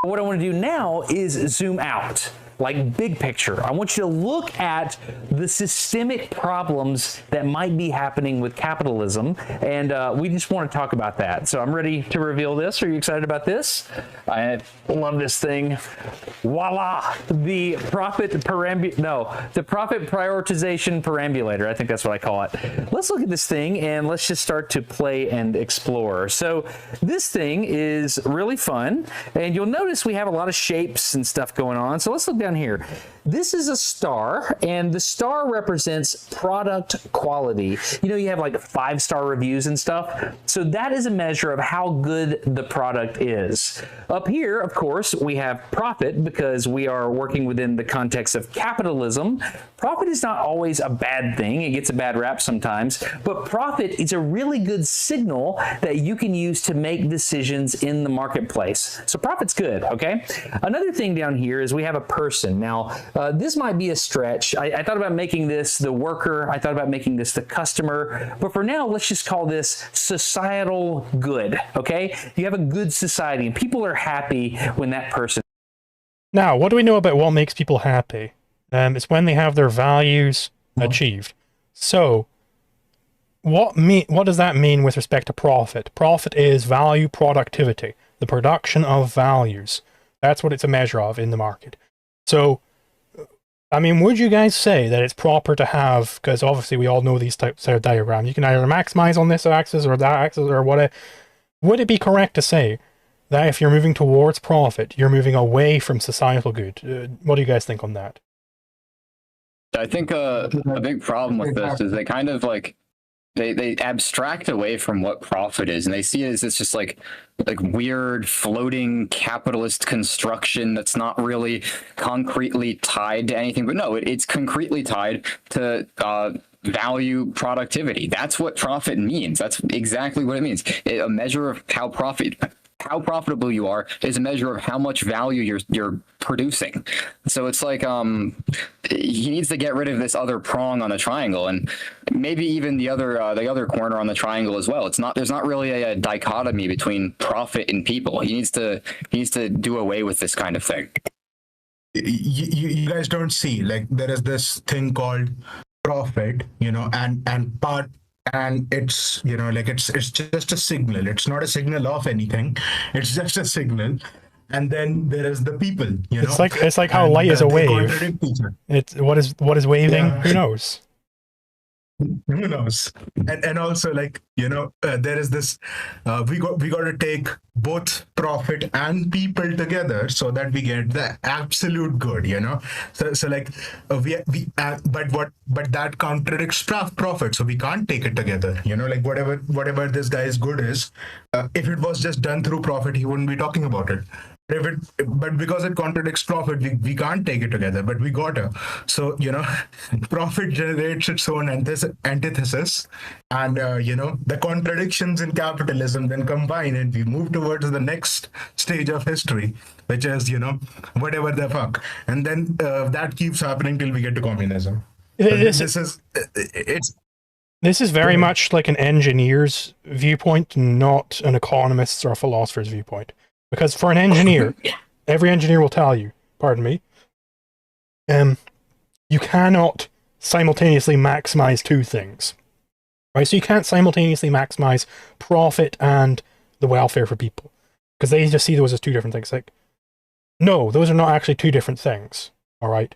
What I want to do now is zoom out, like big picture. I want you to look at the systemic problems that might be happening with capitalism, and we just want to talk about that. So I'm ready to reveal this. Are you excited about this? I love this thing. Voila! The profit prioritization perambulator. I think that's what I call it. Let's look at this thing and let's just start to play and explore. So this thing is really fun, and you'll notice we have a lot of shapes and stuff going on. So let's look down here. This is a star, and the star represents product quality. You know, you have like 5-star reviews and stuff. So that is a measure of how good the product is. Up here, of course, we have profit because we are working within the context of capitalism. Profit is not always a bad thing. It gets a bad rap sometimes, but profit is a really good signal that you can use to make decisions in the marketplace. So profit's good, okay? Another thing down here is we have a person. Now, this might be a stretch. I thought about making this the worker. I thought about making this the customer. But for now, let's just call this societal good, okay? You have a good society, and people are happy when that person. Now, what do we know about what makes people happy? It's when they have their values achieved. So, what does that mean with respect to profit? Profit is value productivity, the production of values. That's what it's a measure of in the market. So, I mean, would you guys say that it's proper to have, because obviously we all know these types of diagrams, you can either maximize on this axis or that axis or whatever. Would it be correct to say that if you're moving towards profit, you're moving away from societal good? What do you guys think on that? I think a big problem with this is they kind of like they abstract away from what profit is, and they see it as it's just like weird floating capitalist construction that's not really concretely tied to anything. But no, it's concretely tied to value productivity. That's what profit means. That's exactly what it means. A measure of how profitable you are is a measure of how much value you're producing. So it's like he needs to get rid of this other prong on the triangle, and maybe even the other corner on the triangle as well. There's not really a dichotomy between profit and people. He needs to do away with this kind of thing. You guys don't see, like, there is this thing called profit, and it's, like, it's just a signal. It's not a signal of anything. It's just a signal. And then there is the people, It's like how light is a wave. It's what is waving? Yeah. Who knows? Who knows? And also, like, there is this we got to take both profit and people together so that we get the absolute good, so like but that contradicts profit, so we can't take it together, like whatever this guy's good is, if it was just done through profit, he wouldn't be talking about it. But because it contradicts profit, we can't take it together, but we gotta. So, profit generates its own antithesis, and, the contradictions in capitalism then combine, and we move towards the next stage of history, which is, whatever the fuck. And then that keeps happening till we get to communism. This is very much like an engineer's viewpoint, not an economist's or a philosopher's viewpoint. Because for an engineer, every engineer will tell you, pardon me, you cannot simultaneously maximize two things, right? So you can't simultaneously maximize profit and the welfare for people, because they just see those as two different things. Like, no, those are not actually two different things, all right?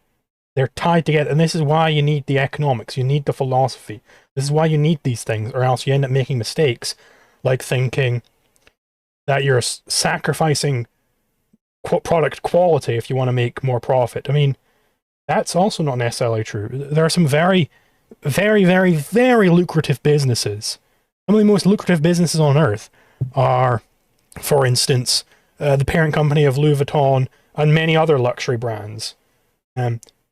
They're tied together, and this is why you need the economics, you need the philosophy. This is why you need these things, or else you end up making mistakes, like thinking that you're sacrificing product quality if you want to make more profit. I mean, that's also not necessarily true. There are some very, very, very, very lucrative businesses. Some of the most lucrative businesses on earth are, for instance, the parent company of Louis Vuitton and many other luxury brands.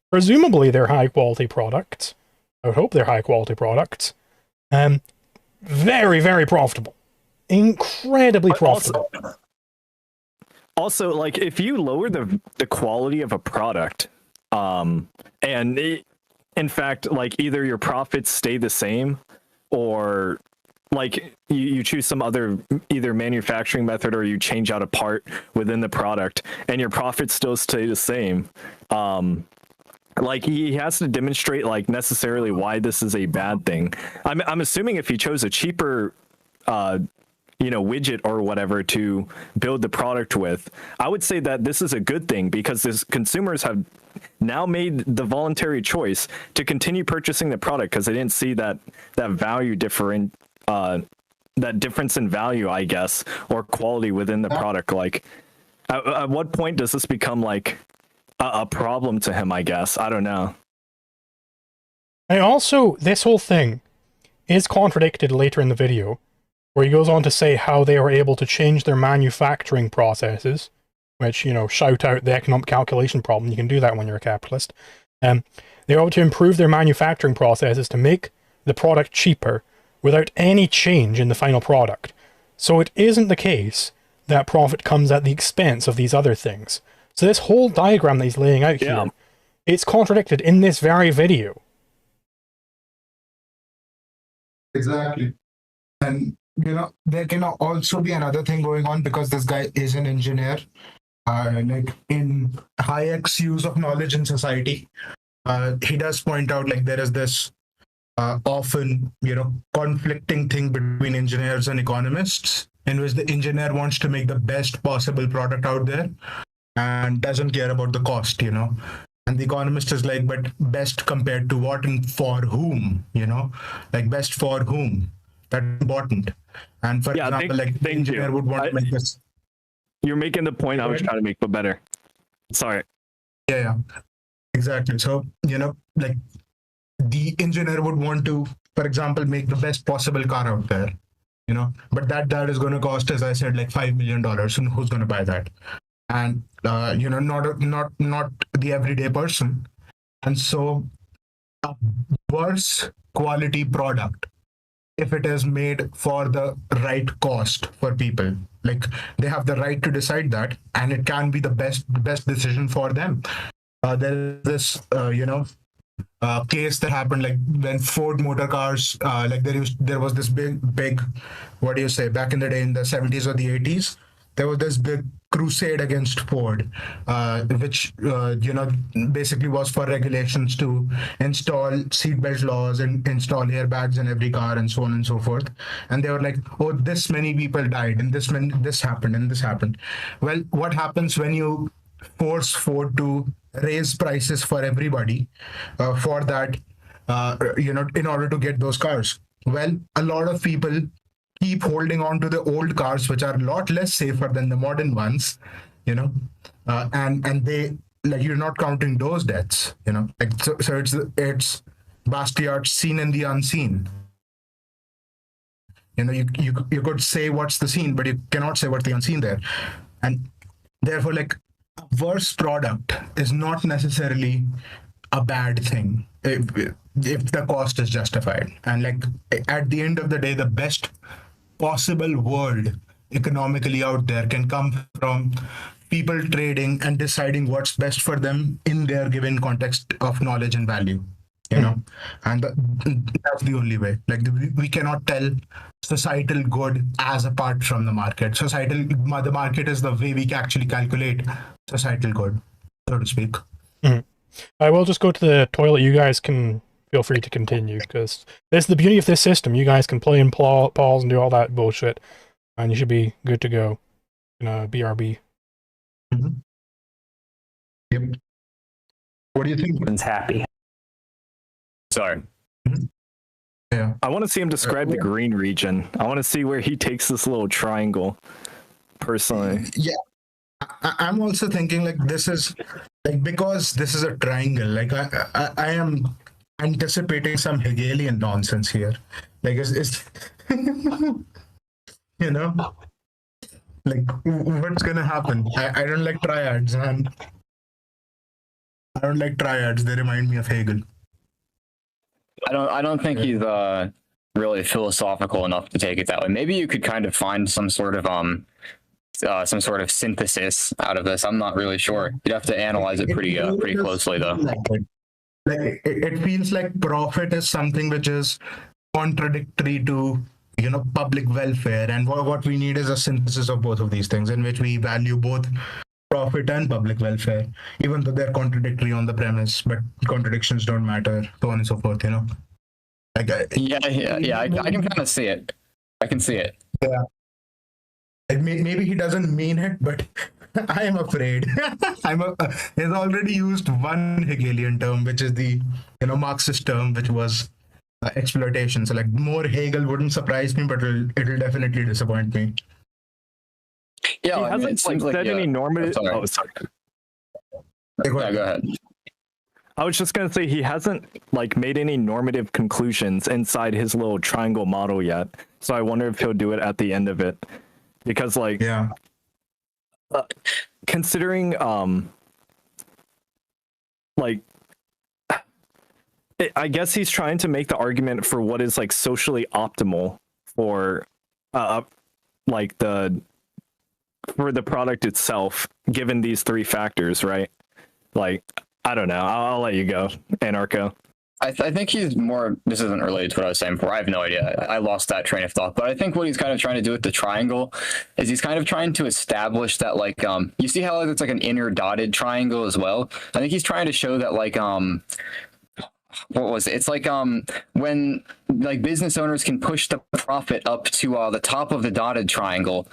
Presumably they're high-quality products. I would hope they're high-quality products. Very, very profitable. Incredibly profitable. Also, like, if you lower the quality of a product, and in fact, like, either your profits stay the same or like you choose some other either manufacturing method or you change out a part within the product and your profits still stay the same. Like he has to demonstrate like necessarily why this is a bad thing. I'm assuming if he chose a cheaper widget or whatever to build the product with, I would say that this is a good thing because this consumers have now made the voluntary choice to continue purchasing the product because they didn't see that value different that difference in value, I guess, or quality within the product. Like at what point does this become like a problem to him, I guess? I don't know. And also, this whole thing is contradicted later in the video, where he goes on to say how they are able to change their manufacturing processes, which, shout out the economic calculation problem. You can do that when you're a capitalist. They're able to improve their manufacturing processes to make the product cheaper without any change in the final product. So it isn't the case that profit comes at the expense of these other things. So this whole diagram that he's laying out here, it's contradicted in this very video. Exactly. And, there can also be another thing going on because this guy is an engineer. Like in Hayek's use of knowledge in society, he does point out like there is this often, conflicting thing between engineers and economists, in which the engineer wants to make the best possible product out there and doesn't care about the cost, and the economist is like, but best compared to what and for whom, like best for whom. That's important. And for example, like the engineer would want to make this. You're making the point I was trying to make, but better. Sorry. Yeah, exactly. So, like the engineer would want to, for example, make the best possible car out there, but that is going to cost, as I said, like $5 million. And who's going to buy that? And, not the everyday person. And so a worse quality product, if it is made for the right cost for people, like they have the right to decide that, and it can be the best decision for them. There is this, case that happened like when Ford Motor Cars, like there was this big, what do you say, back in the day in the 70s or the 80s, there was this big crusade against Ford, which basically was for regulations to install seatbelt laws and install airbags in every car and so on and so forth. And they were like, oh, this many people died and this happened and this happened. Well, what happens when you force Ford to raise prices for everybody for that, in order to get those cars? Well, a lot of people keep holding on to the old cars, which are a lot less safer than the modern ones, and they, like, you're not counting those deaths, like so it's Bastiat's seen and the unseen. You could say what's the seen, but you cannot say what's the unseen there. And therefore, like, a worse product is not necessarily a bad thing if the cost is justified. And like at the end of the day, the best possible world economically out there can come from people trading and deciding what's best for them in their given context of knowledge and value, and that's the only way. Like we cannot tell societal good as apart from the market. The market is the way we actually calculate societal good, so to speak. I will just go to the toilet. You guys can feel free to continue, because that's the beauty of this system. You guys can play and pause and do all that bullshit, and you should be good to go in a BRB. Mm-hmm. Yep. What do you think? Everyone's happy. Sorry. Mm-hmm. Yeah. I want to see him describe the green region. I want to see where he takes this little triangle, personally. Yeah. I'm also thinking like this is like, because this is a triangle, like I am anticipating some Hegelian nonsense here. Like it's like what's gonna happen? I don't like triads, man. I don't like triads. They remind me of Hegel. I don't think he's really philosophical enough to take it that way. Maybe you could kind of find some sort of synthesis out of this. I'm not really sure. You'd have to analyze it pretty closely, though. Like it feels like profit is something which is contradictory to public welfare, and what we need is a synthesis of both of these things, in which we value both profit and public welfare, even though they're contradictory on the premise, but contradictions don't matter, so on and so forth. Like, Yeah. I can kind of see it. I can see it. yeah. Maybe he doesn't mean it, but I am afraid. He's already used one Hegelian term, which is the Marxist term, which was exploitation. So like more Hegel wouldn't surprise me, but it'll definitely disappoint me. Yeah, He I mean, hasn't it seems like said any normative. Sorry. Oh, sorry. Yeah, go ahead. I was just gonna say he hasn't like made any normative conclusions inside his little triangle model yet. So I wonder if he'll do it at the end of it, because like Yeah. considering like I guess he's trying to make the argument for what is like socially optimal for like for the product itself, given these three factors, right? Like, I don't know. I'll let you go, Anarcho. I think he's more. This isn't related to what I was saying before. I have no idea. I lost that train of thought. But I think what he's kind of trying to do with the triangle is he's kind of trying to establish that, like, you see how it's like an inner dotted triangle as well. I think he's trying to show that, like, what was it? It's like when like business owners can push the profit up to the top of the dotted triangle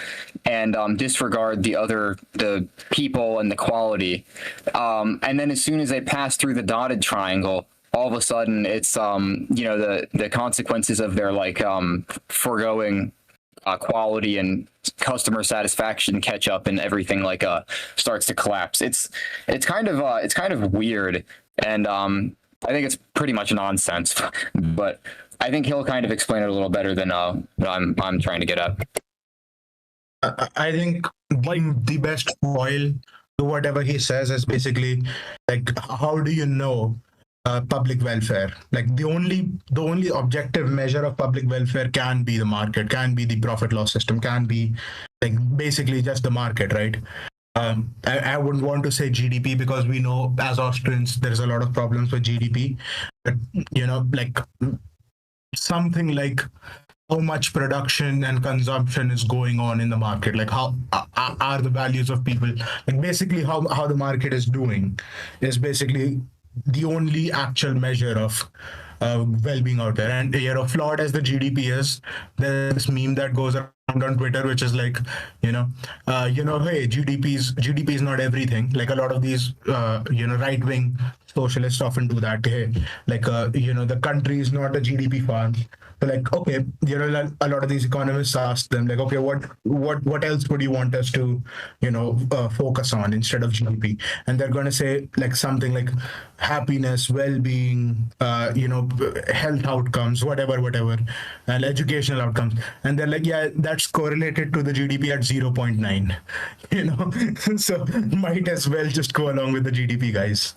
and disregard the people and the quality, and then as soon as they pass through the dotted triangle, all of a sudden it's the consequences of their like foregoing quality and customer satisfaction catch up, and everything like starts to collapse. It's kind of weird, and I think it's pretty much nonsense, but I think he'll kind of explain it a little better than what I'm trying to get at. I think the best foil to whatever he says is basically like, how do you know public welfare? Like the only objective measure of public welfare can be the market, can be the profit loss system, can be like basically just the market, right? I wouldn't want to say GDP, because we know as Austrians there's a lot of problems with GDP, but like something like how much production and consumption is going on in the market, like how are the values of people, like basically how the market is doing is basically the only actual measure of well-being out there. And flawed as the GDP is, there's this meme that goes around on Twitter, which is like, hey, GDP is not everything. Like a lot of these, right-wing socialists often do that. Hey, like, the country is not a GDP farm. So like, okay, a lot of these economists ask them like, okay, what else would you want us to, focus on instead of GDP? And they're going to say like something like happiness, well-being, health outcomes, whatever, and educational outcomes. And they're like, yeah, that's correlated to the GDP at 0.9, so might as well just go along with the GDP, guys.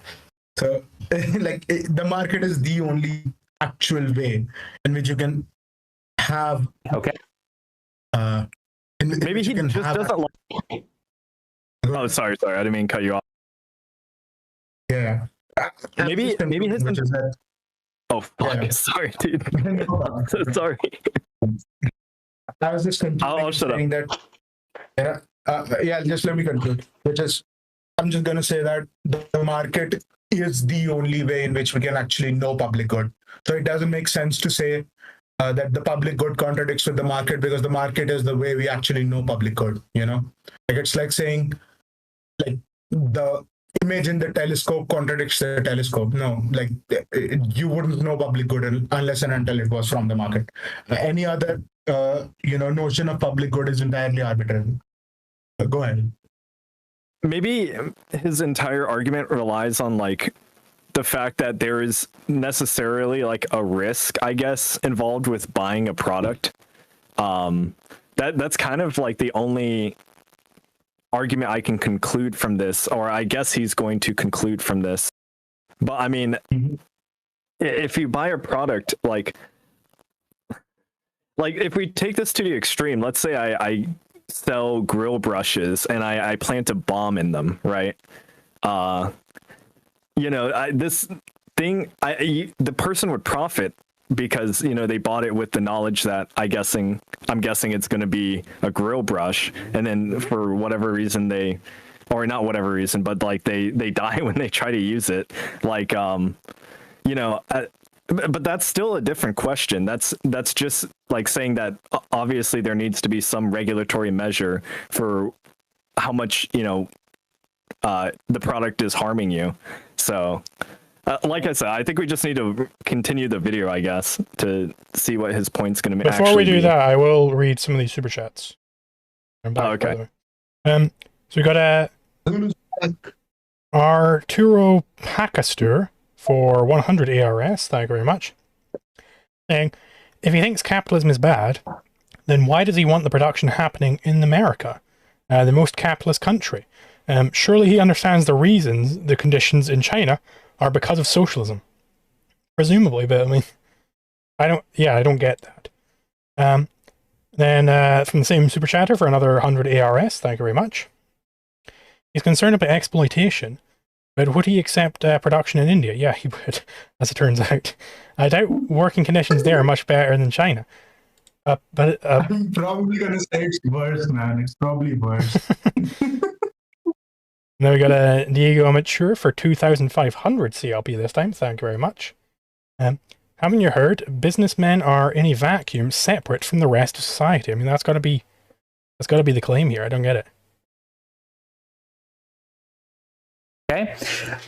So like the market is the only actual way in which you can have maybe he just doesn't like. Oh, sorry, I didn't mean to cut you off. Yeah, maybe his. Oh fuck! Yeah. Sorry, dude. So sorry. I was just saying that. Yeah, just let me conclude. I'm just gonna say that the market is the only way in which we can actually know public good. So it doesn't make sense to say that the public good contradicts with the market, because the market is the way we actually know public good. Like it's like saying, like the image in the telescope contradicts the telescope. No, like you wouldn't know public good unless and until it was from the market. Any other notion of public good is entirely arbitrary. Go ahead. Maybe his entire argument relies on like the fact that there is necessarily like a risk, I guess, involved with buying a product. That's kind of like the only argument I can conclude from this, or I guess he's going to conclude from this. But I mean, if you buy a product, like if we take this to the extreme, let's say I sell grill brushes and I plant a bomb in them, right? This thing, the person would profit because they bought it with the knowledge that I'm guessing it's going to be a grill brush, and then for whatever reason or not whatever reason, but like they die when they try to use it. Like but that's still a different question. That's just like saying that obviously there needs to be some regulatory measure for how much the product is harming you. So like I said, I think we just need to continue the video, I guess, to see what his point's going to be. Before we do that, I will read some of these super chats. I'm back, okay. So we got Arturo Pacaster for 100 ARS. Thank you very much. Saying, if he thinks capitalism is bad, then why does he want the production happening in America, the most capitalist country? Surely he understands the reasons the conditions in China are because of socialism. Presumably, but I mean, I don't get that. Then from the same super chatter for another 100 ARS, thank you very much. He's concerned about exploitation, but would he accept production in India? Yeah, he would, as it turns out. I doubt working conditions there are much better than China. I'm probably going to say it's worse, man. It's probably worse. Now we got a Diego Mature for 2,500 CLP this time. Thank you very much. Haven't you heard? Businessmen are in a vacuum separate from the rest of society. I mean, that's got to be the claim here. I don't get it. Okay.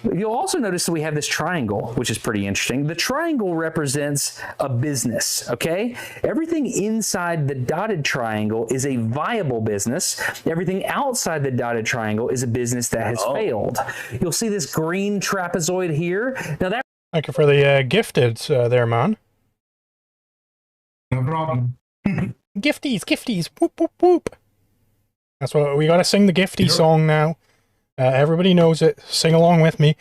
You'll also notice that we have this triangle, which is pretty interesting. The triangle represents a business, okay? Everything inside the dotted triangle is a viable business. Everything outside the dotted triangle is a business that has failed. You'll see this green trapezoid here. Now that... Thank you for the gifted there, man. No problem. Gifties, whoop, whoop, whoop. That's what we got to sing the Gifty song now. Everybody knows it. Sing along with me.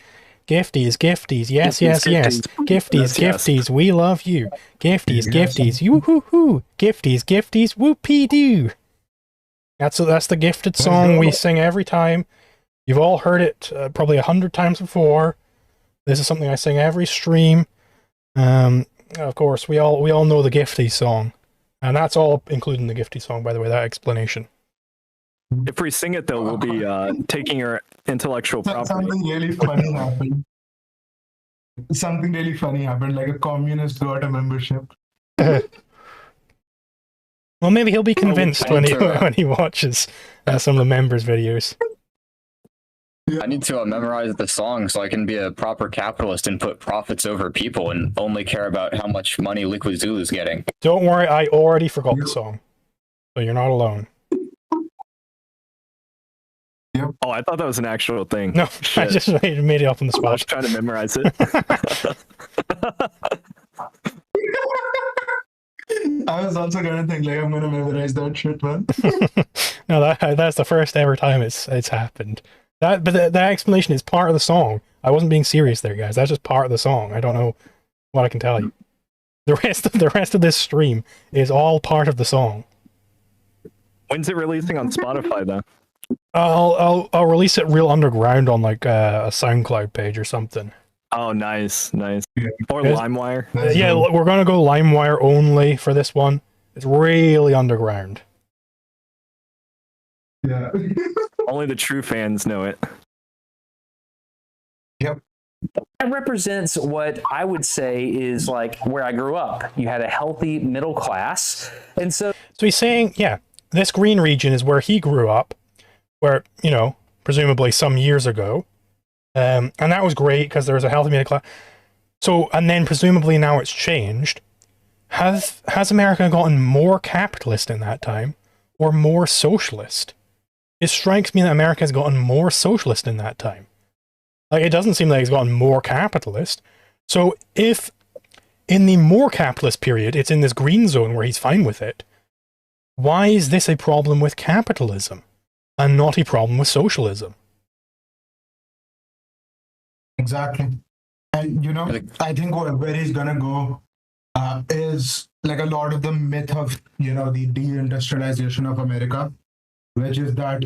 Gifties, gifties, yes, yes, yes. Gifties, gifties, we love you. Gifties, gifties, you hoo hoo. Gifties, gifties, whoopee doo. That's the gifted song we sing every time. You've all heard it probably 100 times before. This is something I sing every stream. Of course, we all know the Gifty song, and that's all including the Gifty song, by the way. That explanation. If we sing it, though, we'll be taking your intellectual property. Something really funny happened. Something really funny happened, like a communist got a membership. Well, maybe he'll be convinced when he watches some of the members' videos. I need to memorize the song so I can be a proper capitalist and put profits over people and only care about how much money Liquid Zulu's getting. Don't worry, I already forgot the song, so you're not alone. Yep. Oh, I thought that was an actual thing. No, shit. I just made it up on the spot. I was trying to memorize it. I was also gonna think like I'm gonna memorize that shit, man. No, that's the first ever time it's happened. But that explanation is part of the song. I wasn't being serious there, guys. That's just part of the song. I don't know what I can tell you. The rest of this stream is all part of the song. When's it releasing on Spotify, though? I'll release it real underground on like a SoundCloud page or something. Oh, nice. Yeah. Or LimeWire. Yeah, we're gonna go LimeWire only for this one. It's really underground. Yeah. Only the true fans know it. Yep. That represents what I would say is like where I grew up. You had a healthy middle class, and so he's saying, yeah, this green region is where he grew up, where, presumably some years ago. And that was great because there was a healthy middle class. So, and then presumably now it's changed. Has America gotten more capitalist in that time or more socialist? It strikes me that America has gotten more socialist in that time. Like, it doesn't seem like it's gotten more capitalist. So if in the more capitalist period, it's in this green zone where he's fine with it, why is this a problem with capitalism and not a problem with socialism? Exactly. And, I think where he's going to go is like a lot of the myth of, the deindustrialization of America, which is that,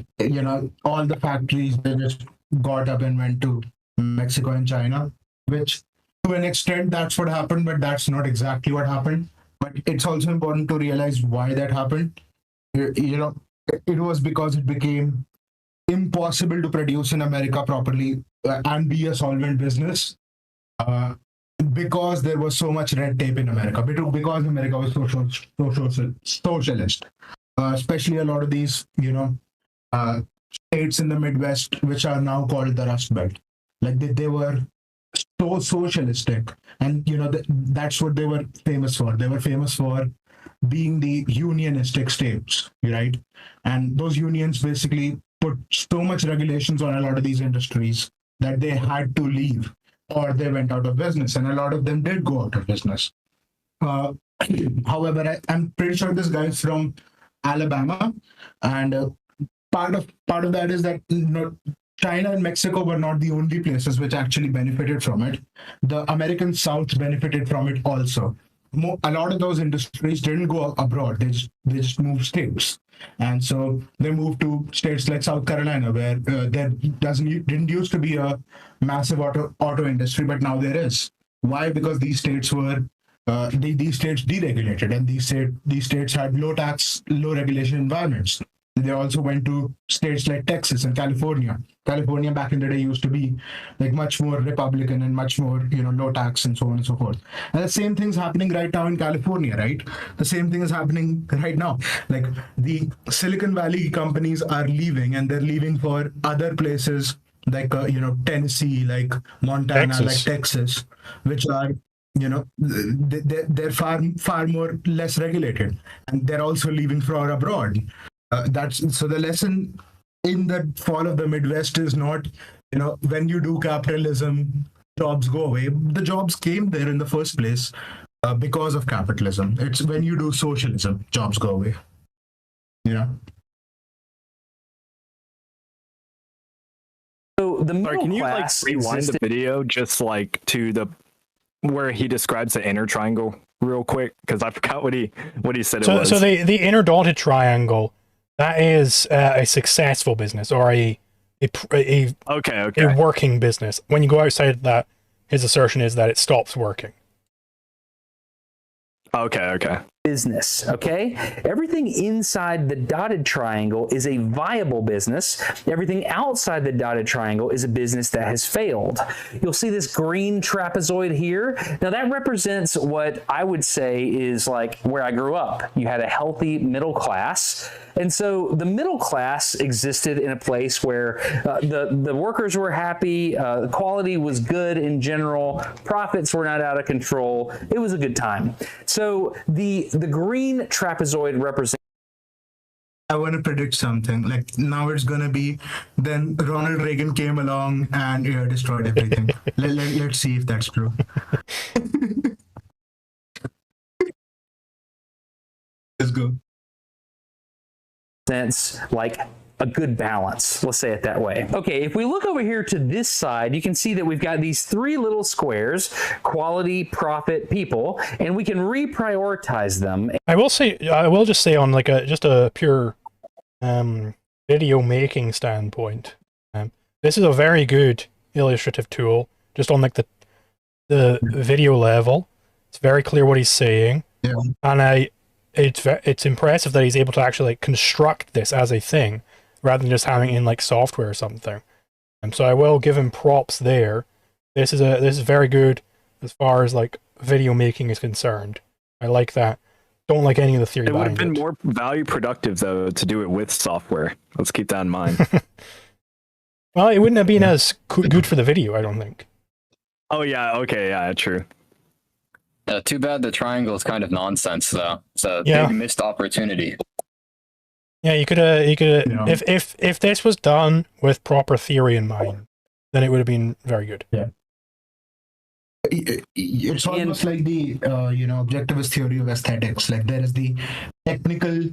all the factories, they just got up and went to Mexico and China, which to an extent, that's what happened, but that's not exactly what happened. But it's also important to realize why that happened. You know, it was because it became impossible to produce in America properly and be a solvent business, because there was so much red tape in America, because America was socialist, especially a lot of these, states in the Midwest, which are now called the Rust Belt. Like they were so socialistic, and that's what they were famous for. They were famous for being the unionistic states, right? And those unions basically put so much regulations on a lot of these industries that they had to leave or they went out of business, and a lot of them did go out of business. However, I'm pretty sure this guy is from Alabama, and part of that is that China and Mexico were not the only places which actually benefited from it. The American South benefited from it also. A lot of those industries didn't go abroad; they just moved states, and so they moved to states like South Carolina, where there didn't used to be a massive auto industry, but now there is. Why? Because these states were these states deregulated, and these states had low tax, low regulation environments. They also went to states like Texas and California. California back in the day used to be like much more Republican and much more, low tax and so on and so forth. And the same thing's happening right now in California, right? The same thing is happening right now. Like the Silicon Valley companies are leaving, and they're leaving for other places like, Tennessee, like Montana, Texas. like Texas, which are, they're far more less regulated, and they're also leaving for abroad. So the lesson in the fall of the Midwest is not, when you do capitalism, jobs go away. The jobs came there in the first place because of capitalism. It's when you do socialism, jobs go away. So the middle Sorry, can you class rewind existed. the video just to the where he describes the inner triangle real quick, because I forgot what he said it was. So the inner dotted triangle, that is a successful business, or a working business. When you go outside that, his assertion is that it stops working. Okay. Business, okay? Everything inside the dotted triangle is a viable business. Everything outside the dotted triangle is a business that has failed. You'll see this green trapezoid here. Now that represents what I would say is like where I grew up. You had a healthy middle class. And so the middle class existed in a place where the workers were happy, quality was good in general, profits were not out of control. It was a good time. So the green trapezoid represents. I want to predict something. Like now it's gonna be, then Ronald Reagan came along and destroyed everything. Let's see if that's true. Let's go. Sense like a good balance, let's say it that way. Okay, if we look over here to this side, you can see that we've got these three little squares: quality, profit, people, and we can reprioritize them. I will just say on like just a pure video making standpoint, this is a very good illustrative tool, just on like the video level. It's very clear what he's saying, and it's impressive that he's able to actually like construct this as a thing, rather than just having it in like software or something. And so I will give him props there. This is very good as far as like video making is concerned. I like that. Don't like any of the theory It would behind have been it. more value productive though to do it with software. Let's keep that in mind. Well, it wouldn't have been as good for the video, I don't think. Oh yeah, okay, yeah, true. Too bad the triangle is kind of nonsense though. It's a Yeah. big missed opportunity. Yeah, you could if this was done with proper theory in mind, then it would have been very good. Yeah. It's almost like the objectivist theory of aesthetics. Like there is the technical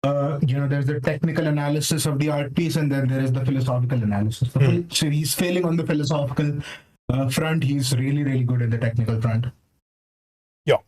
there's the technical analysis of the art piece, and then there is the philosophical analysis. So he's failing on the philosophical front. He's really, really good at the technical front. Yeah.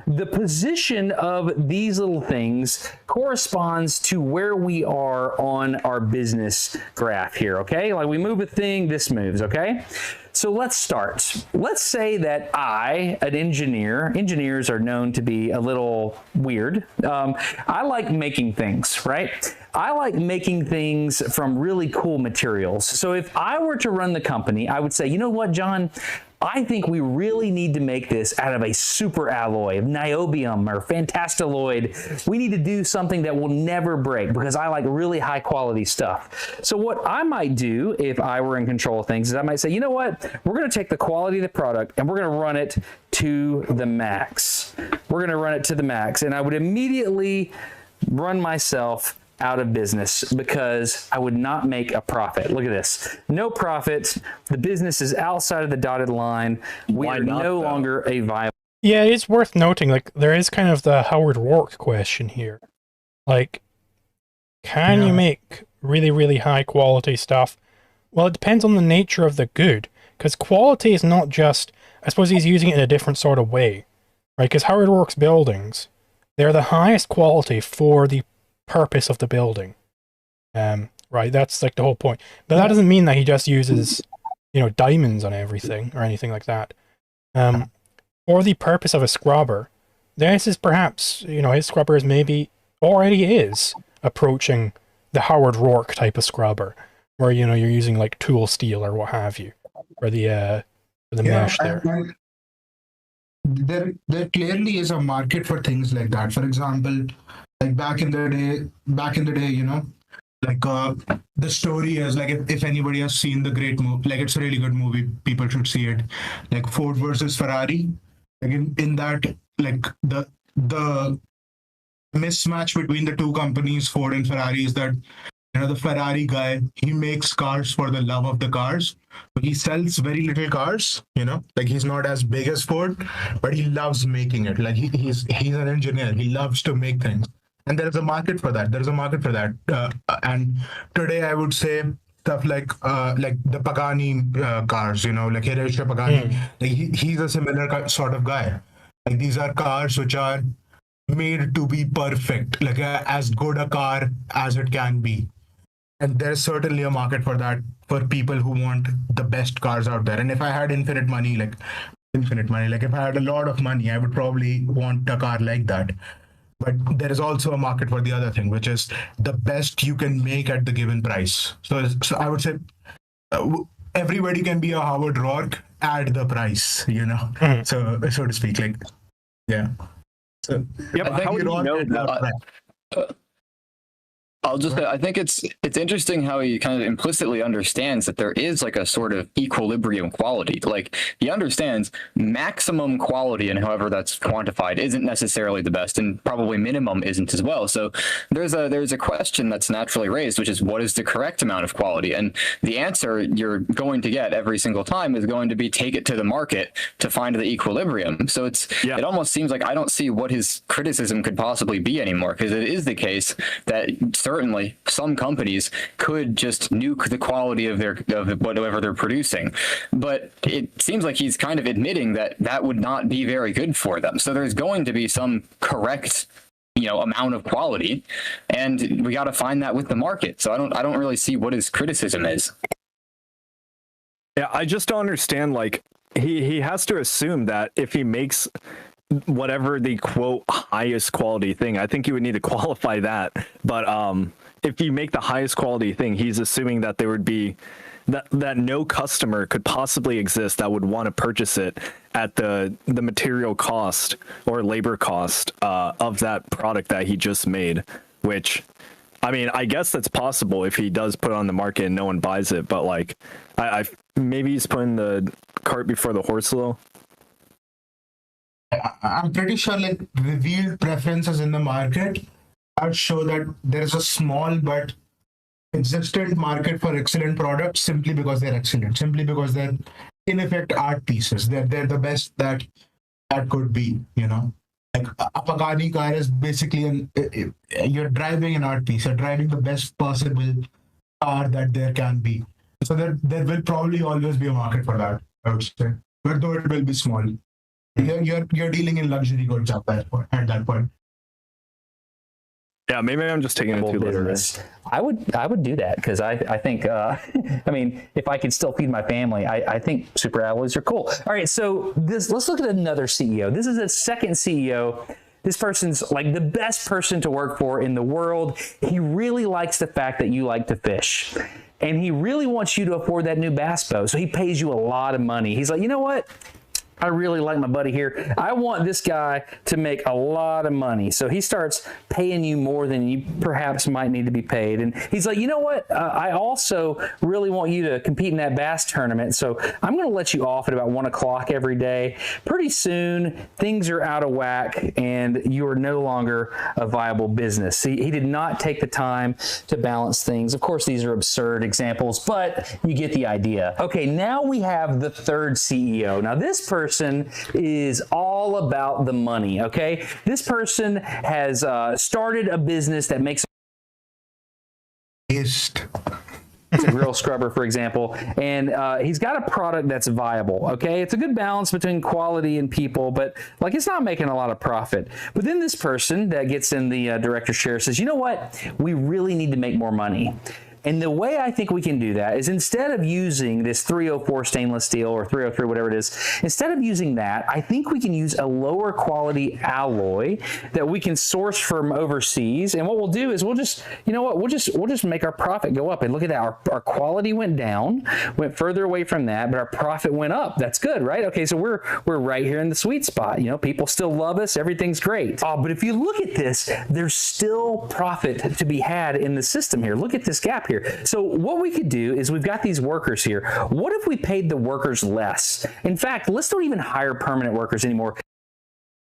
The position of these little things corresponds to where we are on our business graph here, okay? Like we move a thing, this moves, okay? So let's start. Let's say that an engineers are known to be a little weird. I like making things, right? I like making things from really cool materials. So if I were to run the company, I would say, you know what, John? I think we really need to make this out of a super alloy of niobium or fantastilloid. We need to do something that will never break because I like really high quality stuff. So what I might do if I were in control of things is I might say, you know what? We're going to take the quality of the product and we're going to run it to the max. We're going to run it to the max. And I would immediately run myself out of business because I would not make a profit. Look at this. No profit. The business is outside of the dotted line. We are no longer a viable. Yeah, it's worth noting, like, there is kind of the Howard Rourke question here. Like, can you make really, really high quality stuff? Well, it depends on the nature of the good. Because quality is not just, I suppose he's using it in a different sort of way. Right? Because Howard Rourke's buildings, they're the highest quality for the purpose of the building. Right, that's like the whole point. But that doesn't mean that he just uses, diamonds on everything or anything like that. For the purpose of a scrubber, this is perhaps, his scrubber is maybe already is approaching the Howard Rourke type of scrubber, where you're using like tool steel or what have you, for the mesh there. There clearly is a market for things like that. For example, like back in the day, like the story is like, if anybody has seen the great movie, like it's a really good movie, people should see it, like Ford versus Ferrari. Like in that, like the mismatch between the two companies, Ford and Ferrari, is that the Ferrari guy, he makes cars for the love of the cars. He sells very little cars, like he's not as big as Ford, but he loves making it. Like he's an engineer. He loves to make things. And there's a market for that. And today I would say stuff like the Pagani cars, like Hiroshi Pagani. Like he's a similar sort of guy. Like these are cars which are made to be perfect, like as good a car as it can be. And there's certainly a market for that, for people who want the best cars out there. And if I had infinite money, like if I had a lot of money, I would probably want a car like that. But there is also a market for the other thing, which is the best you can make at the given price. So I would say everybody can be a Howard Rourke at the price, so to speak. Like, yeah. So yeah, I think I'll just say, I think it's interesting how he kind of implicitly understands that there is like a sort of equilibrium quality. Like he understands maximum quality, and however that's quantified isn't necessarily the best, and probably minimum isn't as well. So there's a question that's naturally raised, which is what is the correct amount of quality? And the answer you're going to get every single time is going to be take it to the market to find the equilibrium. So it almost seems like I don't see what his criticism could possibly be anymore, because it is the case that certainly some companies could just nuke the quality of whatever they're producing, but it seems like he's kind of admitting that would not be very good for them. So there's going to be some correct amount of quality, and we got to find that with the market. So I don't really see what his criticism is. Yeah, I just don't understand. Like he has to assume that if he makes whatever the quote highest quality thing, I think you would need to qualify that. But if you make the highest quality thing, he's assuming that there would be that no customer could possibly exist that would want to purchase it at the material cost or labor cost of that product that he just made. Which, I mean, I guess that's possible if he does put it on the market and no one buys it. But like, I maybe he's putting the cart before the horse a little. I'm pretty sure like revealed preferences in the market would show that there is a small but existent market for excellent products simply because they're excellent, simply because they're in effect art pieces. They're the best that could be, Like a Pagani car is basically you're driving an art piece. You're driving the best possible car that there can be. So there will probably always be a market for that, I would say. But though it will be small. You're dealing in luxury goods at that point. Yeah, maybe I'm just taking it too literally. I would do that because I think I mean, if I could still feed my family, I think super alloys are cool. All right, so let's look at another CEO. This is a second CEO. This person's like the best person to work for in the world. He really likes the fact that you like to fish. And he really wants you to afford that new bass boat. So he pays you a lot of money. He's like, you know what? I really like my buddy here. I want this guy to make a lot of money. So he starts paying you more than you perhaps might need to be paid. And he's like, you know what? I also really want you to compete in that bass tournament. So I'm going to let you off at about 1 o'clock every day. Pretty soon, things are out of whack and you are no longer a viable business. He did not take the time to balance things. Of course, these are absurd examples, but you get the idea. Okay, now we have the third CEO. Now, this person is all about the money, okay? This person has started a business that makes it's a grill scrubber, for example, and he's got a product that's viable, okay? It's a good balance between quality and people, but like it's not making a lot of profit. But then this person that gets in the director's chair says, you know what? We really need to make more money. And the way I think we can do that is instead of using this 304 stainless steel or 303, whatever it is, instead of using that, I think we can use a lower quality alloy that we can source from overseas. And what we'll do is we'll just, you know what, we'll just make our profit go up. And look at that, our quality went down, went further away from that, but our profit went up. That's good, right? Okay, so we're right here in the sweet spot. You know, people still love us. Everything's great. But if you look at this, there's still profit to be had in the system here. Look at this gap here. So what we could do is we've got these workers here. What if we paid the workers less? In fact, let's not even hire permanent workers anymore. You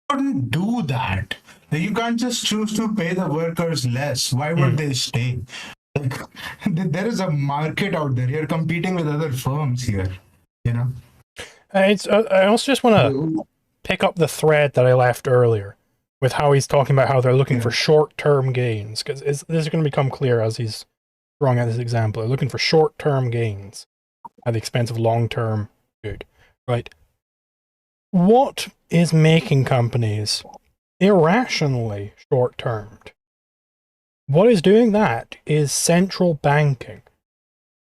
couldn't do that. You can't just choose to pay the workers less. Why would they stay? Like, there is a market out there. You're competing with other firms here, you know? I also just want to pick up the thread that I left earlier with how he's talking about how they're looking for short-term gains, because this is going to become clear as he's throwing out this example. They're looking for short-term gains at the expense of long-term good, right? What is making companies irrationally short-termed? What is doing that is central banking.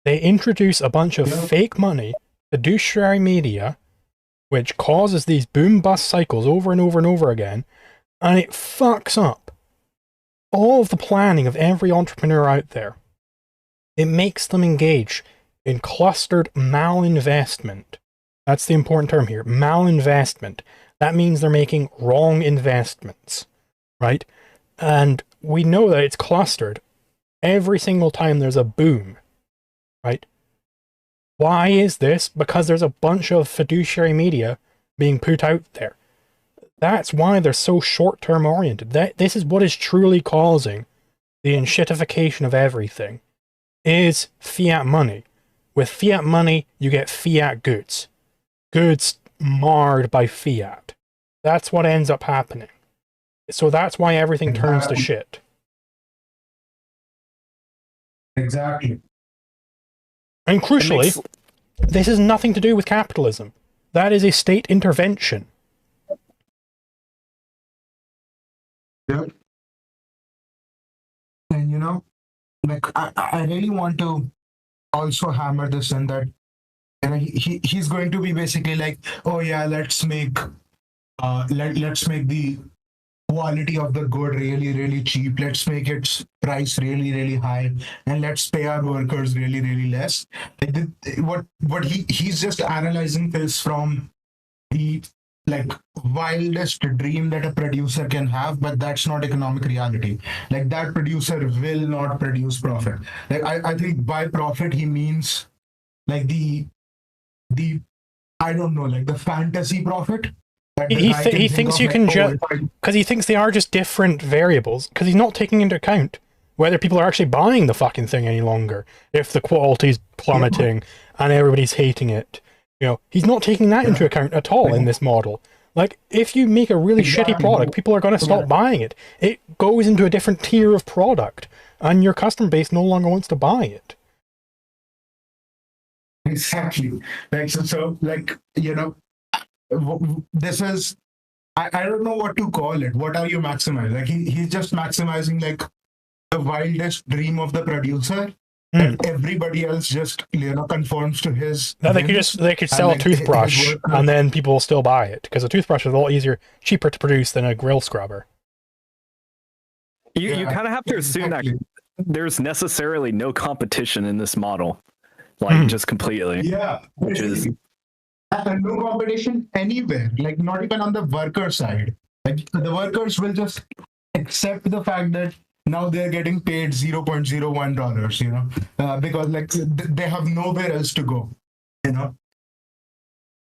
They introduce a bunch of fake money, fiduciary media, which causes these boom-bust cycles over and over and over again, and it fucks up all of the planning of every entrepreneur out there. It makes them engage in clustered malinvestment. That's the important term here, malinvestment. That means they're making wrong investments, right? And we know that it's clustered every single time there's a boom, right? Why is this? Because there's a bunch of fiduciary media being put out there. That's why they're so short-term oriented. This is what is truly causing the enshittification of everything. Is fiat money. With fiat money, you get fiat goods. Goods marred by fiat. That's what ends up happening. So that's why everything turns to shit. Exactly. And crucially, this has nothing to do with capitalism. That is a state intervention. Yep. And you know, like I really want to also hammer this in that, you know, he's going to be basically like, oh yeah, let's make let's make the quality of the good really, really cheap. Let's make its price really, really high, and let's pay our workers really, really less. Like what he's just analyzing this from the like wildest dream that a producer can have, but that's not economic reality. Like that producer will not produce profit. Like I think by profit he means like the I don't know, like the fantasy profit. He thinks you can judge because he thinks they are just different variables, because he's not taking into account whether people are actually buying the fucking thing any longer, if the quality's plummeting and everybody's hating it. You know, he's not taking that into account at all in this model. Like, if you make a really shitty product, people are going to stop buying it. It goes into a different tier of product, and your customer base no longer wants to buy it. Exactly. Like so like, you know, this is, I don't know what to call it. What are you maximizing? Like he's just maximizing like the wildest dream of the producer. That everybody else just conforms to his. No, they could sell a toothbrush and then people will still buy it because a toothbrush is a lot easier, cheaper to produce than a grill scrubber. You kind of have to assume that there's necessarily no competition in this model, like just completely. Yeah, which is no competition anywhere. Like not even on the worker side. Like the workers will just accept the fact that now they're getting paid $0.01, because like they have nowhere else to go,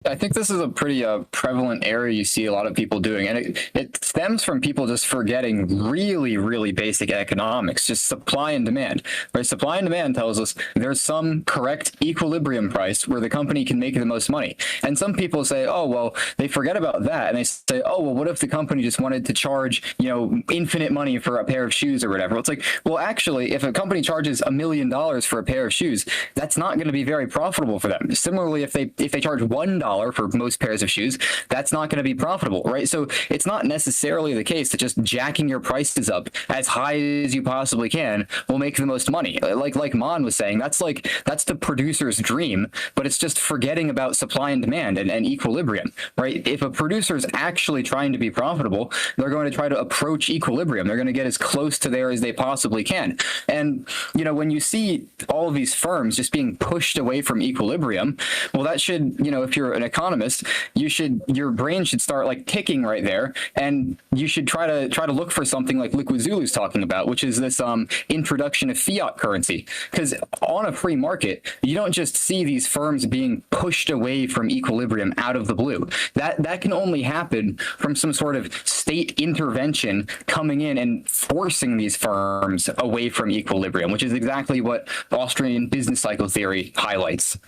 I think this is a pretty prevalent area you see a lot of people doing, and it stems from people just forgetting really, really basic economics, just supply and demand. Right? Supply and demand tells us there's some correct equilibrium price where the company can make the most money. And some people say, oh, well, they forget about that, and they say, oh, well, what if the company just wanted to charge, infinite money for a pair of shoes or whatever? It's like, well, actually, if a company charges $1 million for a pair of shoes, that's not going to be very profitable for them. Similarly, if they charge $1 for most pairs of shoes, that's not going to be profitable, right? So it's not necessarily the case that just jacking your prices up as high as you possibly can will make the most money. Like Mon was saying, that's the producer's dream, but it's just forgetting about supply and demand and equilibrium, right? If a producer is actually trying to be profitable, they're going to try to approach equilibrium. They're going to get as close to there as they possibly can. And when you see all of these firms just being pushed away from equilibrium, well, that should, if you're an economist, your brain should start like ticking right there, and you should try to look for something like Liquid Zulu's talking about, which is this introduction of fiat currency. Because on a free market, you don't just see these firms being pushed away from equilibrium out of the blue. That can only happen from some sort of state intervention coming in and forcing these firms away from equilibrium, which is exactly what Austrian business cycle theory highlights.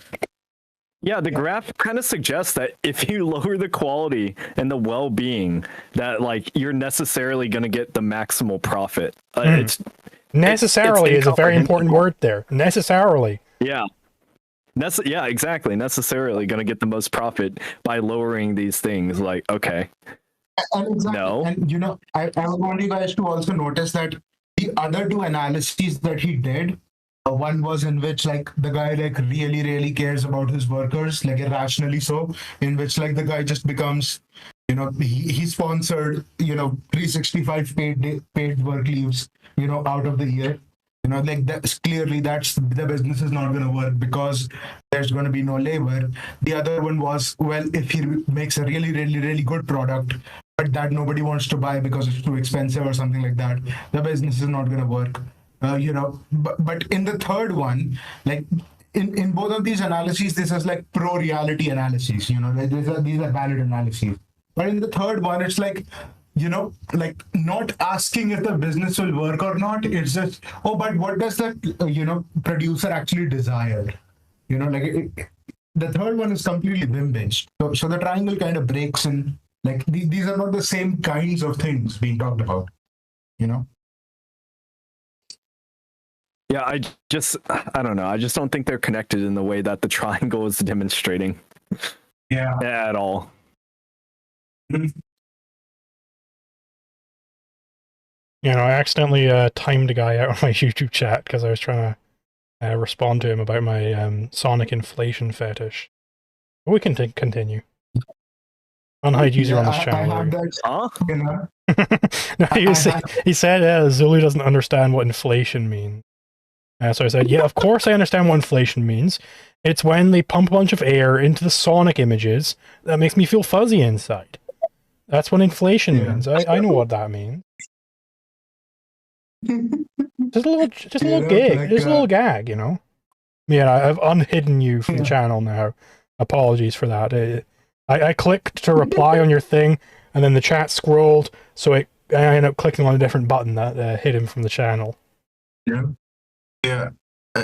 Yeah, the graph kind of suggests that if you lower the quality and the well-being, that like you're necessarily going to get the maximal profit. It's necessarily is a very important word there. Necessarily. Yeah. Yeah, exactly. Necessarily going to get the most profit by lowering these things. Like, okay. Exactly. No. And I want you guys to also notice that the other two analyses that he did, one was in which like the guy like really, really cares about his workers, like irrationally so, in which like the guy just becomes, he sponsored, 365 paid work leaves, out of the year. Like that's clearly the business is not going to work because there's going to be no labor. The other one was, well, if he makes a really, really, really good product, but that nobody wants to buy because it's too expensive or something like that, the business is not going to work. But in the third one, like in both of these analyses, this is like pro-reality analyses, like these are valid analyses. But in the third one, it's like, like not asking if the business will work or not. It's just, oh, but what does the, producer actually desire? The third one is completely whim-based. So the triangle kind of breaks in, like these are not the same kinds of things being talked about, Yeah, I don't know. I just don't think they're connected in the way that the triangle is demonstrating. Yeah. At all. I accidentally timed a guy out on my YouTube chat because I was trying to respond to him about my Sonic inflation fetish. But we can continue. Unhide user on this channel. No, he said Zulu doesn't understand what inflation means. So I said, yeah, of course I understand what inflation means. It's when they pump a bunch of air into the Sonic images that makes me feel fuzzy inside. That's what inflation means. I know what that means. Just a little gag. Like, just a little gag, Yeah, I've unhidden you from the channel now. Apologies for that. I clicked to reply on your thing, and then the chat scrolled, so I ended up clicking on a different button that hid him from the channel. Yeah. Yeah.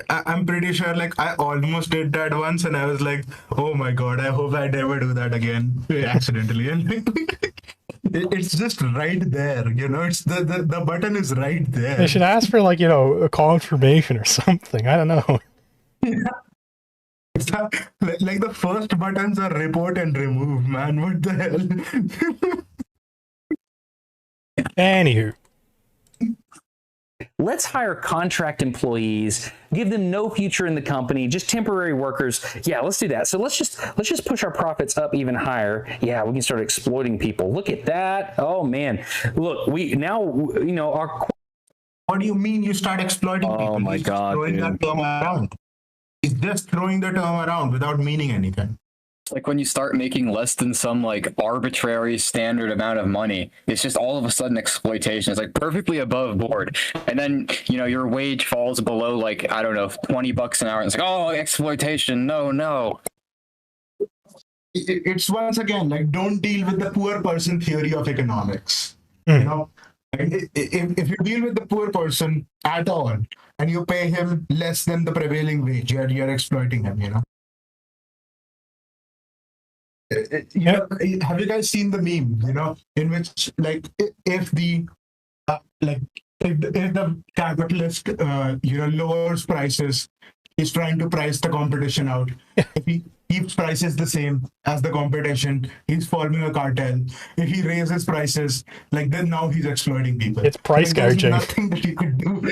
I'm pretty sure, like, I almost did that once, and I was like, oh my god, I hope I never do that again, accidentally. And it's just right there, it's the button is right there. They should ask for, like, a confirmation or something. I don't know. It's like the first buttons are report and remove, man. What the hell? Anywho, Let's hire contract employees, give them no future in the company, just temporary workers. Yeah, let's do that. So let's just push our profits up even higher. Yeah, we can start exploiting people. Look at that. Oh man. Look, we now, you know, our What do you mean you start exploiting people? Oh my He's just God, throwing dude. that term around. He's just throwing the term around without meaning anything. Like when you start making less than some like arbitrary standard amount of money, it's just all of a sudden exploitation. It's like perfectly above board. And then, you know, your wage falls below like, I don't know, $20 an hour. And it's like, oh, exploitation. No. It's once again like, don't deal with the poor person theory of economics. Mm. You know, like, if you deal with the poor person at all and you pay him less than the prevailing wage, you're exploiting him. You know. Have you guys seen the meme? You know, in which like if the if the capitalist lowers prices, he's trying to price the competition out. If he keeps prices the same as the competition, he's forming a cartel. If he raises prices, like then now he's exploiting people. it's price There's gouging. nothing that you could do.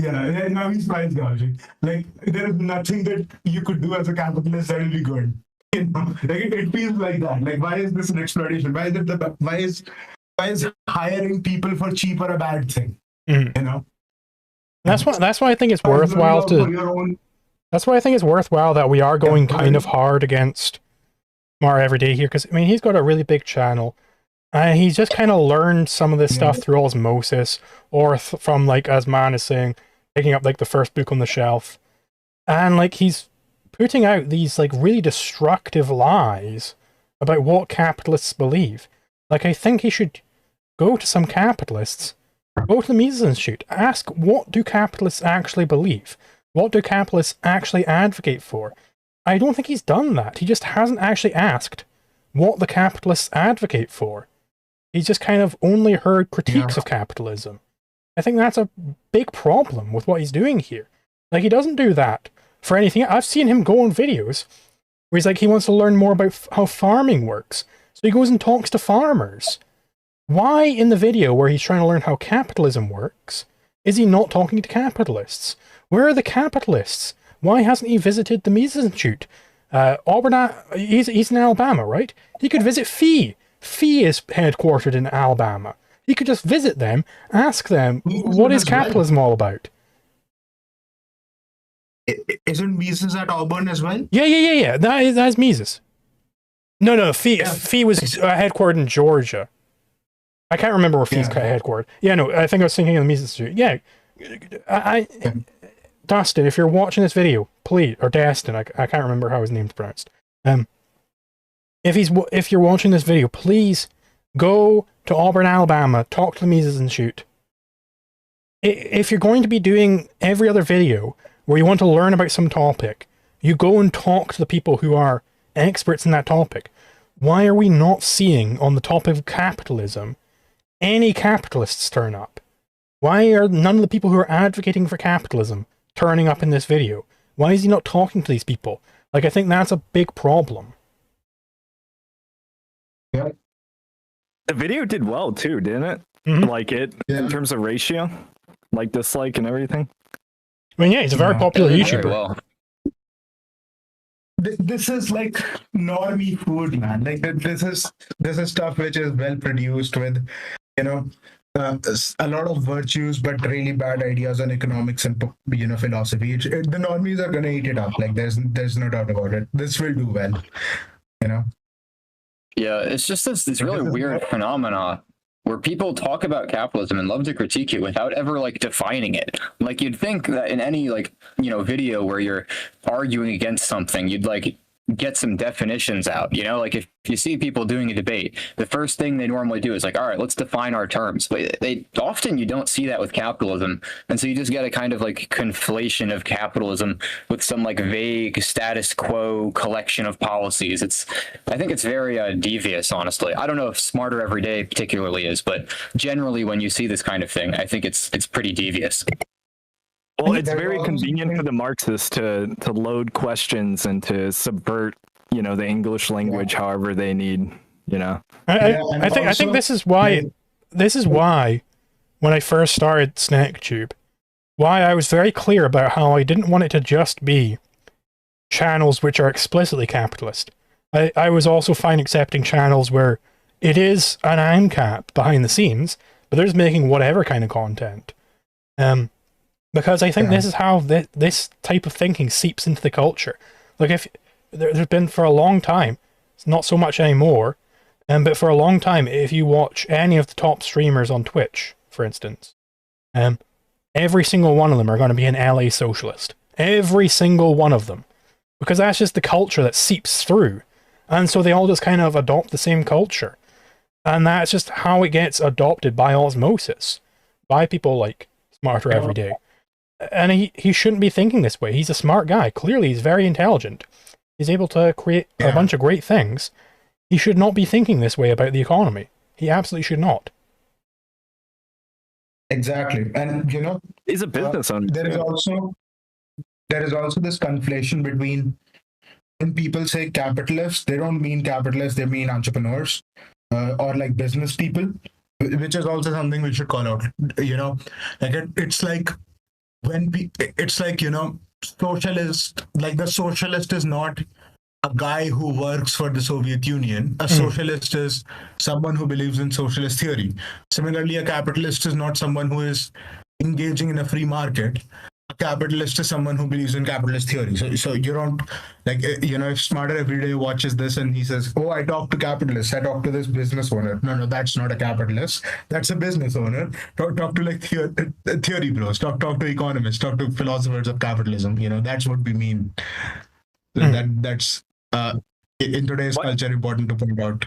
Yeah, now he's price gouging. Like there is nothing that you could do as a capitalist that will be good. You know? Like it feels like that. Like why is this an exploitation? Why is hiring people for cheaper a bad thing? Mhm. You know. That's why I think it's worthwhile For your own. That's why I think it's worthwhile that we are going kind of hard against Mar Everyday here, because I mean he's got a really big channel. He's just kind of learned some of this stuff through osmosis, or from, like, as Man is saying, picking up like the first book on the shelf, and like he's putting out these like really destructive lies about what capitalists believe. Like, I think he should go to some capitalists, go to the Mises Institute, ask what do capitalists actually believe? What do capitalists actually advocate for? I don't think he's done that. He just hasn't actually asked what the capitalists advocate for. He's just kind of only heard critiques of capitalism. I think that's a big problem with what he's doing here. Like, he doesn't do that for anything. I've seen him go on videos where he's like, he wants to learn more about how farming works. So he goes and talks to farmers. Why in the video where he's trying to learn how capitalism works, is he not talking to capitalists? Where are the capitalists? Why hasn't he visited the Mises Institute? Auburn, he's in Alabama, right? He could visit Fee. Fee is headquartered in Alabama. He could just visit them, ask them, what is capitalism all about? Isn't Mises at Auburn as well? Yeah. That's Mises. No. Fee was headquartered in Georgia. I can't remember where Fee's headquartered. Yeah, no, I think I was thinking of the Mises Institute. Yeah, Dustin, if you're watching this video, please, or Destin, I can't remember how his name's pronounced. If you're watching this video, please go to Auburn, Alabama, talk to the Mises Institute. If you're going to be doing every other video where you want to learn about some topic, you go and talk to the people who are experts in that topic. Why are we not seeing on the topic of capitalism any capitalists turn up? Why are none of the people who are advocating for capitalism turning up in this video? Why is he not talking to these people? Like, I think that's a big problem. Yeah. The video did well too, didn't it? Mhm. Like in terms of ratio, like dislike and everything. I mean, yeah, he's a very popular Very YouTuber. well. This is like normie food, man. Like this is stuff which is well produced with, a lot of virtues, but really bad ideas on economics and philosophy. The normies are gonna eat it up. Like there's no doubt about it. This will do well. Yeah, it's just this really weird phenomena where people talk about capitalism and love to critique it without ever like defining it. Like you'd think that in any video where you're arguing against something, you'd like get some definitions out. Like if you see people doing a debate, the first thing they normally do is like, all right, let's define our terms. But you don't see that with capitalism, and so you just get a kind of like conflation of capitalism with some like vague status quo collection of policies. I think it's very devious, honestly. I don't know if Smarter Every Day particularly is, but generally when you see this kind of thing, I think it's pretty devious. Well, it's There very was- convenient for the Marxists to load questions and to subvert, the English language however they need, I and think also, this is why like, when I first started SnackTube, why I was very clear about how I didn't want it to just be channels which are explicitly capitalist. I was also fine accepting channels where it is an ANCAP behind the scenes, but they're just making whatever kind of content. Because I think this is how this type of thinking seeps into the culture. Like, if there's been for a long time, it's not so much anymore, but for a long time, if you watch any of the top streamers on Twitch, for instance, every single one of them are going to be an LA socialist. Every single one of them. Because that's just the culture that seeps through. And so they all just kind of adopt the same culture. And that's just how it gets adopted by osmosis. By people like Smarter Every Day. And he shouldn't be thinking this way. He's a smart guy. Clearly, he's very intelligent. He's able to create a bunch of great things. He should not be thinking this way about the economy. He absolutely should not. Exactly. And, he's a business owner. there is also this conflation between, when people say capitalists, they don't mean capitalists, they mean entrepreneurs or like business people, which is also something we should call out. It's like socialist, like the socialist is not a guy who works for the Soviet Union. A socialist is someone who believes in socialist theory. Similarly, a capitalist is not someone who is engaging in a free market. A capitalist is someone who believes in capitalist theory. So you don't, like, if Smarter Every Day watches this and he says, oh, I talk to capitalists, I talk to this business owner. No, that's not a capitalist. That's a business owner. Talk to like theory bros, talk to economists, talk to philosophers of capitalism. That's what we mean. That's in today's culture important to point out.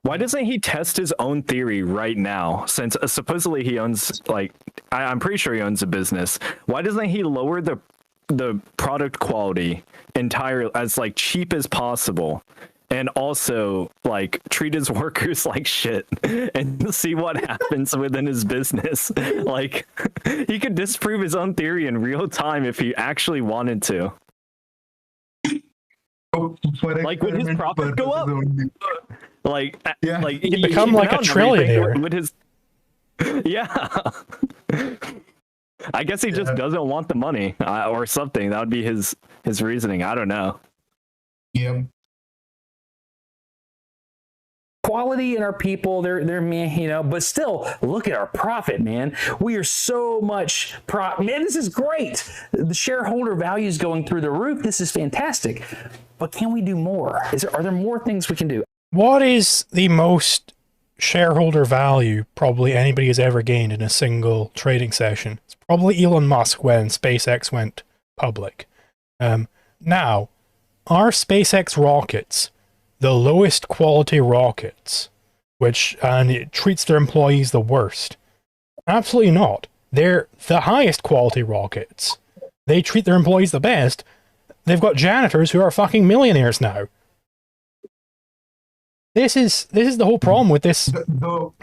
Why doesn't he test his own theory right now? Since supposedly he owns, like, I'm pretty sure he owns a business. Why doesn't he lower the product quality entirely as like cheap as possible, and also like treat his workers like shit and see what happens within his business? Like, he could disprove his own theory in real time if he actually wanted to. Like, would his profit go up? Like, He'd become like a trillionaire. Would his, I guess he just doesn't want the money or something. That would be his reasoning. I don't know. Yeah. Quality in our people, they're meh, but still, look at our profit, man. We are so much man, this is great. The shareholder value is going through the roof. This is fantastic. But can we do more? Are there more things we can do? What is the most shareholder value probably anybody has ever gained in a single trading session? It's probably Elon Musk when SpaceX went public. Now, are SpaceX rockets the lowest quality rockets, and it treats their employees the worst? Absolutely not. They're the highest quality rockets. They treat their employees the best. They've got janitors who are fucking millionaires now. This is the whole problem with this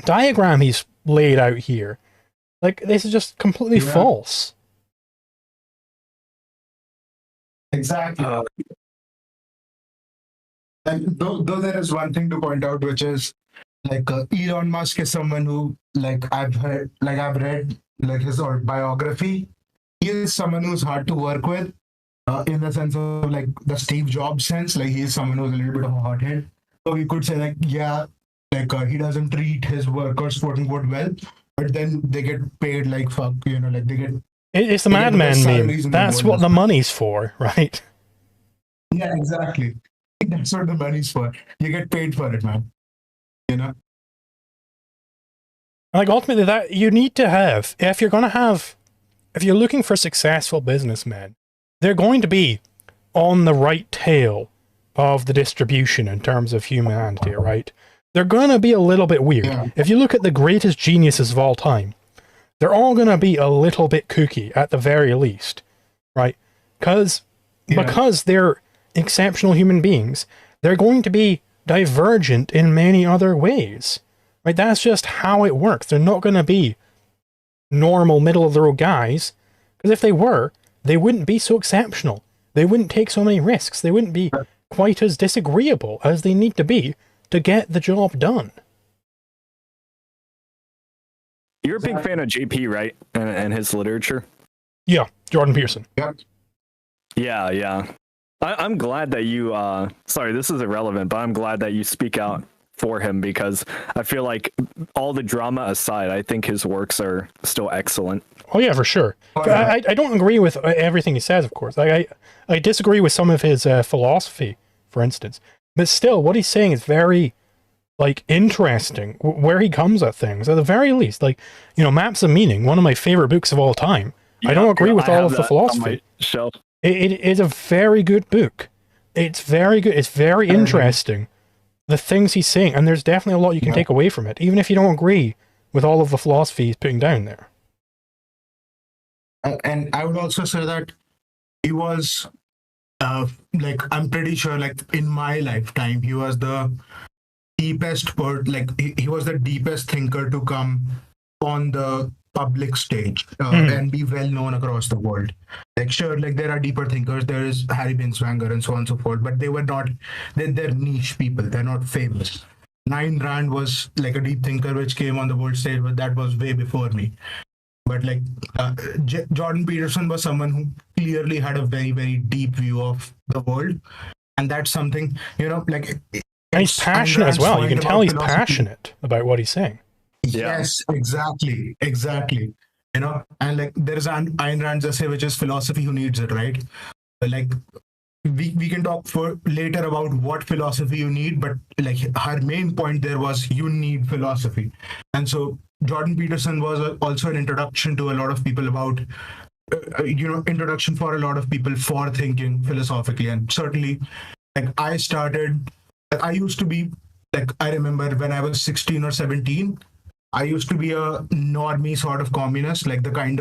diagram he's laid out here. Like, this is just completely false. Exactly. And though there is one thing to point out, which is like Elon Musk is someone who, like, I've read like his biography. He is someone who's hard to work with, in the sense of like the Steve Jobs sense. Like, he is someone who's a little bit of a hothead. So we could say like, he doesn't treat his workers quote unquote well, but then they get paid like fuck, like they get. It's the madman meme. That's what the money's for, right? Yeah, exactly. That's what the money's for. You get paid for it, man. Like, ultimately, that you need to have, if you're looking for successful businessmen, they're going to be on the right tail of the distribution in terms of humanity, right? They're going to be a little bit weird. Yeah. If you look at the greatest geniuses of all time, they're all going to be a little bit kooky at the very least, right? Because they're exceptional human beings, they're going to be divergent in many other ways, right? That's just how it works. They're not going to be normal middle of the road guys, Because if they were, they wouldn't be so exceptional. They wouldn't take so many risks. They wouldn't be quite as disagreeable as they need to be to get the job done. You're a big fan of JP, right? And his literature? Yeah, Jordan Peterson. Yeah. I'm glad that you, sorry, this is irrelevant, but I'm glad that you speak out for him, because I feel like, all the drama aside, I think his works are still excellent. Oh yeah, for sure. I don't agree with everything he says, of course. I disagree with some of his philosophy, for instance. But still, what he's saying is very, like, interesting, where he comes at things. At the very least, like, Maps of Meaning, one of my favorite books of all time. I don't agree with all of the philosophy. It is a very good book. It's very good. It's very interesting, the things he's saying, and there's definitely a lot you can take away from it, even if you don't agree with all of the philosophy he's putting down there. And I would also say that he was, like, I'm pretty sure, like, in my lifetime, he was the deepest he was the deepest thinker to come on the public stage and be well known across the world. Like, sure, like, there are deeper thinkers. There is Harry Binswanger and so on and so forth, but they were not. They're niche people. They're not famous. Ayn Rand was like a deep thinker which came on the world stage, but that was way before me. But like Jordan Peterson was someone who clearly had a very, very deep view of the world, and that's something, like. And he's passionate as well. You can tell he's passionate about what he's saying. Yes, exactly. And like, there's Ayn Rand's essay, which is Philosophy Who Needs It, right? Like, we can talk for later about what philosophy you need, but like, her main point there was you need philosophy. And so Jordan Peterson was also an introduction to a lot of people about, introduction for a lot of people for thinking philosophically. And certainly, like, I used to be, like, I remember when I was 16 or 17, I used to be a normie sort of communist, like the kind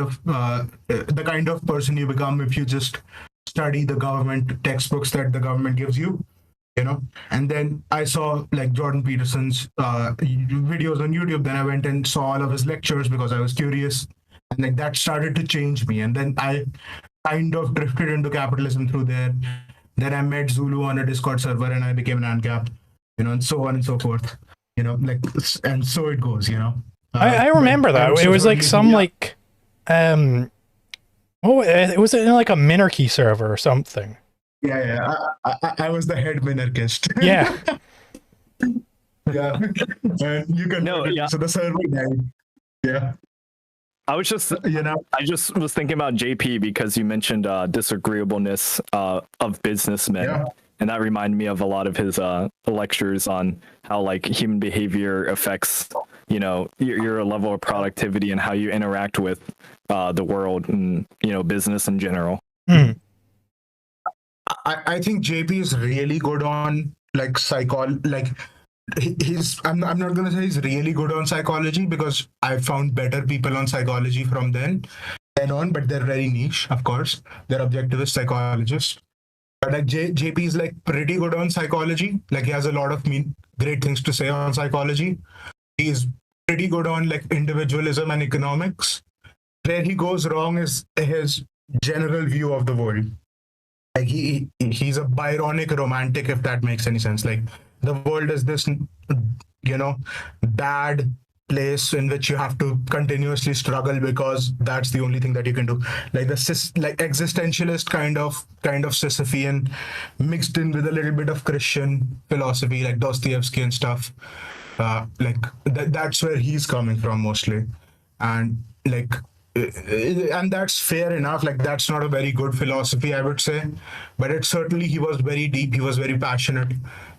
of person you become if you just study the government textbooks that the government gives you, And then I saw, like, Jordan Peterson's videos on YouTube. Then I went and saw all of his lectures because I was curious, and like, that started to change me. And then I kind of drifted into capitalism through there. Then I met Zulu on a Discord server, and I became an ANCAP, and so on and so forth. Like, and so it goes, I remember that. It was like some, like, it was in like a minarchy server or something. Yeah. I was the head minarchist. Yeah. Yeah. And you can so the server died. Yeah. I was just, I just was thinking about JP because you mentioned disagreeableness of businessmen. Yeah. And that reminded me of a lot of his lectures on how, like, human behavior affects, your level of productivity and how you interact with the world and, business in general. I think JP is really good on, like, I'm not going to say he's really good on psychology, because I found better people on psychology from then on, but they're very niche, of course. They're objectivist psychologists. But like, JP is, like, pretty good on psychology. Like, he has a lot of great things to say on psychology. He's pretty good on, like, individualism and economics. Where he goes wrong is his general view of the world. Like, he's a Byronic romantic, if that makes any sense. Like, the world is this, bad place in which you have to continuously struggle because that's the only thing that you can do. Like, like, existentialist kind of Sisyphean, mixed in with a little bit of Christian philosophy, like Dostoevsky and stuff. That's where he's coming from mostly. And like, and that's fair enough. Like, that's not a very good philosophy, I would say, but he was very deep, he was very passionate,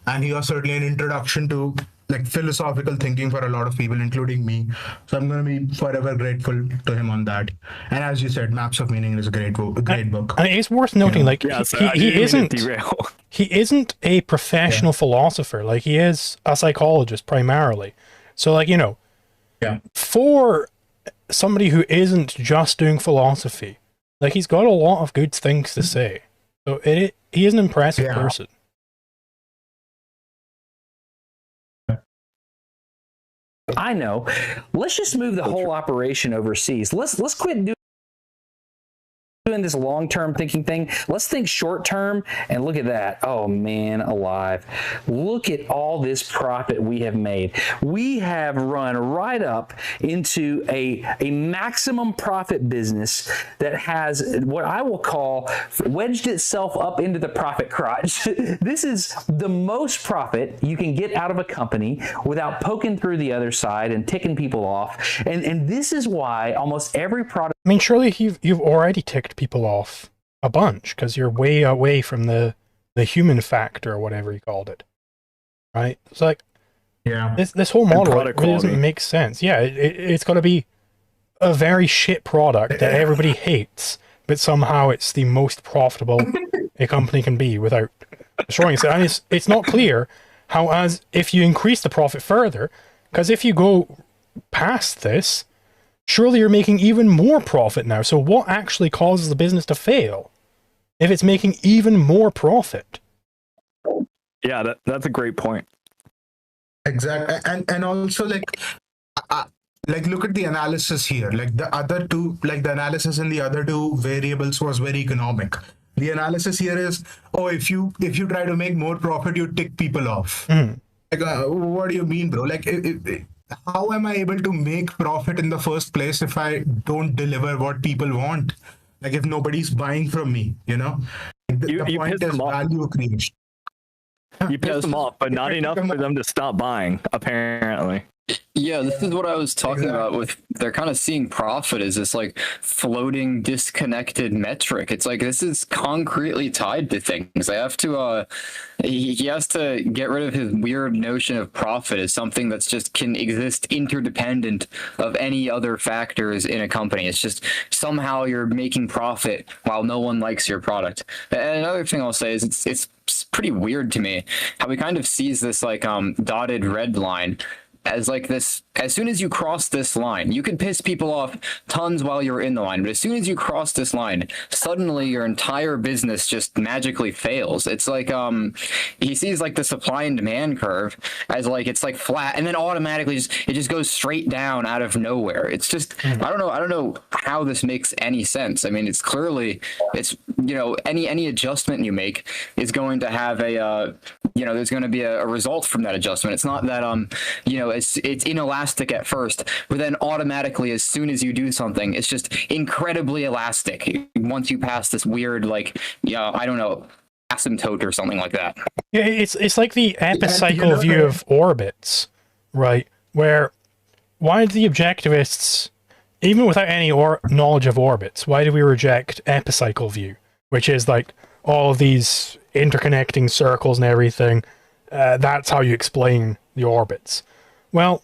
and he was certainly an introduction to, like, philosophical thinking for a lot of people, including me. So I'm going to be forever grateful to him on that. And as you said, Maps of Meaning is a great book. And it's worth noting, like, he isn't a professional philosopher. Like, he is a psychologist primarily. So, like, for somebody who isn't just doing philosophy, like, he's got a lot of good things to say. So he is an impressive person. I know. Let's just move the whole operation overseas. Let's quit doing doing this long-term thinking thing. Let's think short-term, and look at that. Oh man, alive. Look at all this profit we have made. We have run right up into a maximum profit business that has what I will call wedged itself up into the profit crotch. This is the most profit you can get out of a company without poking through the other side and ticking people off. And this is why almost every product. I mean, surely you've already ticked people off a bunch because you're way away from the human factor or whatever you called it, right? It's like, Yeah. this whole model really product quality. doesn't make sense. Yeah, it's got to be a very shit product that everybody hates, but somehow it's the most profitable a company can be without destroying it. And it's not clear how, as if you increase the profit further, because if you go past this, surely you're making even more profit now. So what actually causes the business to fail if it's making even more profit? Yeah, that's a great point. Exactly, and also like look at the analysis here. Like the other two, like the analysis in the other two variables was very economic. The analysis here is, oh, if you try to make more profit, you tick people off. Like, what do you mean, bro? Like, how am I able to make profit in the first place if I don't deliver what people want? Like, if nobody's buying from me, you know? The point pissed is them off. value creation. You pissed them off, but not enough for them to stop buying, apparently. Yeah, this is what I was talking about with they're kind of seeing profit as this like floating disconnected metric. It's like this is concretely tied to things. They have to he has to get rid of his weird notion of profit as something that's just can exist interdependent of any other factors in a company. It's just somehow you're making profit while no one likes your product. And another thing I'll say is it's pretty weird to me how he kind of sees this like dotted red line as like this. As soon as you cross this line, you can piss people off tons while you're in the line, but as soon as you cross this line, suddenly your entire business just magically fails. It's like he sees like the supply and demand curve as like it's like flat, and then automatically it just goes straight down out of nowhere. It's just I don't know how this makes any sense. I mean, it's clearly any adjustment you make is going to have a there's going to be a result from that adjustment. It's not that it's inelastic at first, but then automatically as soon as you do something, it's just incredibly elastic once you pass this weird asymptote or something like that. Yeah, it's like the epicycle view of orbits, right? Where why do the objectivists, even without any knowledge of orbits, why do we reject epicycle view, which is like all of these interconnecting circles and everything? That's how you explain the orbits. Well,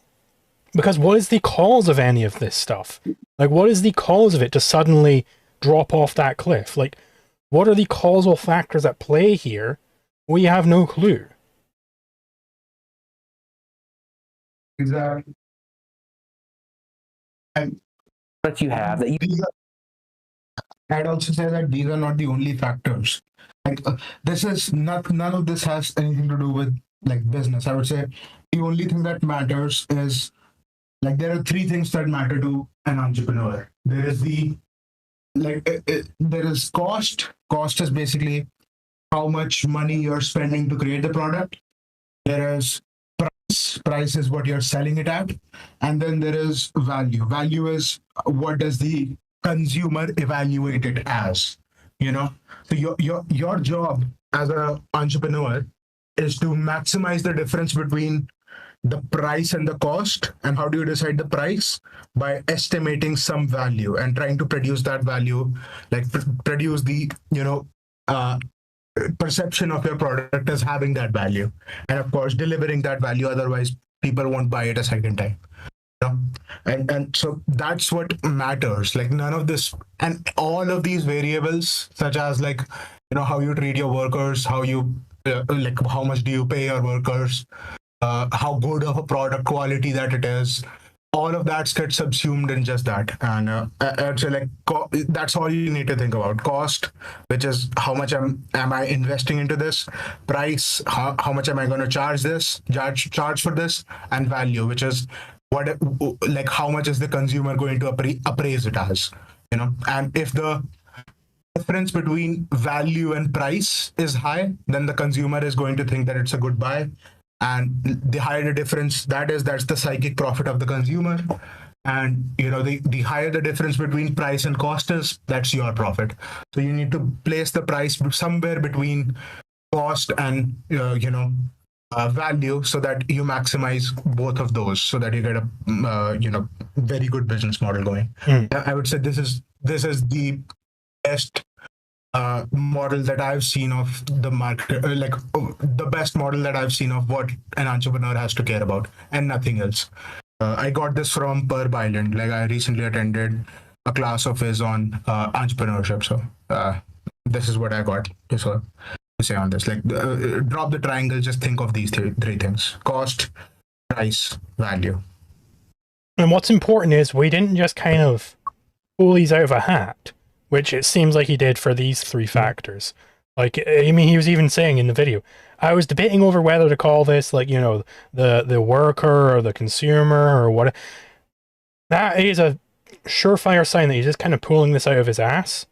because what is the cause of any of this stuff? Like, what is the cause of it to suddenly drop off that cliff? Like, what are the causal factors at play here? We have no clue. Exactly. And That you have that you I'd also say that these are not the only factors. Like this is not, none of this has anything to do with like business. I would say the only thing that matters is like there are three things that matter to an entrepreneur. There is there is cost. Cost is basically how much money you're spending to create the product. There is price. Price is what you're selling it at, and then there is value. Value is what does the consumer evaluate it as. So your job as an entrepreneur is to maximize the difference between the price and the cost. And how do you decide the price? By estimating some value and trying to produce that value, like produce the perception of your product as having that value, and of course delivering that value. Otherwise people won't buy it a second time. And so that's what matters. Like none of this and all of these variables, such as like how you treat your workers, how you like how much do you pay your workers, how good of a product quality that it is, all of that gets subsumed in just that. And so like that's all you need to think about. Cost, which is how much am I investing into this. Price, how much am I going to charge for this. And value, which is how much is the consumer going to appraise it as. And if the difference between value and price is high, then the consumer is going to think that it's a good buy. And the higher the difference, that's the psychic profit of the consumer. And the higher the difference between price and cost is, that's your profit. So you need to place the price somewhere between cost and value, so that you maximize both of those, so that you get a very good business model going. I would say this is the best model that I've seen of the market, the best model that I've seen of what an entrepreneur has to care about, and nothing else. I got this from Perb Island. Like, I recently attended a class of his on entrepreneurship. So this is what I got to say on this. Like, drop the triangle. Just think of these three things: cost, price, value. And what's important is we didn't just kind of pull these out of a hat, which it seems like he did for these three factors. Like, I mean, he was even saying in the video, I was debating over whether to call this, like, the worker or the consumer or what. That is a surefire sign that he's just kind of pulling this out of his ass.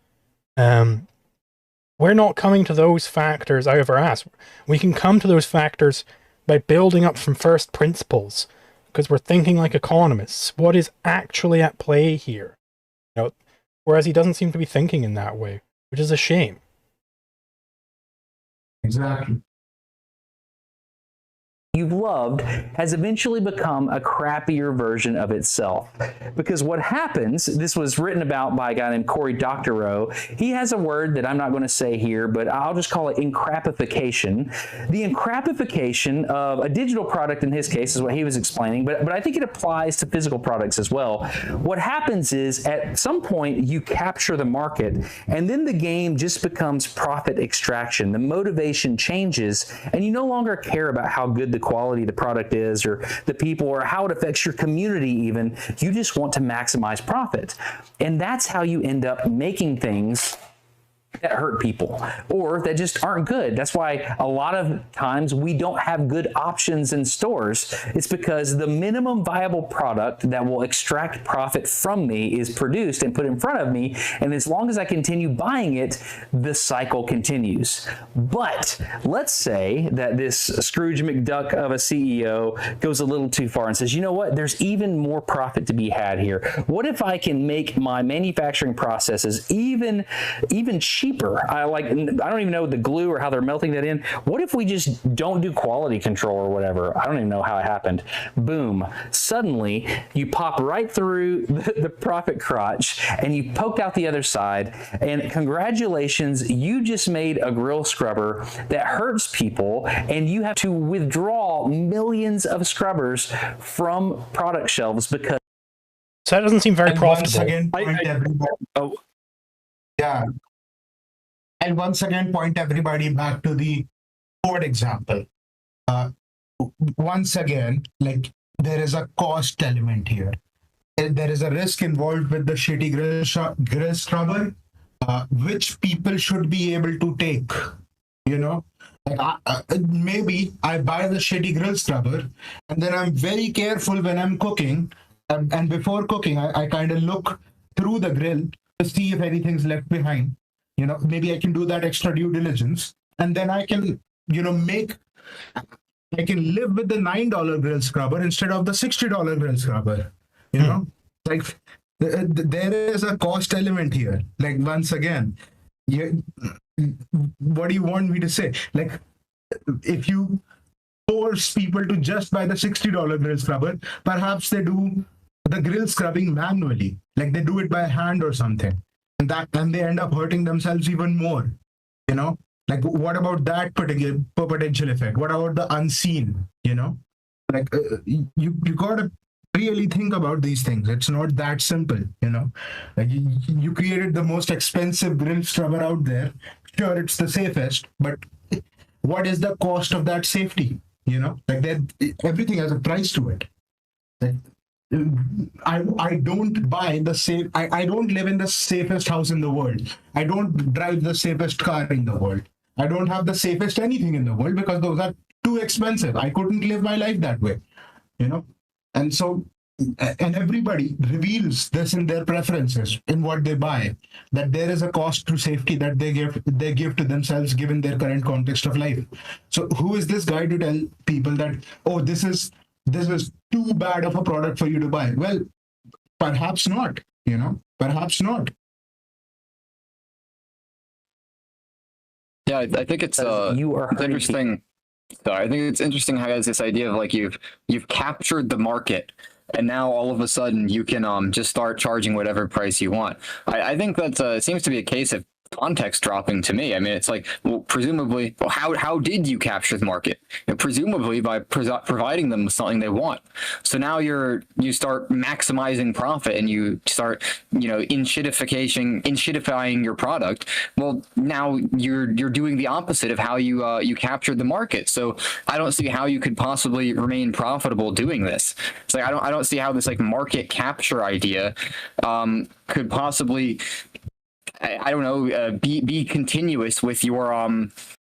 We're not coming to those factors out of our ass. We can come to those factors by building up from first principles, because we're thinking like economists. What is actually at play here? Whereas he doesn't seem to be thinking in that way, which is a shame. Exactly. You've loved has eventually become a crappier version of itself. Because what happens, this was written about by a guy named Cory Doctorow. He has a word that I'm not going to say here, but I'll just call it encrapification. The encrapification of a digital product, in his case, is what he was explaining, but I think it applies to physical products as well. What happens is, at some point, you capture the market, and then the game just becomes profit extraction. The motivation changes, and you no longer care about how good the quality of the product is, or the people, or how it affects your community even. You just want to maximize profit. And that's how you end up making things that hurt people, or that just aren't good. That's why a lot of times we don't have good options in stores. It's because the minimum viable product that will extract profit from me is produced and put in front of me, and as long as I continue buying it, the cycle continues. But let's say that this Scrooge McDuck of a CEO goes a little too far and says, you know what, there's even more profit to be had here. What if I can make my manufacturing processes even cheaper? I don't even know the glue or how they're melting that in. What if we just don't do quality control or whatever? I don't even know how it happened. Boom. Suddenly, you pop right through the profit crotch and you poked out the other side. And congratulations, you just made a grill scrubber that hurts people, and you have to withdraw millions of scrubbers from product shelves because. So that doesn't seem very profitable. Yeah. And once again, point everybody back to the Ford example. Once again, like, there is a cost element here. There is a risk involved with the shitty grill scrubber, which people should be able to take. Maybe I buy the shitty grill scrubber, and then I'm very careful when I'm cooking. And before cooking, I kind of look through the grill to see if anything's left behind. Maybe I can do that extra due diligence, and then I can, I can live with the $9 grill scrubber instead of the $60 grill scrubber. Like, there is a cost element here. Like, once again, what do you want me to say? Like, if you force people to just buy the $60 grill scrubber, perhaps they do the grill scrubbing manually, like they do it by hand or something. And they end up hurting themselves even more, Like, what about that particular potential effect? What about the unseen, Like, you gotta really think about these things. It's not that simple, Like, you created the most expensive grill scrubber out there. Sure, it's the safest, but what is the cost of that safety? Like, everything has a price to it. Like, I don't buy the safe. I don't live in the safest house in the world. I don't drive the safest car in the world. I don't have the safest anything in the world, because those are too expensive. I couldn't live my life that way, And so and everybody reveals this in their preferences in what they buy, that there is a cost to safety that they give to themselves given their current context of life. So who is this guy to tell people that, oh, this is too bad of a product for you to buy? Well, perhaps not, perhaps not. Yeah, I think it's You are it's interesting. Sorry, I think it's interesting how there's this idea of like you've captured the market, and now all of a sudden you can just start charging whatever price you want. I think that seems to be a case of context dropping to me. I mean, it's like, well, presumably, well, how did you capture the market? Presumably by providing them with something they want. So now you start maximizing profit, and you start inshittifying your product. Well, now you're doing the opposite of how you captured the market. So I don't see how you could possibly remain profitable doing this. It's like I don't see how this like market capture idea could possibly, I don't know, be continuous with your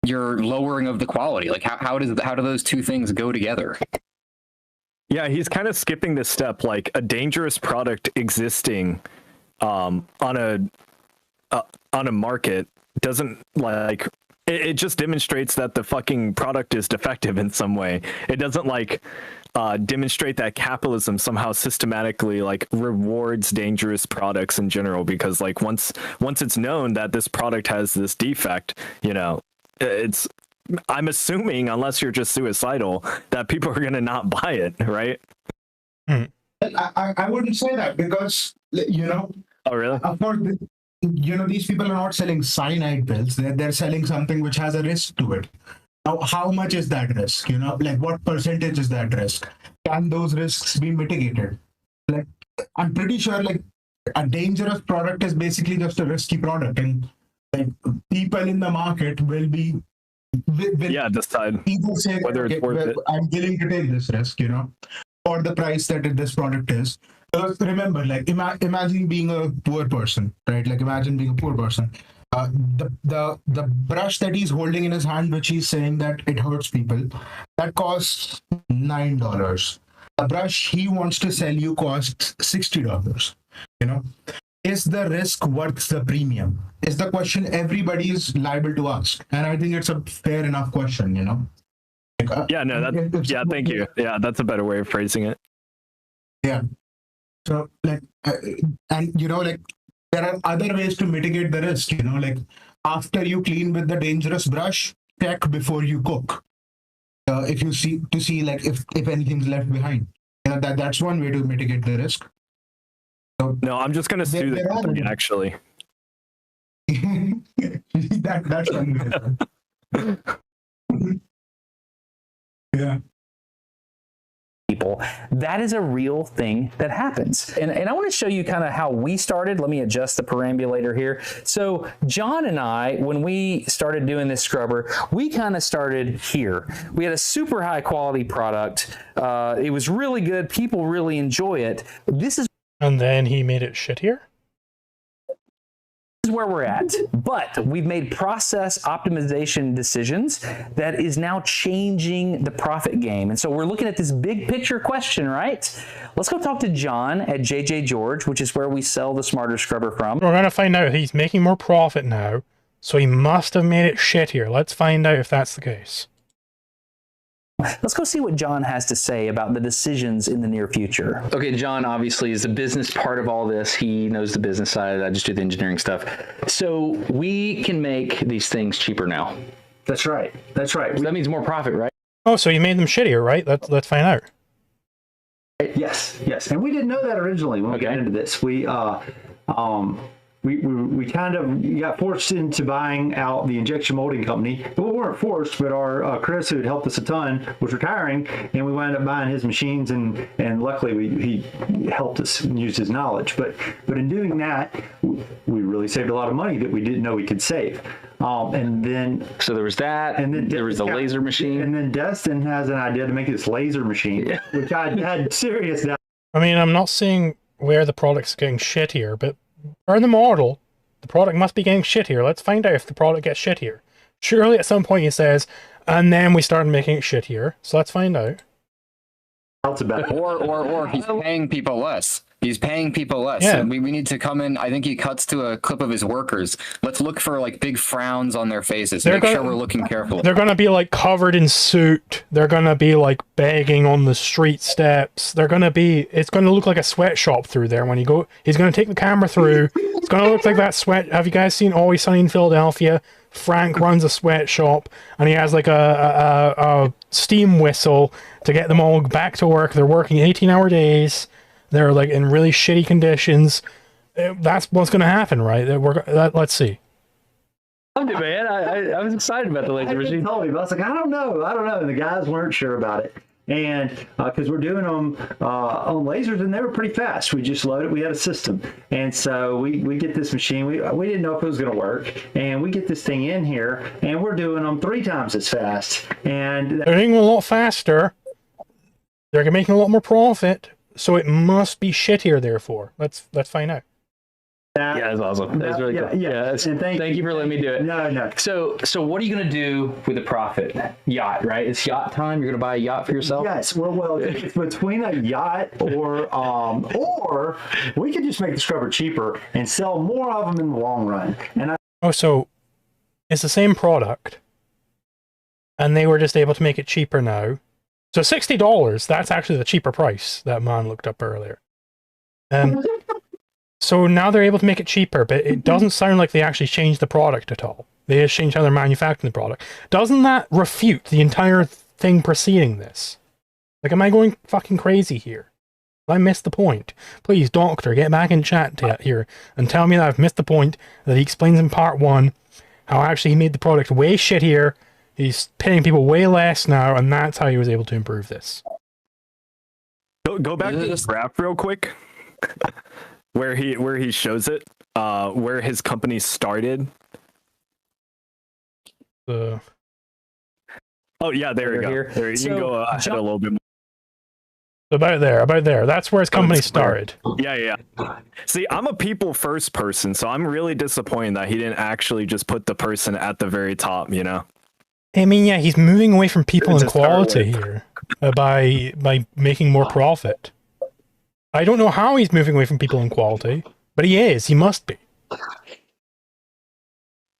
lowering of the quality. Like how do those two things go together? Yeah, he's kind of skipping this step. Like a dangerous product existing on a market doesn't like it just demonstrates that the fucking product is defective in some way. It doesn't like demonstrate that capitalism somehow systematically like rewards dangerous products in general, because like once it's known that this product has this defect, it's, I'm assuming, unless you're just suicidal, that people are going to not buy it, right? I wouldn't say that, because Oh, really? of course, these people are not selling cyanide pills. They're selling something which has a risk to it. Now, how much is that risk? Like what percentage is that risk? Can those risks be mitigated? Like, I'm pretty sure like a dangerous product is basically just a risky product, and like people in the market will decide either say whether it's worth it. I'm willing to take this risk, for the price that this product is. Because remember, like imagine being a poor person, right? Like imagine being a poor person. The brush that he's holding in his hand, which he's saying that it hurts people, that costs $9. The brush he wants to sell you costs $60. Is the risk worth the premium? Is the question everybody is liable to ask, and I think it's a fair enough question. Like, thank you. Yeah, that's a better way of phrasing it. Yeah. So like, and like, there are other ways to mitigate the risk. Like after you clean with the dangerous brush, check before you cook. If you see like if anything's left behind, that's one way to mitigate the risk. So, no, I'm just gonna sue the company. Actually, that's one way. Yeah. People. That is a real thing that happens. And I want to show you kind of how we started. Let me adjust the perambulator here. So John and I, when we started doing this scrubber, we kind of started here. We had a super high quality product. It was really good. People really enjoy it. And then he made it shittier? Where we're at, but we've made process optimization decisions that is now changing the profit game. And so we're looking at this big picture question, right? Let's go talk to John at JJ George, which is where we sell the Smarter Scrubber from. We're going to find out he's making more profit now, so he must have made it shittier. Let's find out if that's the case. Let's go see what John has to say about the decisions in the near future. Okay, John obviously is the business part of all this. He knows the business side. I just do the engineering stuff. So we can make these things cheaper now. That's right. That's right. So that means more profit, right? Oh, so you made them shittier, right? Let's find out. Yes. And we didn't know that originally when we got into this. We kind of got forced into buying out the injection molding company. But we weren't forced, but our Chris, who had helped us a ton, was retiring, and we wound up buying his machines, and luckily he helped us and used his knowledge. But in doing that, we really saved a lot of money that we didn't know we could save. And then so there was that, and then there was the laser machine, and then Destin has an idea to make this laser machine, which I had serious doubt. I mean, I'm not seeing where the product's getting shittier, but in the model, the product must be getting shittier. Let's find out if the product gets shittier. Surely at some point he says, and then we started making it shittier. So let's find out. Doubts about it. Or he's paying people less. He's paying people less. Yeah. So we need to come in. I think he cuts to a clip of his workers. Let's look for like big frowns on their faces. Make sure we're looking careful. They're gonna be like covered in soot. They're gonna be like begging on the street steps. They're gonna be. It's gonna look like a sweatshop through there when you go. He's gonna take the camera through. It's gonna look like that sweat. Have you guys seen Always Sunny in Philadelphia? Frank runs a sweatshop and he has like a steam whistle to get them all back to work. They're working 18-hour days. They're like in really shitty conditions. That's what's going to happen, right? Let's see. Loved it, man. I was excited about the laser machine. Told him, I was like, I don't know. And the guys weren't sure about it. And because we're doing them on lasers, and they were pretty fast. We just loaded. We had a system, and so we get this machine. We didn't know if it was going to work, and we get this thing in here, and we're doing them 3 times as fast. And they're doing a lot faster. They're making a lot more profit, so it must be shittier. Therefore, let's find out. Yeah, that's awesome. That's really cool. Yeah. And thank you for letting me do it. No. So what are you going to do with the profit? Yacht, right? It's yacht time. You're going to buy a yacht for yourself? Yes. Well, it's between a yacht or we could just make the scrubber cheaper and sell more of them in the long run. And so it's the same product, and they were just able to make it cheaper now. So $60. That's actually the cheaper price that man looked up earlier. So now they're able to make it cheaper, but it doesn't sound like they actually changed the product at all. They just changed how they're manufacturing the product. Doesn't that refute the entire thing preceding this? Like, am I going fucking crazy here? I missed the point. Please, Doctor, get back in chat here and tell me that I've missed the point that he explains in part 1, how actually he made the product way shittier, he's paying people way less now, and that's how he was able to improve this. Go back to this graph real quick. Where he shows it, where his company started. Oh yeah, there you go. Here. There, you can go ahead a little bit more. About there. That's where his company started. Yeah. See, I'm a people first person, so I'm really disappointed that he didn't actually just put the person at the very top. You know. I mean, yeah, he's moving away from people and quality here by making more profit. I don't know how he's moving away from people and quality, but he is. He must be.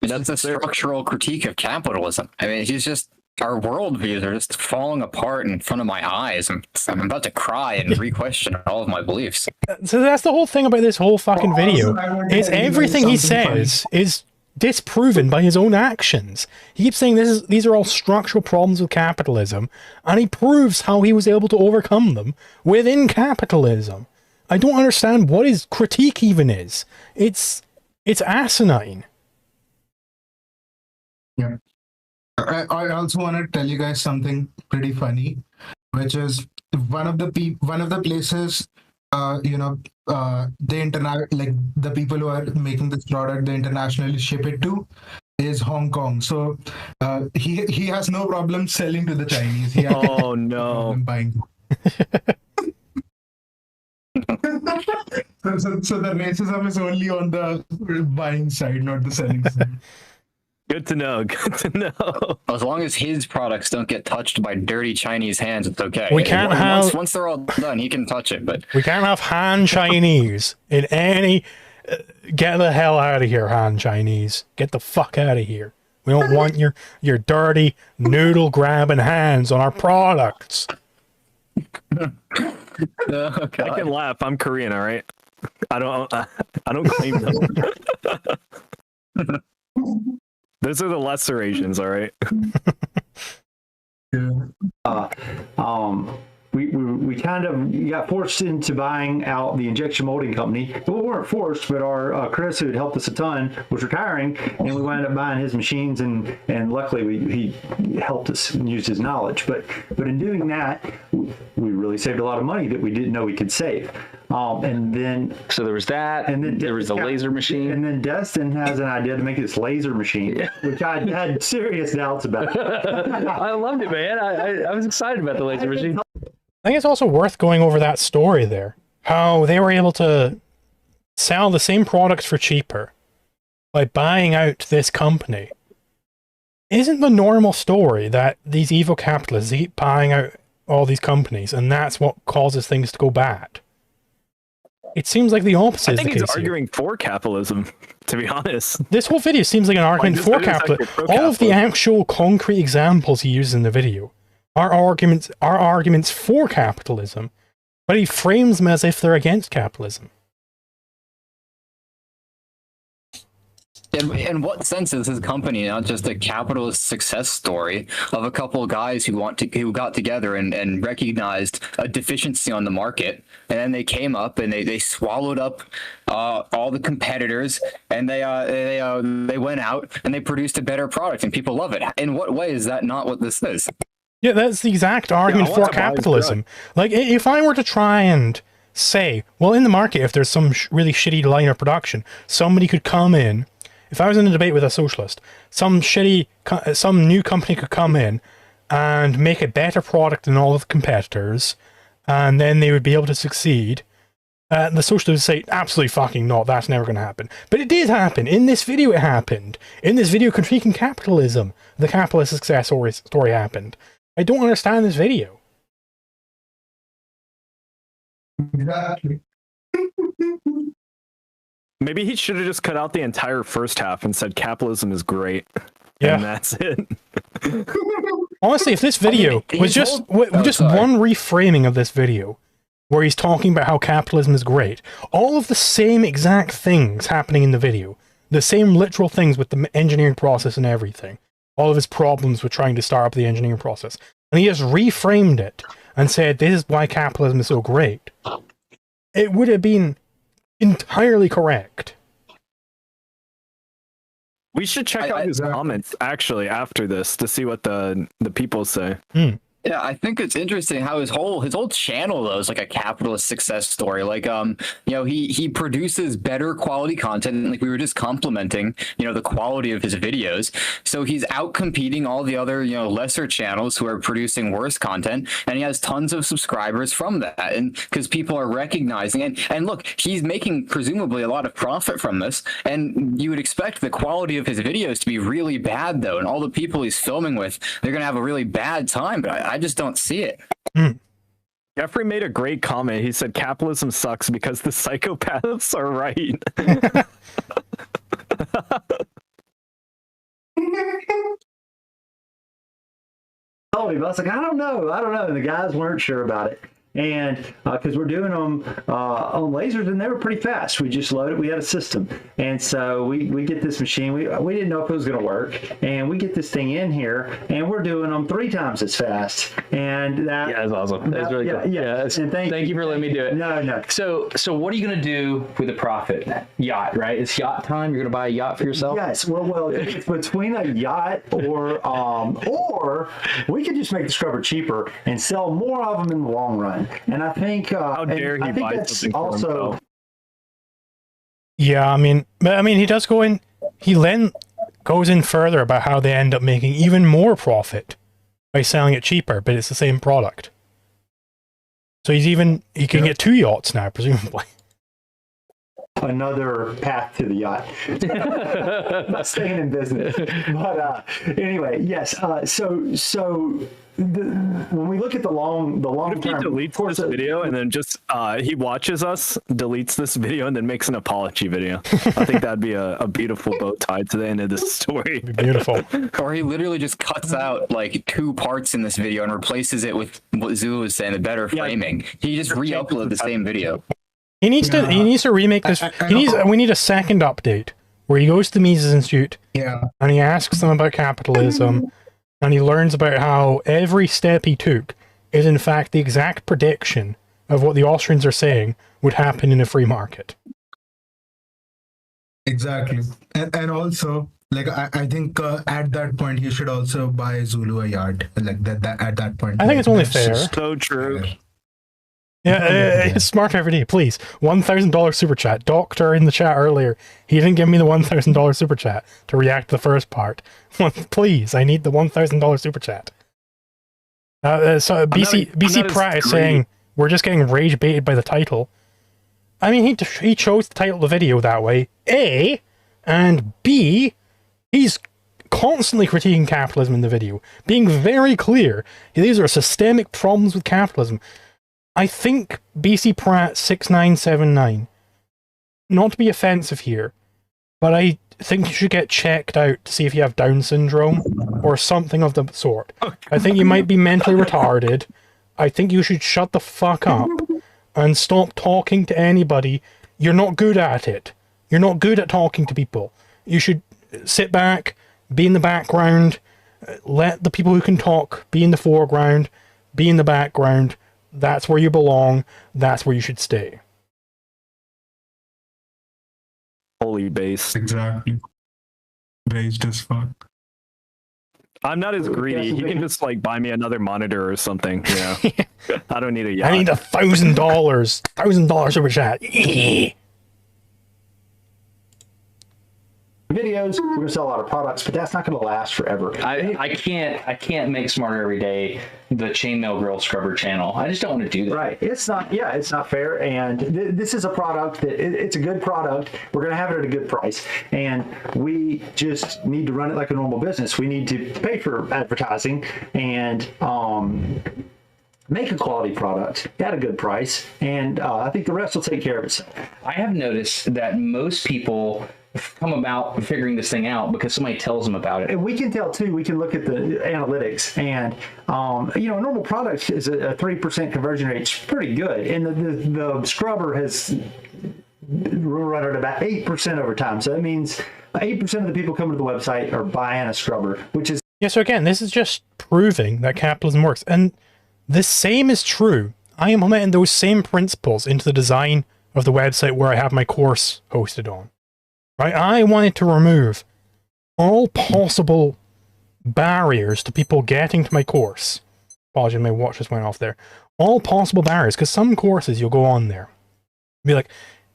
That's a structural critique of capitalism. I mean, he's just, our worldviews are just falling apart in front of my eyes. I'm about to cry and re-question all of my beliefs. So that's the whole thing about this whole fucking video. Is everything he says is disproven by his own actions. He keeps saying these are all structural problems with capitalism, and he proves how he was able to overcome them within capitalism. I don't understand what his critique even is. It's asinine. Yeah. I also want to tell you guys something pretty funny, which is one of the places the people who are making this product, they internationally ship it to, is Hong Kong. So he has no problem selling to the Chinese. He has oh no! Buying. so the racism is only on the buying side, not the selling side. Good to know. Good to know. As long as his products don't get touched by dirty Chinese hands, it's okay. We can't have once they're all done, he can touch it. But we can't have Han Chinese in any. Get the hell out of here, Han Chinese. Get the fuck out of here. We don't want your dirty noodle grabbing hands on our products. oh, I can laugh. I'm Korean, all right. I don't claim them. Those are the lesser Asians, all right. We kind of got forced into buying out the injection molding company. Well, we weren't forced, but our Chris, who had helped us a ton, was retiring, and we wound up buying his machines, and luckily he helped us and used his knowledge. But in doing that, we really saved a lot of money that we didn't know we could save. And then so there was that, and then there was the laser machine, and then Destin has an idea to make this laser machine, which I had serious doubts about. I loved it, man. I was excited about the laser machine. I think it's also worth going over that story there. How they were able to sell the same products for cheaper by buying out this company. Isn't the normal story that these evil capitalists keep buying out all these companies, and that's what causes things to go bad. It seems like the opposite I is the think case he's here. arguing for capitalism, to be honest. This whole video seems like an argument this for video is actually capitalism. pro All of the capitalism. actual concrete examples he uses in the video are arguments for capitalism, but he frames them as if they're against capitalism. In what sense is his company not just a capitalist success story of a couple of guys who got together and recognized a deficiency on the market, and then they came up and they swallowed up all the competitors, and they went out and they produced a better product and people love it. In what way is that not what this is? Yeah, that's the exact argument I for want to buy his capitalism. Like, if I were to try and say, well, in the market, if there's some really shitty line of production, somebody could come in. If I was in a debate with a socialist, some new company could come in and make a better product than all of the competitors, and then they would be able to succeed. The socialists would say, absolutely fucking not, that's never going to happen. But it did happen. In this video, it happened. In this video critiquing capitalism, the capitalist success story happened. I don't understand this video. Exactly. Maybe he should have just cut out the entire first half and said capitalism is great. Yeah. And that's it. Honestly, if this video was just sorry. one reframing of this video, where he's talking about how capitalism is great, all of the same exact things happening in the video, the same literal things with the engineering process and everything, all of his problems with trying to start up the engineering process, and he just reframed it and said, this is why capitalism is so great, it would have been entirely correct. We should check out his comments actually after this to see what the people say. Yeah, I think it's interesting how his whole channel though is like a capitalist success story. Like he produces better quality content, like we were just complimenting, the quality of his videos. So he's out competing all the other, lesser channels who are producing worse content, and he has tons of subscribers from that. And because people are recognizing and look, he's making presumably a lot of profit from this, and you would expect the quality of his videos to be really bad though, and all the people he's filming with, they're gonna have a really bad time, but I just don't see it. Jeffrey made a great comment. He said capitalism sucks because the psychopaths are right. told him, I was like, I don't know. And the guys weren't sure about it. And because we're doing them on lasers, and they were pretty fast. We just loaded. We had a system, and so we get this machine. We didn't know if it was going to work, and we get this thing in here, and we're doing them 3 times as fast. And that That's awesome. That's really cool. Yeah. And thank you for letting me do it. No. So what are you gonna do with a profit? Yacht, right? It's yacht time. You're gonna buy a yacht for yourself. Yes. Well, it's between a yacht or we could just make the scrubber cheaper and sell more of them in the long run. And I think How dare he buy something for himself? Yeah, I mean, he does go in. He then goes in further about how they end up making even more profit by selling it cheaper, but it's the same product. So he can get 2 yachts now, presumably. another path to the yacht. Not staying in business. But anyway, yes. When we look at the long What if he term, deletes this video and then just he watches us, deletes this video, and then makes an apology video? I think that'd be a beautiful bow tie to the end of this story. Beautiful. Or he literally just cuts out like 2 parts in this video and replaces it with what Zulu was saying, the better framing. He just re-upload the same video. He needs to remake this. We need a second update where he goes to the Mises Institute and he asks them about capitalism and he learns about how every step he took is in fact the exact prediction of what the Austrians are saying would happen in a free market. Exactly. And also, like, I think at that point he should also buy Zulu a yacht. Like that at that point. I think it's only fair. So true. Yeah, it's smart every day. Please, $1,000 super chat. Doctor in the chat earlier, he didn't give me the $1,000 super chat to react to the first part. Please, I need the $1,000 super chat. So BC Pratt is saying we're just getting rage baited by the title. I mean, he chose to title the video that way. A, and B, he's constantly critiquing capitalism in the video, being very clear. These are systemic problems with capitalism. I think BC Pratt 6979, not to be offensive here, but I think you should get checked out to see if you have Down syndrome or something of the sort. I think you might be mentally retarded. I think you should shut the fuck up and stop talking to anybody. You're not good at it. You're not good at talking to people. You should sit back, be in the background, let the people who can talk be in the foreground, be in the background. That's where you belong. That's where you should stay. Holy base. Exactly. Based as fuck. I'm not as greedy. He can just like buy me another monitor or something. Yeah. I don't need a yacht. I need $1,000. $1,000 super chat. Videos, we're gonna sell a lot of products, but that's not gonna last forever. I can't make smarter every day the chainmail grill scrubber channel. I just don't want to do that. Right. It's not fair. And this is a product that it's a good product. We're going to have it at a good price. And we just need to run it like a normal business. We need to pay for advertising and make a quality product at a good price. And I think the rest will take care of itself. I have noticed that most people come about figuring this thing out because somebody tells them about it. And we can tell too, we can look at the analytics and, a normal product is a 3% conversion rate. It's pretty good. And the scrubber has run at about 8% over time. So that means 8% of the people coming to the website are buying a scrubber, which is... Yeah, so again, this is just proving that capitalism works. And the same is true. I implemented those same principles into the design of the website where I have my course hosted on. Right? I wanted to remove all possible barriers to people getting to my course. Apologies, my watch just went off there. All possible barriers, because some courses you'll go on there. Be like,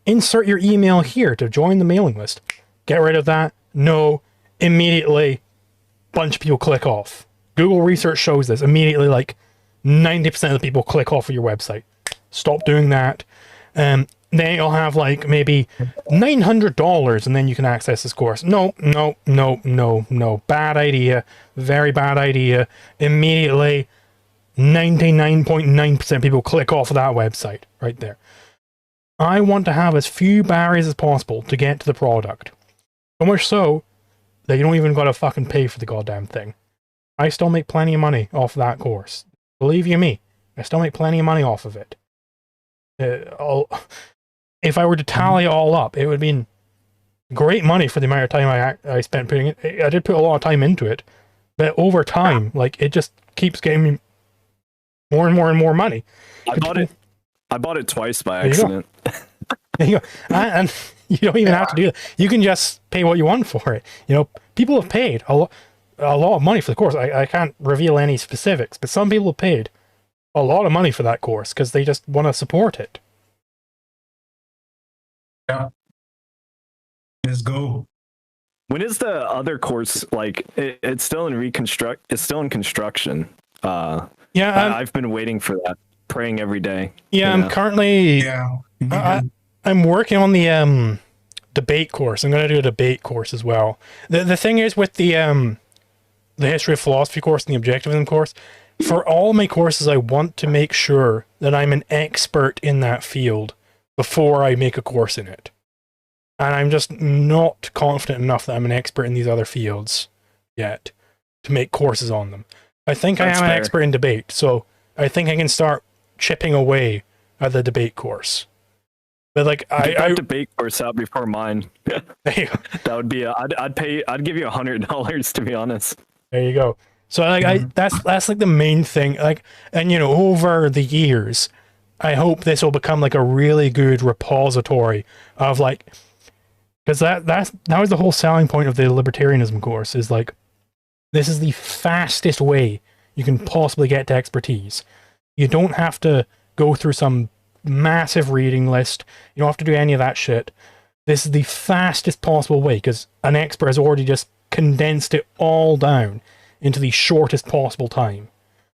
insert your email here to join the mailing list. Get rid of that. No. Immediately, bunch of people click off. Google research shows this. Immediately, like 90% of the people click off of your website. Stop doing that. Then you'll have like maybe $900 and then you can access this course. No. Bad idea. Very bad idea. Immediately, 99.9% of people click off of that website right there. I want to have as few barriers as possible to get to the product. So much so that you don't even gotta fucking pay for the goddamn thing. I still make plenty of money off of that course. Believe you me, I still make plenty of money off of it. If I were to tally it all up, it would be great money for the amount of time I spent putting it. I did put a lot of time into it, but over time, like, it just keeps getting me more and more and more money. I bought it twice by accident. There you go. And you don't even have to do that. You can just pay what you want for it. People have paid a lot of money for the course. I can't reveal any specifics, but some people have paid a lot of money for that course because they just want to support it. Yeah. Let's go. When is the other course, like, it's still in construction? I've been waiting for that, praying every day. Yeah, I'm currently... Yeah. I'm working on the debate course. I'm going to do a debate course as well. The thing is with the history of philosophy course and the objectivism course, for all my courses, I want to make sure that I'm an expert in that field before I make a course in it. And I'm just not confident enough that I'm an expert in these other fields yet to make courses on them. I think I am an expert in debate, so I think I can start chipping away at the debate course. But like, I debate course out before mine. That would be I'd give you $100 to be honest. There you go. So like, that's like the main thing. Like, and over the years, I hope this will become like a really good repository of like, because that was the whole selling point of the libertarianism course, is like, this is the fastest way you can possibly get to expertise. You don't have to go through some massive reading list. You don't have to do any of that shit. This is the fastest possible way because an expert has already just condensed it all down into the shortest possible time.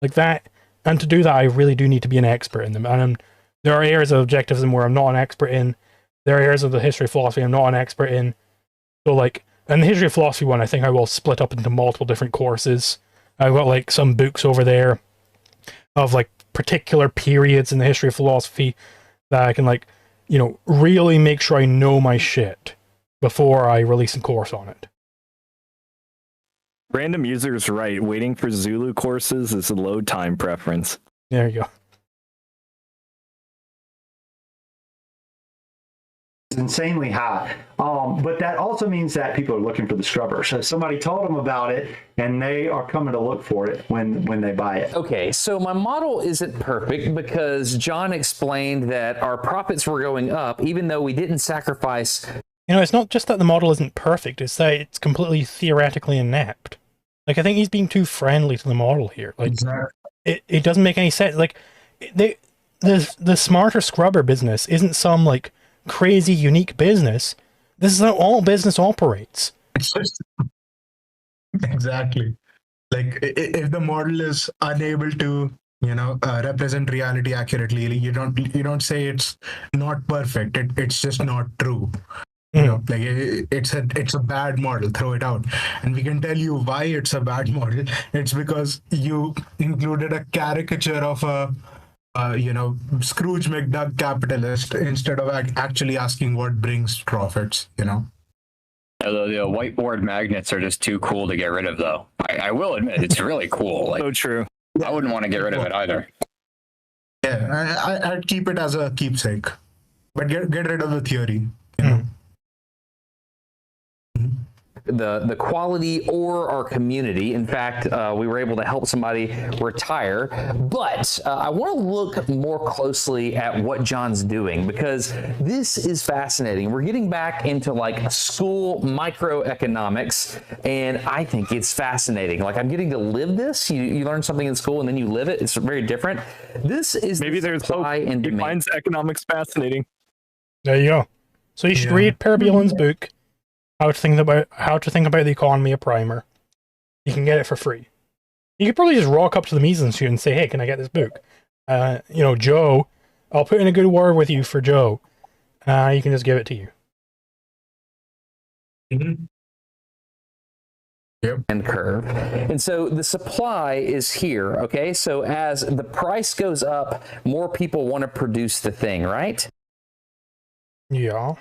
Like that. And to do that, I really do need to be an expert in them. And there are areas of objectivism where I'm not an expert in. There are areas of the history of philosophy I'm not an expert in. So like, And the history of philosophy one, I think I will split up into multiple different courses. I've got like some books over there of like particular periods in the history of philosophy that I can like, you know, really make sure I know my shit before I release a course on it. Random users right. Waiting for Zulu courses is a load time preference. There you go. Insanely high, but that also means that people are looking for the scrubber. So somebody told them about it, and they are coming to look for it when they buy it. Okay, so my model isn't perfect because John explained that our profits were going up, even though we didn't sacrifice. You know, it's not just that the model isn't perfect; it's that it's completely theoretically inept. Like, I think he's being too friendly to the model here. Like, it doesn't make any sense. Like, the smarter scrubber business isn't some like crazy unique business. This is how all business operates. It's just exactly like if the model is unable to, you know, represent reality accurately, you don't say it's not perfect. It's just not true. You know, like it's a bad model. Throw it out, and we can tell you why it's a bad model. It's because you included a caricature of a you know, Scrooge McDuck capitalist instead of actually asking what brings profits, you know. The whiteboard magnets are just too cool to get rid of, though. I will admit, it's really cool. Like, So true. I wouldn't want to get rid of it either. Yeah, I'd keep it as a keepsake, but get rid of the theory, you know. The quality or our community. In fact, we were able to help somebody retire, but I want to look more closely at what John's doing because this is fascinating. We're getting back into like school microeconomics, and I think it's fascinating. Like, I'm getting to live this. You learn something in school and then you live it. It's very different. This is Maybe there's hope. supply and He demand. finds economics fascinating. There you go. So you should read Per Bielen's book, How to Think About the Economy, a primer. You can get it for free. You could probably just rock up to the Mises Institute and say, "Hey, can I get this book?" You know, Joe, I'll put in a good word with you for Joe. You can just give it to you. Yep. And curve. And so the supply is here, okay? So as the price goes up, more people want to produce the thing, right? Yeah.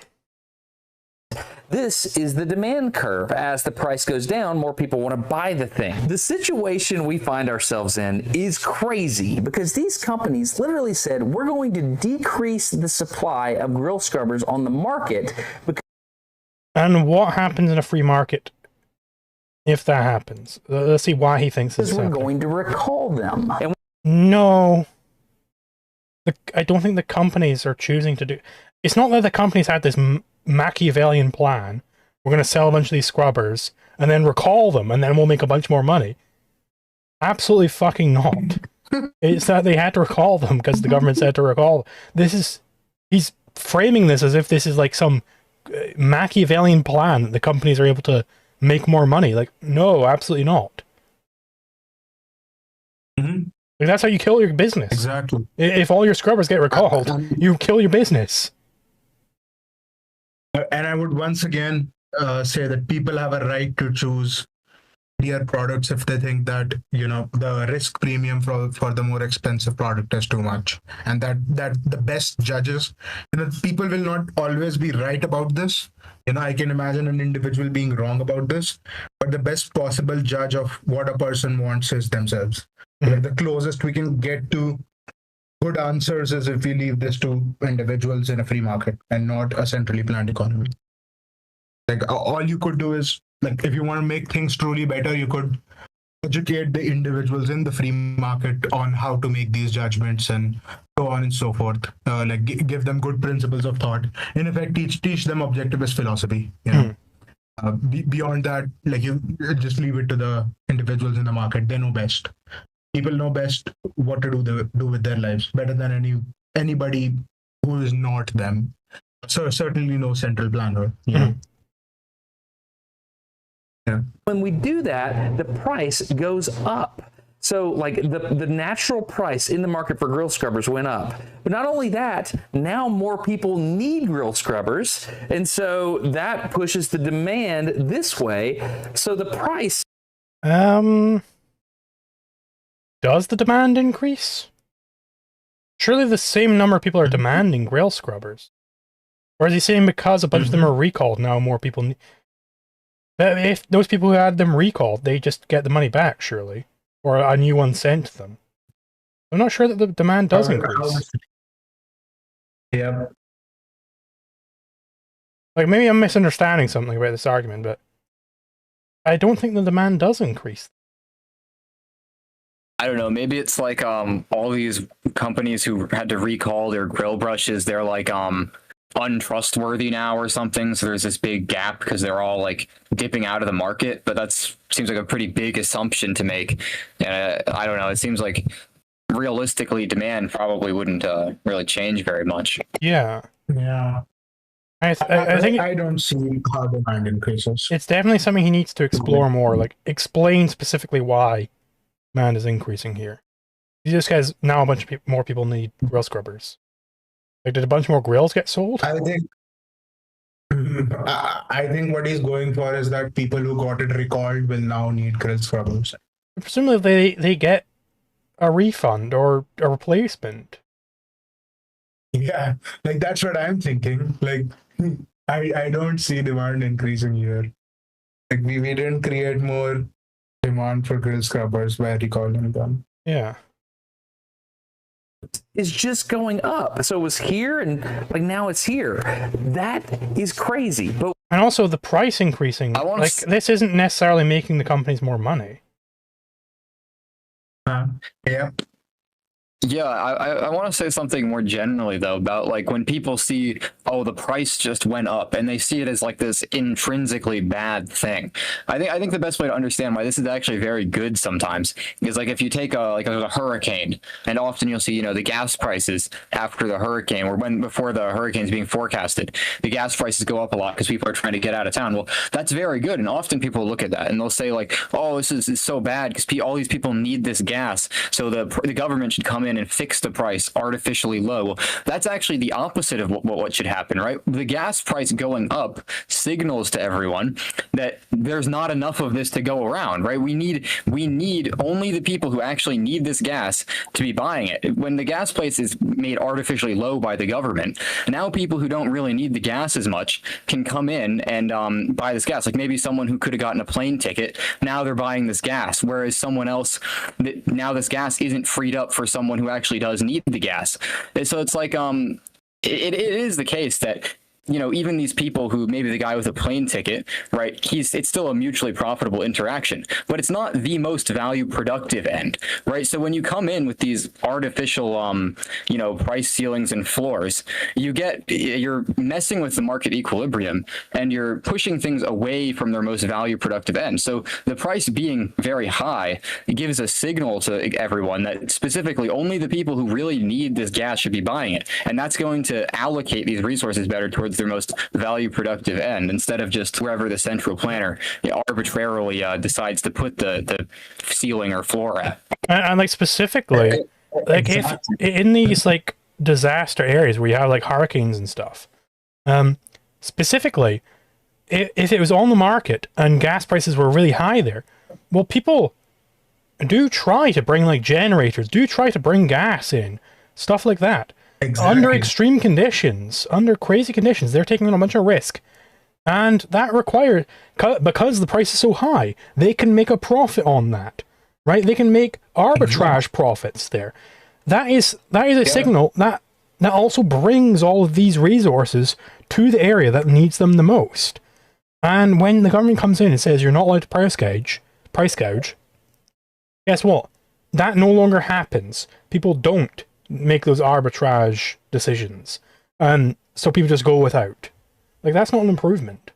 This is the demand curve. As the price goes down, more people want to buy the thing. The situation we find ourselves in is crazy because these companies literally said, we're going to decrease the supply of grill scrubbers on the market. And what happens in a free market if that happens? Let's see why he thinks this is Because we're happening. going to recall them. And No. I don't think the companies are choosing to do... It's not that the companies had this Machiavellian plan. We're going to sell a bunch of these scrubbers and then recall them and then we'll make a bunch more money. Absolutely fucking not. It's that they had to recall them because the government said to recall. He's framing this as if this is like some Machiavellian plan that the companies are able to make more money. Like, no, absolutely not. Mm-hmm. Like, that's how you kill your business. Exactly. If all your scrubbers get recalled, you kill your business. And I would once again say that people have a right to choose their products if they think that, you know, the risk premium for the more expensive product is too much, and that the best judges, you know, people will not always be right about this. You know, I can imagine an individual being wrong about this, but the best possible judge of what a person wants is themselves. Like, the closest we can get to good answers is if we leave this to individuals in a free market and not a centrally planned economy. Like, all you could do is, like, if you want to make things truly better, you could educate the individuals in the free market on how to make these judgments and so on and so forth. Like, give them good principles of thought. In effect, teach them objectivist philosophy. You know, beyond that, like, you just leave it to the individuals in the market. They know best. People know best what to do with their lives better than anybody who is not them. So certainly no central planner. You know? Yeah. when we do that, the price goes up. So like the natural price in the market for grill scrubbers went up. But not only that, now more people need grill scrubbers. And so that pushes the demand this way. So the price. Does the demand increase? Surely the same number of people are demanding grill scrubbers. Or is he saying because a bunch of them are recalled, now more people need... But if those people who had them recalled, they just get the money back, surely. Or a new one sent to them. I'm not sure that the demand does increase. Yeah. Like, maybe I'm misunderstanding something about this argument, but I don't think the demand does increase. I don't know. Maybe it's like all these companies who had to recall their grill brushes, they're like untrustworthy now or something. So there's this big gap because they're all like dipping out of the market. But that's seems like a pretty big assumption to make. I don't know. It seems like realistically, demand probably wouldn't really change very much. Yeah. Yeah. I think I don't see how demand increases. it's definitely something he needs to explore more. Like, explain specifically why demand is increasing here. Just because now a bunch of more people need grill scrubbers. Like, did a bunch more grills get sold? I think I think what he's going for is that people who got it recalled will now need grill scrubbers. Presumably they get a refund or a replacement. Yeah, like that's what I'm thinking. Like I don't see demand increasing here. Like we didn't create more demand for grill scrubbers by recalling them. Yeah. Is just going up. So it was here and like now it's here. That is crazy. But And also the price increasing. Like, this isn't necessarily making the companies more money. Yeah. Yeah, I want to say something more generally though about like when people see, oh, the price just went up and they see it as like this intrinsically bad thing. I think the best way to understand why this is actually very good sometimes is like if you take a hurricane, and often you'll see, the gas prices after the hurricane or before the hurricane's being forecasted, the gas prices go up a lot because people are trying to get out of town. Well, that's very good, and often people look at that and they'll say like, oh, this is so bad because all these people need this gas, so the government should come in and fix the price artificially low. Well, that's actually the opposite of what should happen, right? The gas price going up signals to everyone that there's not enough of this to go around, right? We need only the people who actually need this gas to be buying it. When the gas price is made artificially low by the government, now people who don't really need the gas as much can come in and buy this gas. Like maybe someone who could have gotten a plane ticket, now they're buying this gas, whereas someone else, now this gas isn't freed up for someone who actually does need the gas. And so it's like it is the case that even these people who maybe the guy with a plane ticket, right? It's still a mutually profitable interaction, but it's not the most value productive end, right? So when you come in with these artificial, price ceilings and floors, you're messing with the market equilibrium and you're pushing things away from their most value productive end. So the price being very high, it gives a signal to everyone that specifically only the people who really need this gas should be buying it. And that's going to allocate these resources better towards their most value productive end, instead of just wherever the central planner arbitrarily decides to put the ceiling or floor at. And like specifically, like if in these like disaster areas where you have like hurricanes and stuff, specifically, if it was on the market and gas prices were really high there, well, people do try to bring like generators, do try to bring gas in, stuff like that. Exactly. Under extreme conditions, under crazy conditions, they're taking on a bunch of risk. And that requires, because the price is so high, they can make a profit on that, right? They can make arbitrage profits there. That is a signal that also brings all of these resources to the area that needs them the most. And when the government comes in and says you're not allowed to price gouge, guess what? That no longer happens. People don't make those arbitrage decisions, and so people just go without. Like, that's not an improvement.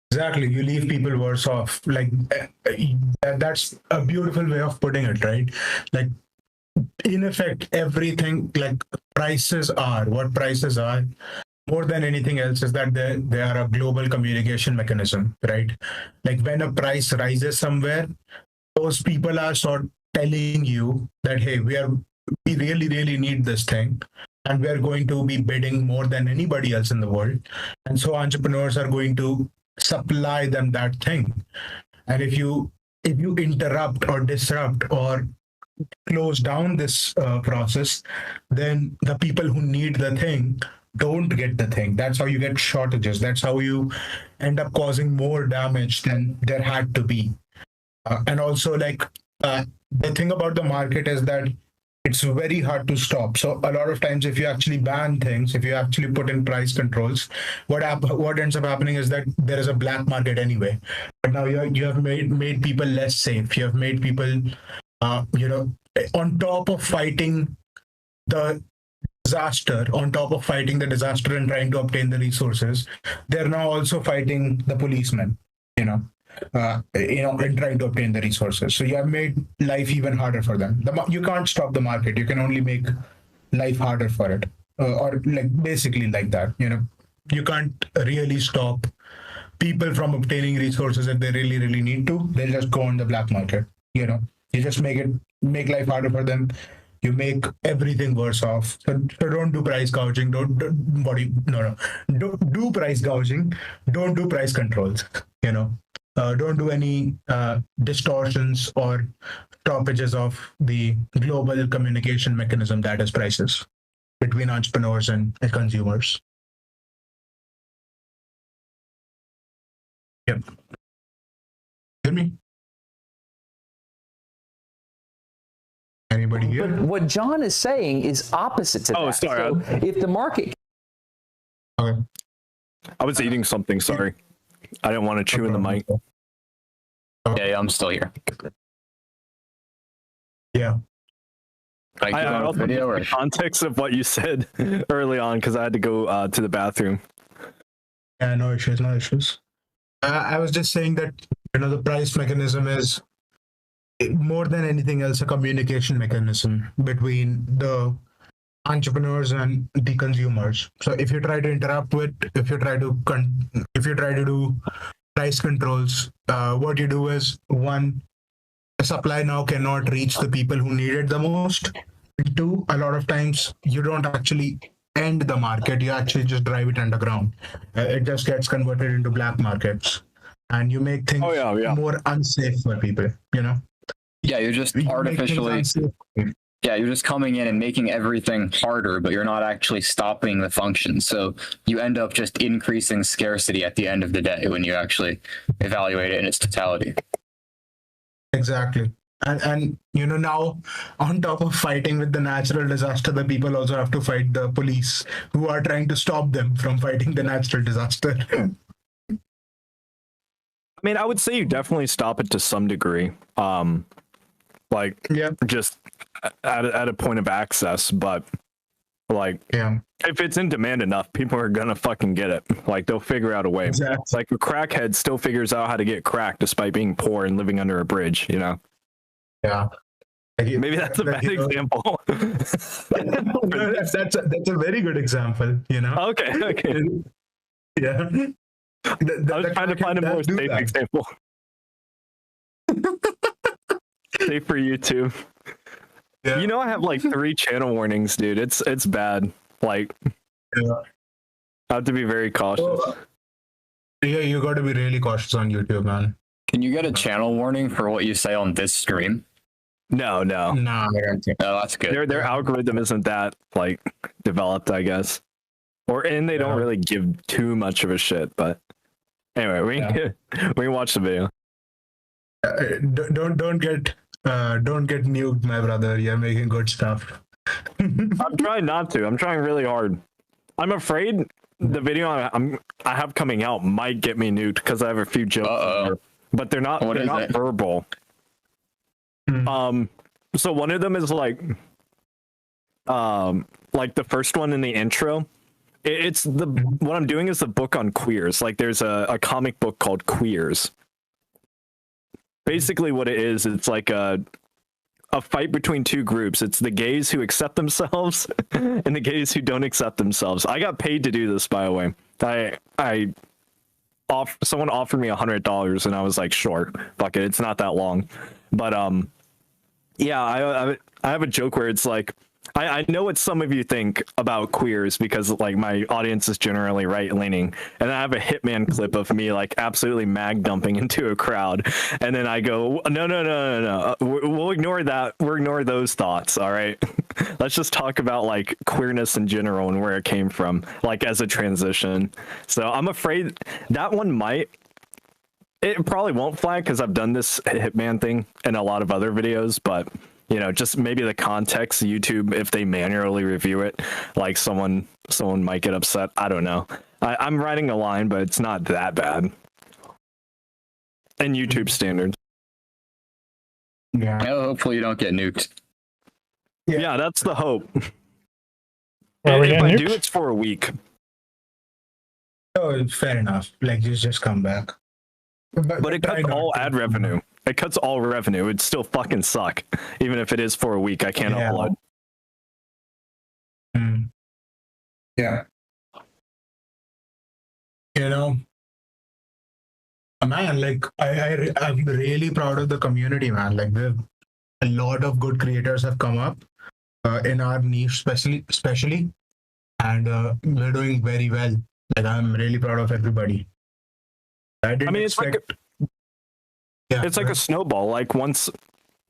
Exactly, you leave people worse off. Like that's a beautiful way of putting it, right? Like in effect, everything, like prices are what prices are. More than anything else is that they are a global communication mechanism, right? Like when a price rises somewhere, those people are telling you that, hey, we really, really need this thing, and we are going to be bidding more than anybody else in the world. And so entrepreneurs are going to supply them that thing. And if you interrupt or disrupt or close down this process, then the people who need the thing don't get the thing. That's how you get shortages. That's how you end up causing more damage than there had to be. And also, the thing about the market is that it's very hard to stop. So a lot of times, if you actually ban things, if you actually put in price controls, what ends up happening is that there is a black market anyway. But now you have made people less safe. You have made people, on top of fighting the disaster, and trying to obtain the resources, they're now also fighting the policemen. And trying to obtain the resources. So you have made life even harder for them. You can't stop the market. You can only make life harder for it, or basically like that. You can't really stop people from obtaining resources if they really, really need to. They'll just go on the black market. You just make life harder for them. You make everything worse off. So don't do price gouging. Don't do price gouging. Don't do price controls. Don't do any distortions or stoppages of the global communication mechanism that is prices between entrepreneurs and consumers. Yep. Hear me? Anybody here? But what John is saying is opposite to that. Oh, sorry. So if the market... Okay. I was eating something, sorry. I didn't want to chew in the mic. Yeah, I'm still here. Yeah. Like, I also video or the context of what you said early on because I had to go to the bathroom. Yeah, no issues. I was just saying that the price mechanism is more than anything else a communication mechanism between the entrepreneurs and the consumers. So if you try to if you try to do price controls, what you do is, one, the supply now cannot reach the people who need it the most. Two, a lot of times you don't actually end the market, you actually just drive it underground. It just gets converted into black markets, and you make things more unsafe for people. Yeah, you're just artificially. Yeah, you're just coming in and making everything harder, but you're not actually stopping the function. So you end up just increasing scarcity at the end of the day when you actually evaluate it in its totality. Exactly. And now, on top of fighting with the natural disaster, the people also have to fight the police who are trying to stop them from fighting the natural disaster. I mean, I would say you definitely stop it to some degree. Just at a point of access, but if it's in demand enough, people are gonna fucking get it. They'll figure out a way. Exactly. It's like a crackhead still figures out how to get crack despite being poor and living under a bridge. Yeah. Maybe that's a bad example. No, that's a very good example. Okay. Yeah. I was trying to find a more safe example. Safe for YouTube. Yeah. I have 3 channel warnings, dude. It's bad. I have to be very cautious. Yeah, you got to be really cautious on YouTube, man. Can you get a channel warning for what you say on this stream? No. Nah. Oh, that's good. Their algorithm isn't that developed, I guess. And they don't really give too much of a shit. But anyway, we can watch the video. Don't get nuked, my brother. You're making good stuff. I'm trying not to. I'm trying really hard. I'm afraid the video I have coming out might get me nuked because I have a few jokes, but they're not verbal. So one of them is the first one in the intro. It's what I'm doing is the book on queers. There's a comic book called Queers. Basically what it is, it's a fight between two groups. It's the gays who accept themselves and the gays who don't accept themselves. I got paid to do this, by the way. Someone offered me $100 and I was like, sure, fuck it, it's not that long. But Yeah, I have a joke where it's like, I know what some of you think about queers because like my audience is generally right leaning, and I have a Hitman clip of me like absolutely mag dumping into a crowd, and then I go, no, we'll ignore that. We'll ignore those thoughts. All right, let's just talk about like queerness in general and where it came from, like as a transition. So I'm afraid that one might. It probably won't flag because I've done this Hitman thing in a lot of other videos, but you know, just maybe the context, YouTube, if they manually review it, like someone might get upset. I don't know. I'm writing a line, but it's not that bad. And YouTube standards. Yeah. Hopefully you don't get nuked. Yeah, that's the hope. Well, we If getting I do, nuked? it's for a week. Oh, fair enough. Like, just come back. But it try cuts not all to. ad revenue. It cuts all revenue. It'd still fucking suck. Even if it is for a week, I can't Yeah. upload. Yeah. You know, man, like I'm really proud of the community, man. Like, a lot of good creators have come up in our niche, especially, and we're doing very well. Like, I'm really proud of everybody. I didn't mean, it's like expect. Yeah, It's like a snowball. Like once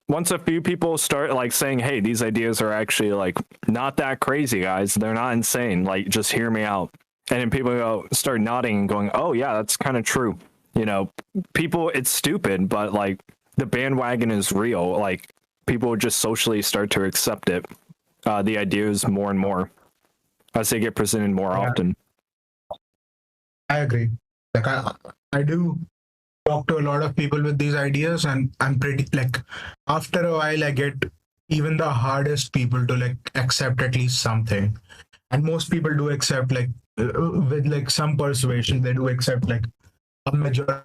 a few people start like saying, "Hey, these ideas are actually like not that crazy, guys. They're not insane. Like just hear me out." And then people start nodding and going, "Oh yeah, that's kind of true." You know, people, it's stupid, but like the bandwagon is real. Like people just socially start to accept it. The ideas more and more as they get presented more often. I agree. Like, I do talk to a lot of people with these ideas, and I'm pretty like, after a while I get even the hardest people to like accept at least something, and most people do accept, like with like some persuasion they do accept like a majority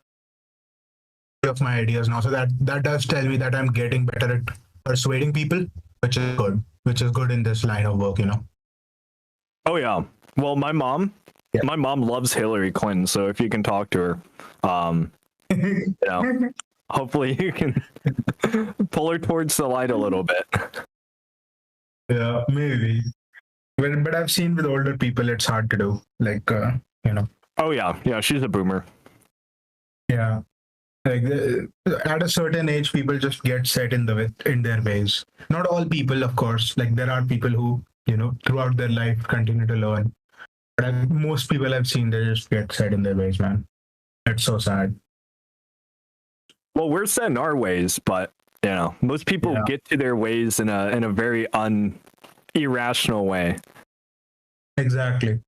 of my ideas now. So that does tell me that I'm getting better at persuading people, which is good in this line of work, you know. Oh yeah. Well, my mom loves Hillary Clinton. So if you can talk to her, you know, hopefully you can pull her towards the light a little bit. Yeah, maybe. But I've seen with older people it's hard to do. Like, you know. Oh yeah, she's a boomer. Yeah. Like, at a certain age, people just get set in their ways. Not all people, of course. Like, there are people who, you know, throughout their life continue to learn. But most people I've seen, they just get set in their ways, man. It's so sad. Well, we're set in our ways, but you know, most people get to their ways in a very irrational way. Exactly.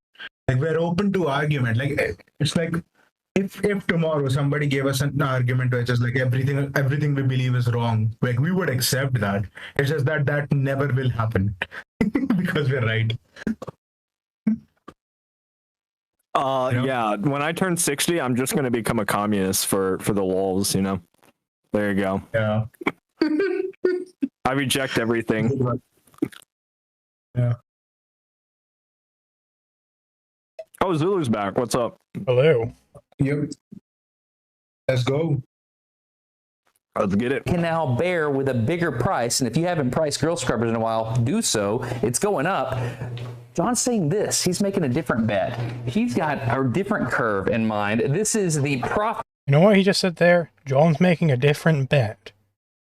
Like, we're open to argument. Like, it's like if tomorrow somebody gave us an argument which is like everything we believe is wrong, like we would accept that. It's just that never will happen because we're right. Yeah, when I turn 60, I'm just going to become a communist for the lulz, you know. There you go. Yeah. I reject everything. Yeah. Oh, Zulu's back. What's up? Hello. Yep. Let's go. Let's get it. Can now bear with a bigger price, and if you haven't priced girl scrubbers in a while, do so. It's going up. John's saying this. He's making a different bet. He's got a different curve in mind. This is the profit. You know what he just said there? John's making a different bet.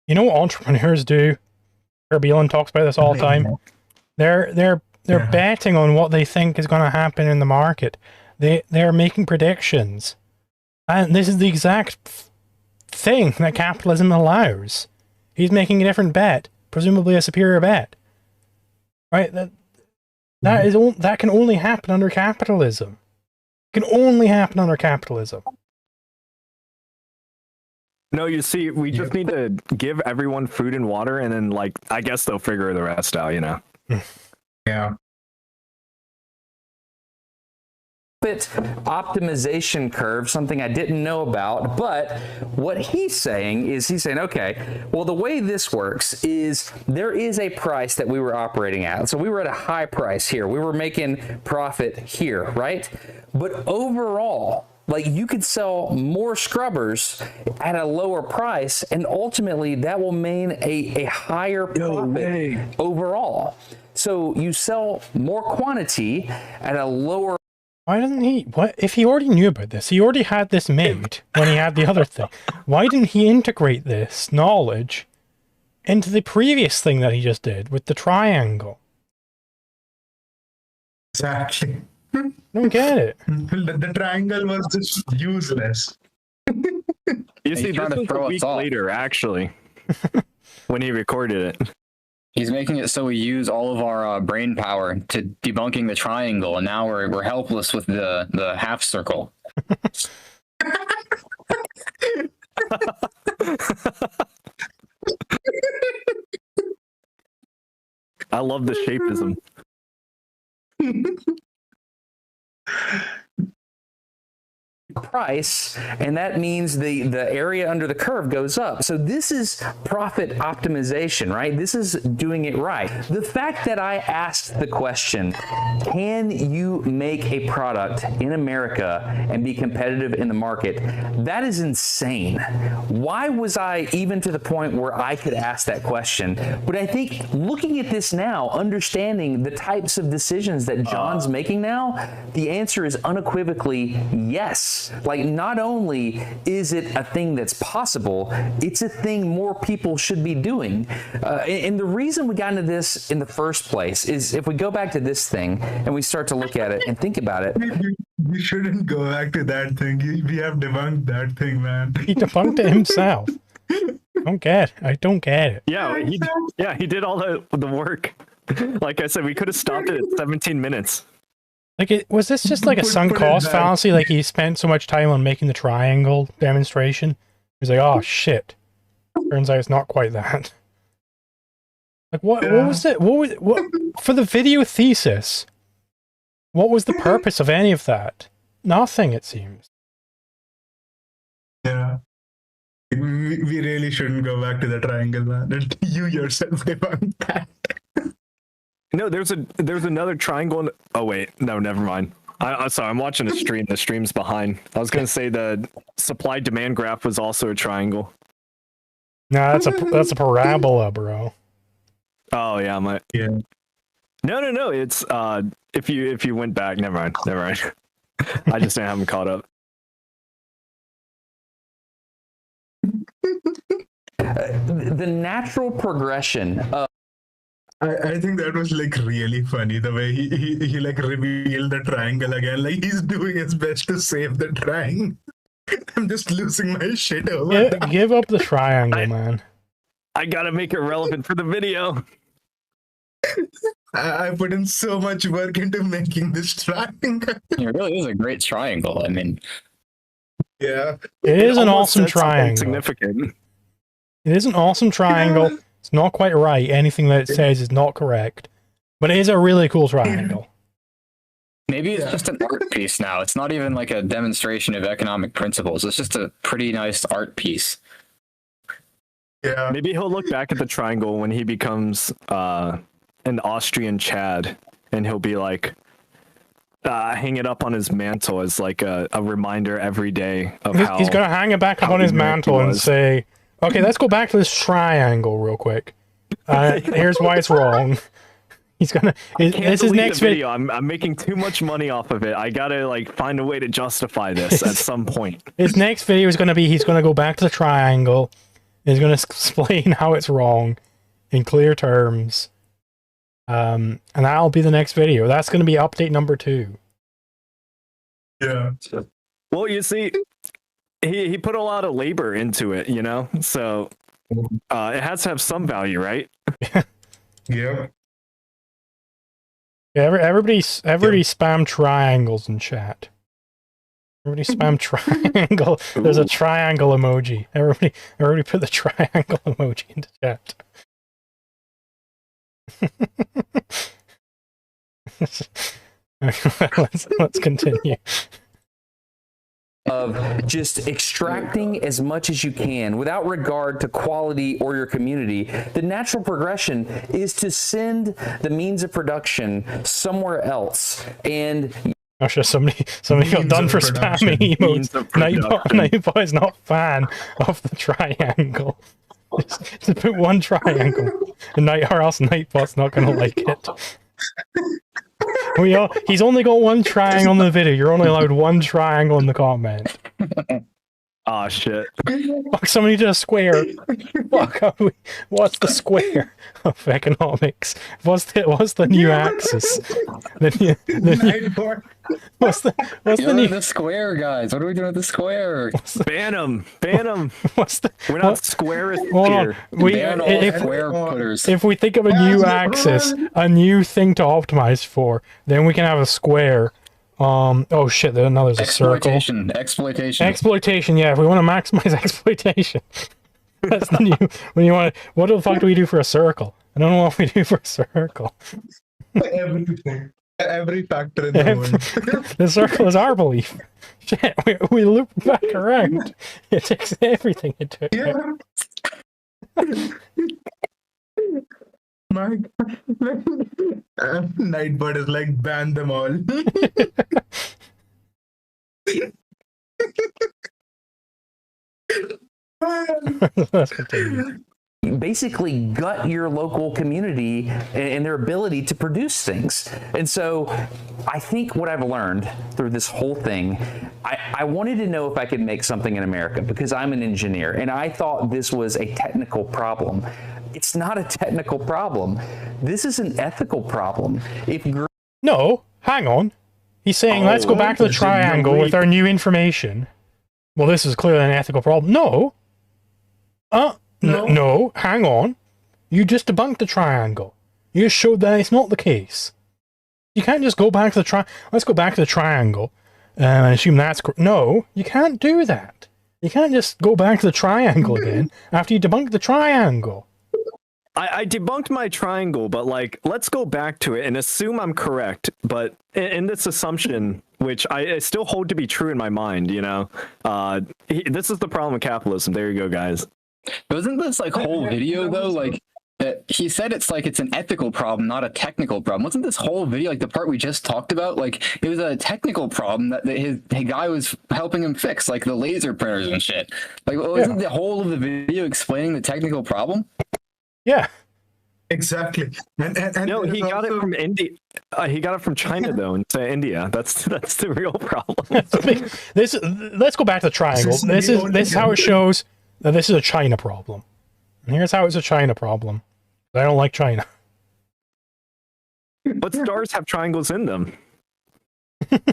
You know what entrepreneurs do? Kirby Elon talks about this all the time. They're betting on what they think is going to happen in the market. They're making predictions. And this is the exact thing that capitalism allows. He's making a different bet, presumably a superior bet. Right? That can only happen under capitalism. It can only happen under capitalism. No, you see, we just need to give everyone food and water, and then, like, I guess they'll figure the rest out, you know? Yeah. Optimization curve, something I didn't know about, but what he's saying, okay, well, the way this works is there is a price that we were operating at. So we were at a high price here. We were making profit here, right? But overall, Like, you could sell more scrubbers at a lower price, and ultimately that will mean a higher profit overall. So you sell more quantity at a lower. Why doesn't he? What if he already knew about this? He already had this made when he had the other thing. Why didn't he integrate this knowledge into the previous thing that he just did with the triangle? Exactly. I don't get it. The triangle was just useless. You see, trying this to was throw a us week off. later, actually, when he recorded it. He's making it so we use all of our brain power to debunking the triangle, and now we're helpless with the half circle. I love the shapeism. Price, and that means the area under the curve goes up. So this is profit optimization, right? This is doing it right. The fact that I asked the question, can you make a product in America and be competitive in the market? That is insane. Why was I even to the point where I could ask that question? But I think looking at this now, understanding the types of decisions that John's making now, the answer is unequivocally yes. Like, not only is it a thing that's possible, it's a thing more people should be doing. And the reason we got into this in the first place is if we go back to this thing and we start to look at it and think about it. You shouldn't go back to that thing. We have debunked that thing, man. He debunked it himself. I don't get it. Yeah, he did all the work. Like I said, we could have stopped it at 17 minutes. Like, was this just like a sunk cost fallacy? Like, he spent so much time on making the triangle demonstration. He's like, oh shit. Turns out it's not quite that. Like, what was it? What for the video thesis? What was the purpose of any of that? Nothing, it seems. Yeah. We really shouldn't go back to the triangle, man. You yourself debunked that. No, there's another triangle. Oh wait, no, never mind. I'm sorry, I'm watching a stream. The stream's behind. I was gonna say the supply demand graph was also a triangle. No, that's a parabola, bro. Oh yeah, No. It's if you went back, never mind. I just didn't have them caught up. The natural progression of I think that was like really funny the way he like revealed the triangle again. Like, he's doing his best to save the triangle. I'm just losing my shit over that. Give up the triangle, man. I gotta make it relevant for the video. I put in so much work into making this triangle. It really is a great triangle. I mean, Yeah. It is an almost awesome said something triangle. significant. It is an awesome triangle. It's not quite right. Anything that it says is not correct. But it is a really cool triangle. maybe it's just an art piece now. It's not even like a demonstration of economic principles. It's just a pretty nice art piece. Yeah. Maybe he'll look back at the triangle when he becomes an Austrian Chad, and he'll be like, hang it up on his mantle as like a reminder every day of how He's going to hang it back up on his mantle and say, okay, let's go back to this triangle real quick. Here's why it's wrong. He's gonna. This is next video. I'm making too much money off of it. I gotta like find a way to justify this at some point. His next video is gonna be he's gonna go back to the triangle. He's gonna explain how it's wrong in clear terms. And that'll be the next video. That's gonna be update number 2. Yeah. Well, you see, he put a lot of labor into it, you know, so it has to have some value, right? Yeah. Yeah, everybody spam triangles in chat. Everybody spam triangle. There's a triangle emoji. Everybody put the triangle emoji into chat. let's continue. Of just extracting as much as you can without regard to quality or your community. The natural progression is to send the means of production somewhere else. And I'm sure somebody got Means done of for production. spamming Means emotes. of production. Nightbot is not a fan of the triangle. Just put one triangle, and or else Nightbot's not gonna like it. He's only got one triangle in the video. You're only allowed one triangle in the comment. Ah, shit. Fuck, somebody did a square. Fuck, what's the square of economics? What's the new axis? The what's the new the square, guys. What are we doing with the square? Ban them. Ban them. We're not squarest Hold here. on. Ban all square putters. If we think of a new axis, a new thing to optimize for, then we can have a square. Oh shit! Now there's a circle. Exploitation. Yeah, if we want to maximize exploitation, that's the new. When you want, what the fuck do we do for a circle? I don't know what we do for a circle. Everything. Every factor in the world. The circle is our belief. Shit, we loop back around. It takes everything into it. Yeah. My Nightbird is like, ban them all. Let's continue. Basically gut your local community and their ability to produce things. And so I think what I've learned through this whole thing, I wanted to know if I could make something in America because I'm an engineer and I thought this was a technical problem. It's not a technical problem. This is an ethical problem. No, hang on. He's saying, let's go back to the triangle with our new information. Well, this is clearly an ethical problem. No. No, hang on. You just debunked the triangle. You just showed that it's not the case. You can't just go back to the let's go back to the triangle and assume that's no, you can't do that. You can't just go back to the triangle again after you debunk the triangle. I debunked my triangle, but like, let's go back to it and assume I'm correct. But in this assumption, which I still hold to be true in my mind, you know, this is the problem with capitalism. There you go, guys. Wasn't this like whole video though? Like he said it's like it's an ethical problem, not a technical problem. Wasn't this whole video like the part we just talked about? Like it was a technical problem that his guy was helping him fix, like the laser printers and shit. Like wasn't the whole of the video explaining the technical problem? Yeah. Exactly. And no, he got it from India. He got it from China though, into India. That's the real problem. Let's go back to the triangle. This is how it shows that this is a China problem. And here's how it's a China problem. I don't like China. But stars have triangles in them.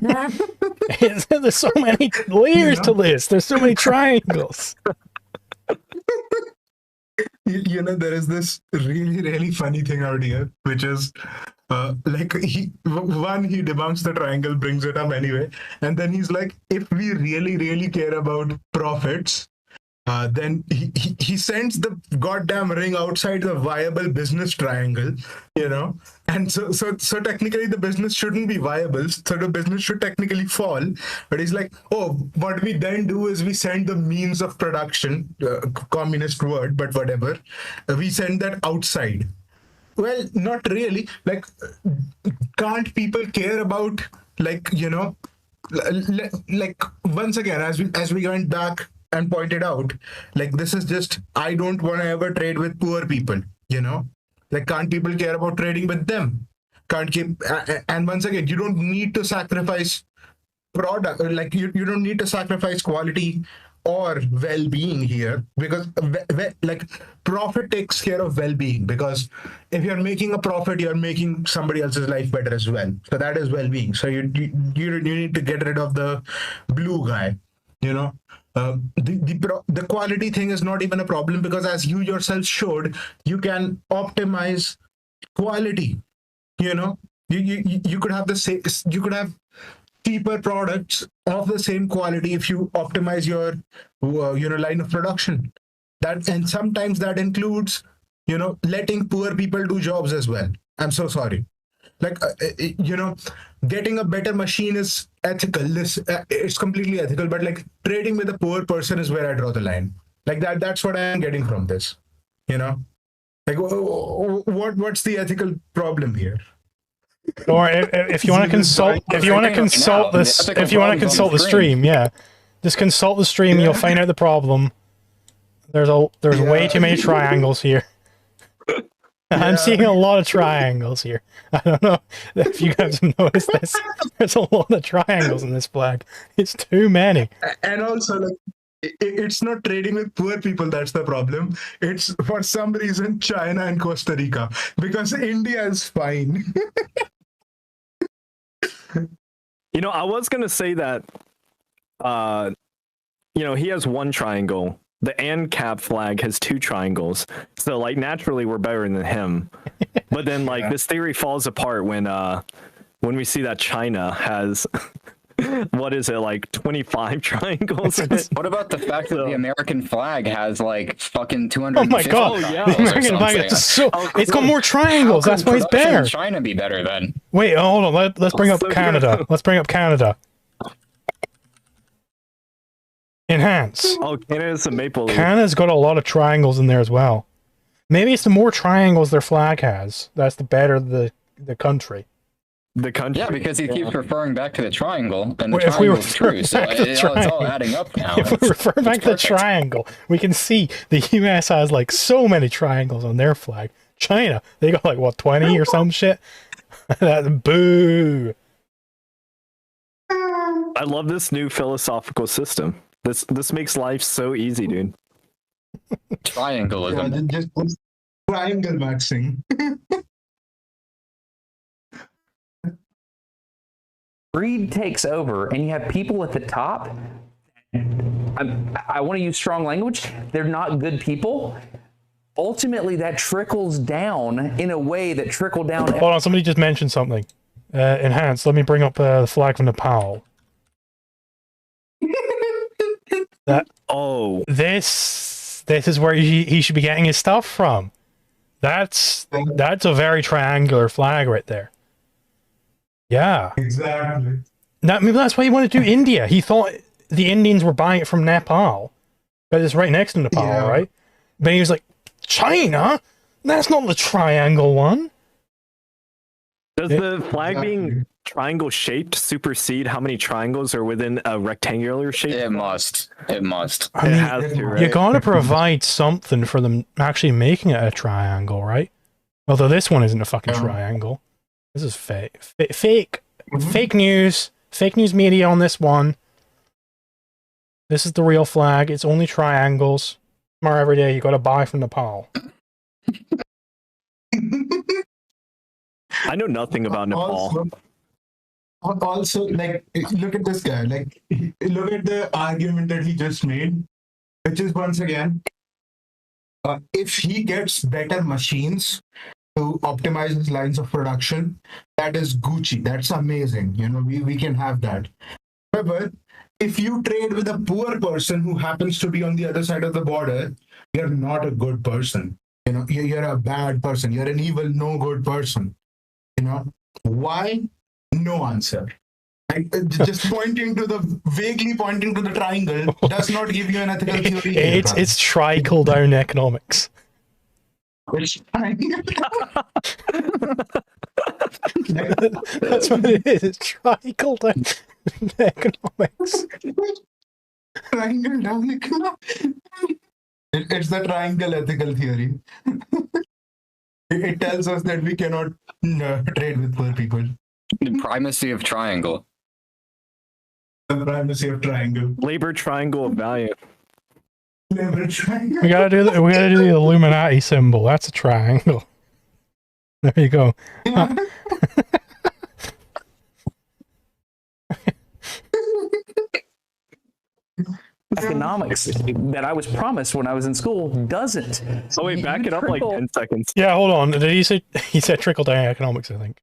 There's so many layers to this. There's so many triangles. You know, there is this really funny thing out here, which is like he debunks the triangle, brings it up anyway, and then he's like, if we really care about profits, then he sends the goddamn ring outside the viable business triangle, you know, and so technically the business shouldn't be viable, so the business should technically fall. But he's like, oh, what we then do is we send the means of production, communist word, but whatever, we send that outside. Well, not really. Like, can't people care about, like, you know, like once again, as we went back and pointed out, like, this is just, I don't want to ever trade with poor people, you know, like, can't people care about trading with them? Can't keep, and once again, you don't need to sacrifice product, like you don't need to sacrifice quality or well-being here, because like profit takes care of well-being, because if you're making a profit, you're making somebody else's life better as well, so that is well-being. So you need to get rid of the blue guy, you know. The quality thing is not even a problem, because as you yourself showed, you can optimize quality, you know. You could have the same, you could have cheaper products of the same quality if you optimize your you know, line of production. That, and sometimes that includes, you know, letting poor people do jobs as well. I'm so sorry. Like you know, getting a better machine is ethical. This it's completely ethical, but like trading with a poor person is where I draw the line. Like that's what I'm getting from this, you know. Like what's the ethical problem here? Or if you want to consult, if you want to consult this, if you want to consult the stream, yeah, just consult the stream. You'll find out the problem. There's way too many triangles here. I'm seeing a lot of triangles here. I don't know if you guys have noticed this. There's a lot of triangles in this flag. It's too many. And also, like, it's not trading with poor people that's the problem. It's for some reason China and Costa Rica, because India is fine. You know, I was gonna say that, you know, he has one triangle. The ANCAP flag has two triangles. So, like, naturally, we're better than him. But then, like, this theory falls apart when we see that China has, what is it, like 25 triangles? What about the fact that the American flag has like fucking 200? Oh my god! Oh, yeah. The American flag, it's got more triangles. That's why it's Production in better. China be better then? Wait, hold on. Let's bring up Canada. Let's bring up Canada. Enhance. Oh, Canada's a maple leaf. Canada's got a lot of triangles in there as well. Maybe it's the more triangles their flag has, that's the better the country. The country. Yeah, because he keeps referring back to the triangle, and the Well, if we triangle's refer true. So back to the it's all triangle- adding up now. If we refer back to the triangle, we can see the US has like so many triangles on their flag. China, they got like what, 20 or some shit? Boo! I love this new philosophical system. This makes life so easy, dude. Triangleism. Just triangle maxing. Greed takes over, and you have people at the top. I want to use strong language. They're not good people. Ultimately, that trickles down in a way that trickled down. Hold on, somebody just mentioned something. Enhance, let me bring up the flag from Nepal. This is where he should be getting his stuff from. That's a very triangular flag right there. Yeah. Exactly. Maybe that's why he wanted to do India. He thought the Indians were buying it from Nepal. But it's right next to Nepal, Yeah. right? But he was like, China? That's not the triangle one. Does the flag being triangle shaped supersede how many triangles are within a rectangular shape? It must. It must. I It mean, has to, right? you gotta provide something for them actually making it a triangle, right? Although this one isn't a fucking triangle. This is fake. Fake news. Fake news media on this one. This is the real flag. It's only triangles. Tomorrow every day you gotta buy from Nepal. I know nothing about Nepal. Also, like, look at this guy. Like, look at the argument that he just made, which is once again, if he gets better machines to optimize his lines of production, that is Gucci. That's amazing. You know, we can have that. However, if you trade with a poor person who happens to be on the other side of the border, you're not a good person. You know, you're a bad person. You're an evil, no good person. You know, why? No answer. Like, just vaguely pointing to the triangle does not give you an ethical theory. It's trickle down economics. It's triangle. That's what it is. It's trickle down economics. Triangle down economics. It's the triangle ethical theory. It tells us that we cannot trade with poor people. The primacy of triangle. The primacy of triangle. Labor triangle of value. Labor triangle. We gotta do the Illuminati symbol. That's a triangle. There you go. Economics that I was promised when I was in school doesn't. Oh wait, back it up like 10 seconds. Yeah, hold on. Did he said trickle down economics, I think.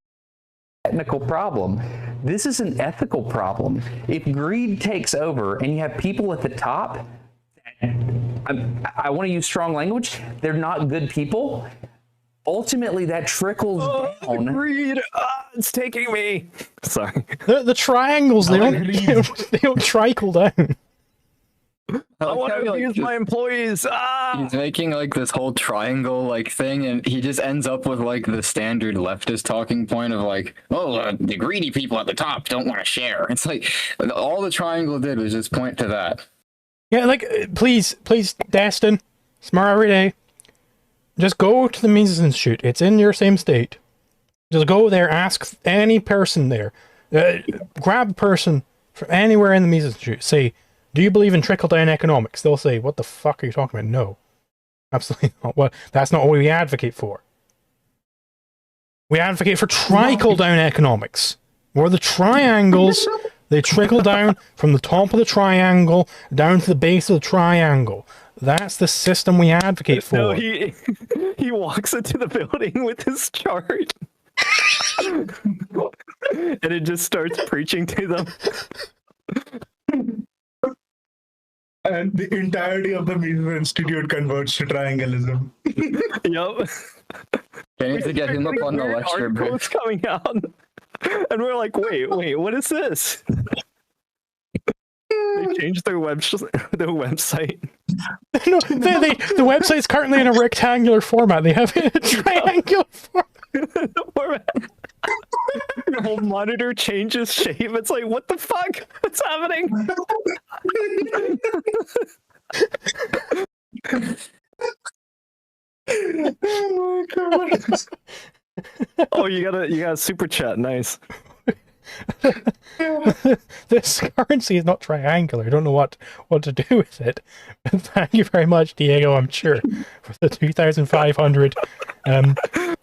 Technical problem. This is an ethical problem. If greed takes over and you have people at the top, I want to use strong language, they're not good people. Ultimately, that trickles down. Greed, it's taking me. Sorry. The triangles, they don't trickle down. I want to abuse my employees. He's making like this whole triangle like thing, and he just ends up with like the standard leftist talking point of like, oh, the greedy people at the top don't want to share. It's like all the triangle did was just point to that. Yeah, like, please, Destin, smart every day. Just go to the Mises Institute. It's in your same state. Just go there, ask any person there. Grab a person from anywhere in the Mises Institute. Say, do you believe in trickle-down economics? They'll say, what the fuck are you talking about? No. Absolutely not. Well, that's not what we advocate for. We advocate for trickle-down economics, where the triangles, they trickle down from the top of the triangle down to the base of the triangle. That's the system we advocate for. No, he walks into the building with his chart. And it just starts preaching to them. And the entirety of the Mises Institute converts to triangleism. Yep. They need to get him up on the lecture Articles bridge. coming out. And we're like, wait, what is this? They changed their website. No, the website's currently in a rectangular format. They have it in a triangular format. The whole monitor changes shape. It's like, what the fuck? What's happening? Oh my god. Oh, you got a super chat. Nice. This currency is not triangular. I don't know what to do with it. But thank you very much, Diego, I'm sure, for the 2,500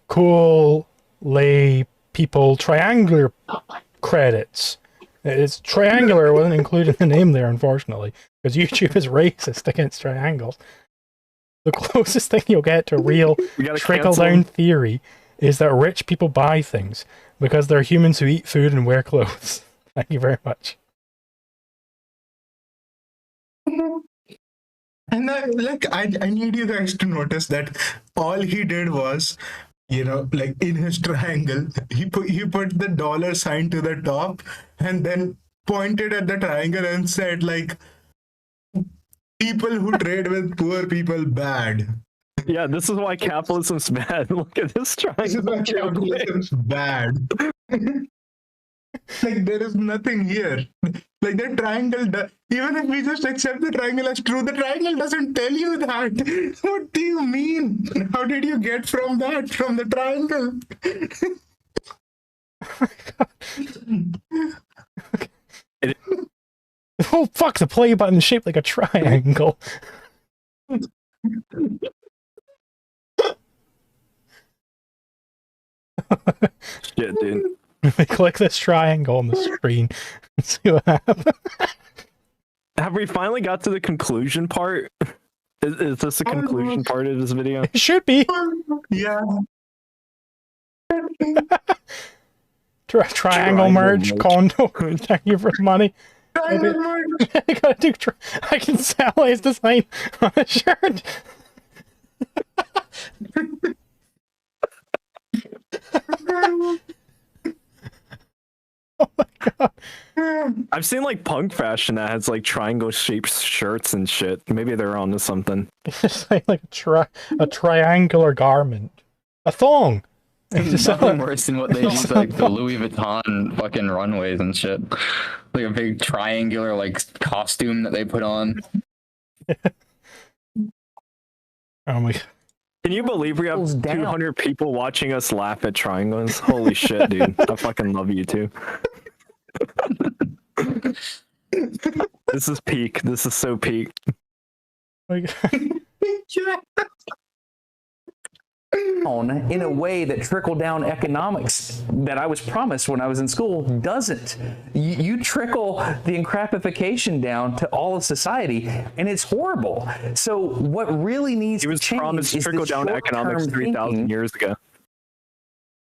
cool lay people triangular credits. It's triangular, wasn't included in the name there, unfortunately, because YouTube is racist against triangles. The closest thing you'll get to real trickle-down theory is that rich people buy things because they're humans who eat food and wear clothes. Thank you very much. And I need you guys to notice that all he did was, like in his triangle, he put the dollar sign to the top and then pointed at the triangle and said, like, people who trade with poor people bad. Yeah, this is why capitalism's bad. Look at this triangle. This is why capitalism's bad. Like, there is nothing here. Like, the triangle, even if we just accept the triangle as true, the triangle doesn't tell you that. What do you mean? How did you get from that, from the triangle? Oh, fuck, the play button is shaped like a triangle. Shit, dude. We click this triangle on the screen and see what happens. Have we finally got to the conclusion part? Is this the conclusion part of this video? It should be. Yeah. Triangle merge, condo. Thank you for the money. Triangle merge. I gotta do. I can sell his design on a shirt. Oh my god. I've seen like punk fashion that has like triangle shaped shirts and shit. Maybe they're onto something. It's like a triangular garment. A thong. It's nothing worse than what they use like the Louis Vuitton fucking runways and shit. Like a big triangular like costume that they put on. Oh my god. Can you believe we have 200 people watching us laugh at triangles? Holy shit, dude. I fucking love you too. This is peak. This is so peak. Oh my god. In a way that trickle-down economics that I was promised when I was in school doesn't. You trickle the encrapification down to all of society, and it's horrible. So what really needs to change He was promised trickle-down economics 3,000 years ago.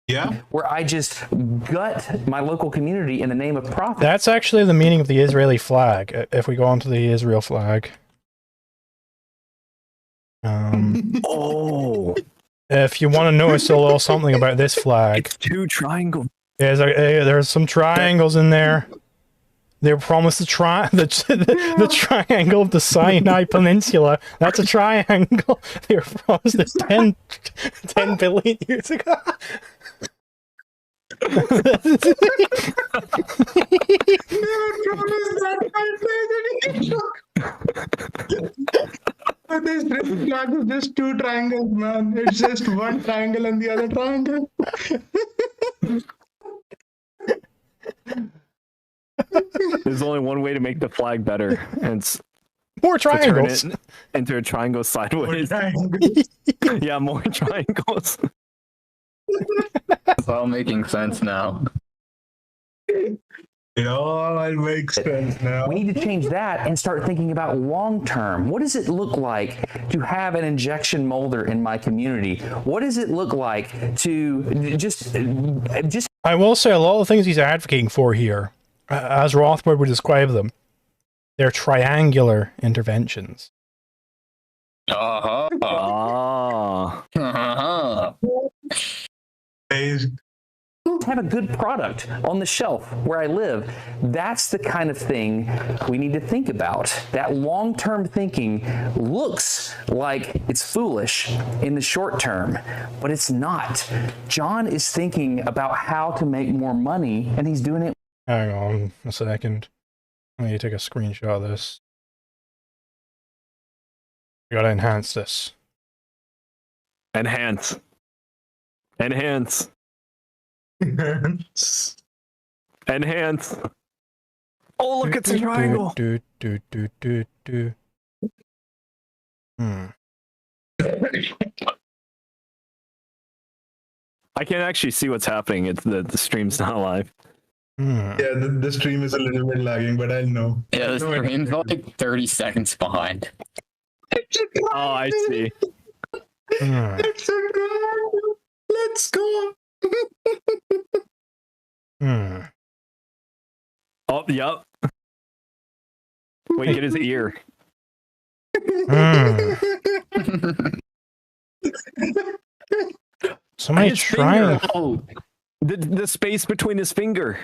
Yeah. Where I just gut my local community in the name of profit. That's actually the meaning of the Israeli flag. If we go on to the Israel flag. Oh. If you want to notice a little something about this flag, It's two triangles. there's some triangles in there. They're promised the triangle of the Sinai Peninsula. That's a triangle. They were promised it 10 billion years ago. But this red flag is just two triangles, man. It's just one triangle and the other triangle. There's only one way to make the flag better, and it's More to turn triangles. it into a triangle sideways. Triangles. Yeah, more triangles. It's all making sense now. It all makes sense now. We need to change that and start thinking about long term. What does it look like to have an injection molder in my community? What does it look like to just I will say a lot of the things he's advocating for here, as Rothbard would describe them, they're triangular interventions. Uh-huh. Ah. Uh-huh. Guys, have a good product on the shelf where I live? That's the kind of thing we need to think about. That long-term thinking looks like it's foolish in the short term, but it's not. John is thinking about how to make more money, and he's doing it. Hang on a second. I need to take a screenshot of this. You gotta enhance this. Enhance. Enhance. Enhance. Oh, look, it's a triangle. Hmm. I can't actually see what's happening. It's the stream's not live. Hmm. Yeah, the stream is a little bit lagging, but I'll know. Yeah, the stream's like 30 seconds behind. Oh, I see. Hmm. It's a triangle. Let's go. Hmm. Oh, yep. Wait, get his ear. Hmm. So many His finger. triangles. Oh, the space between his finger.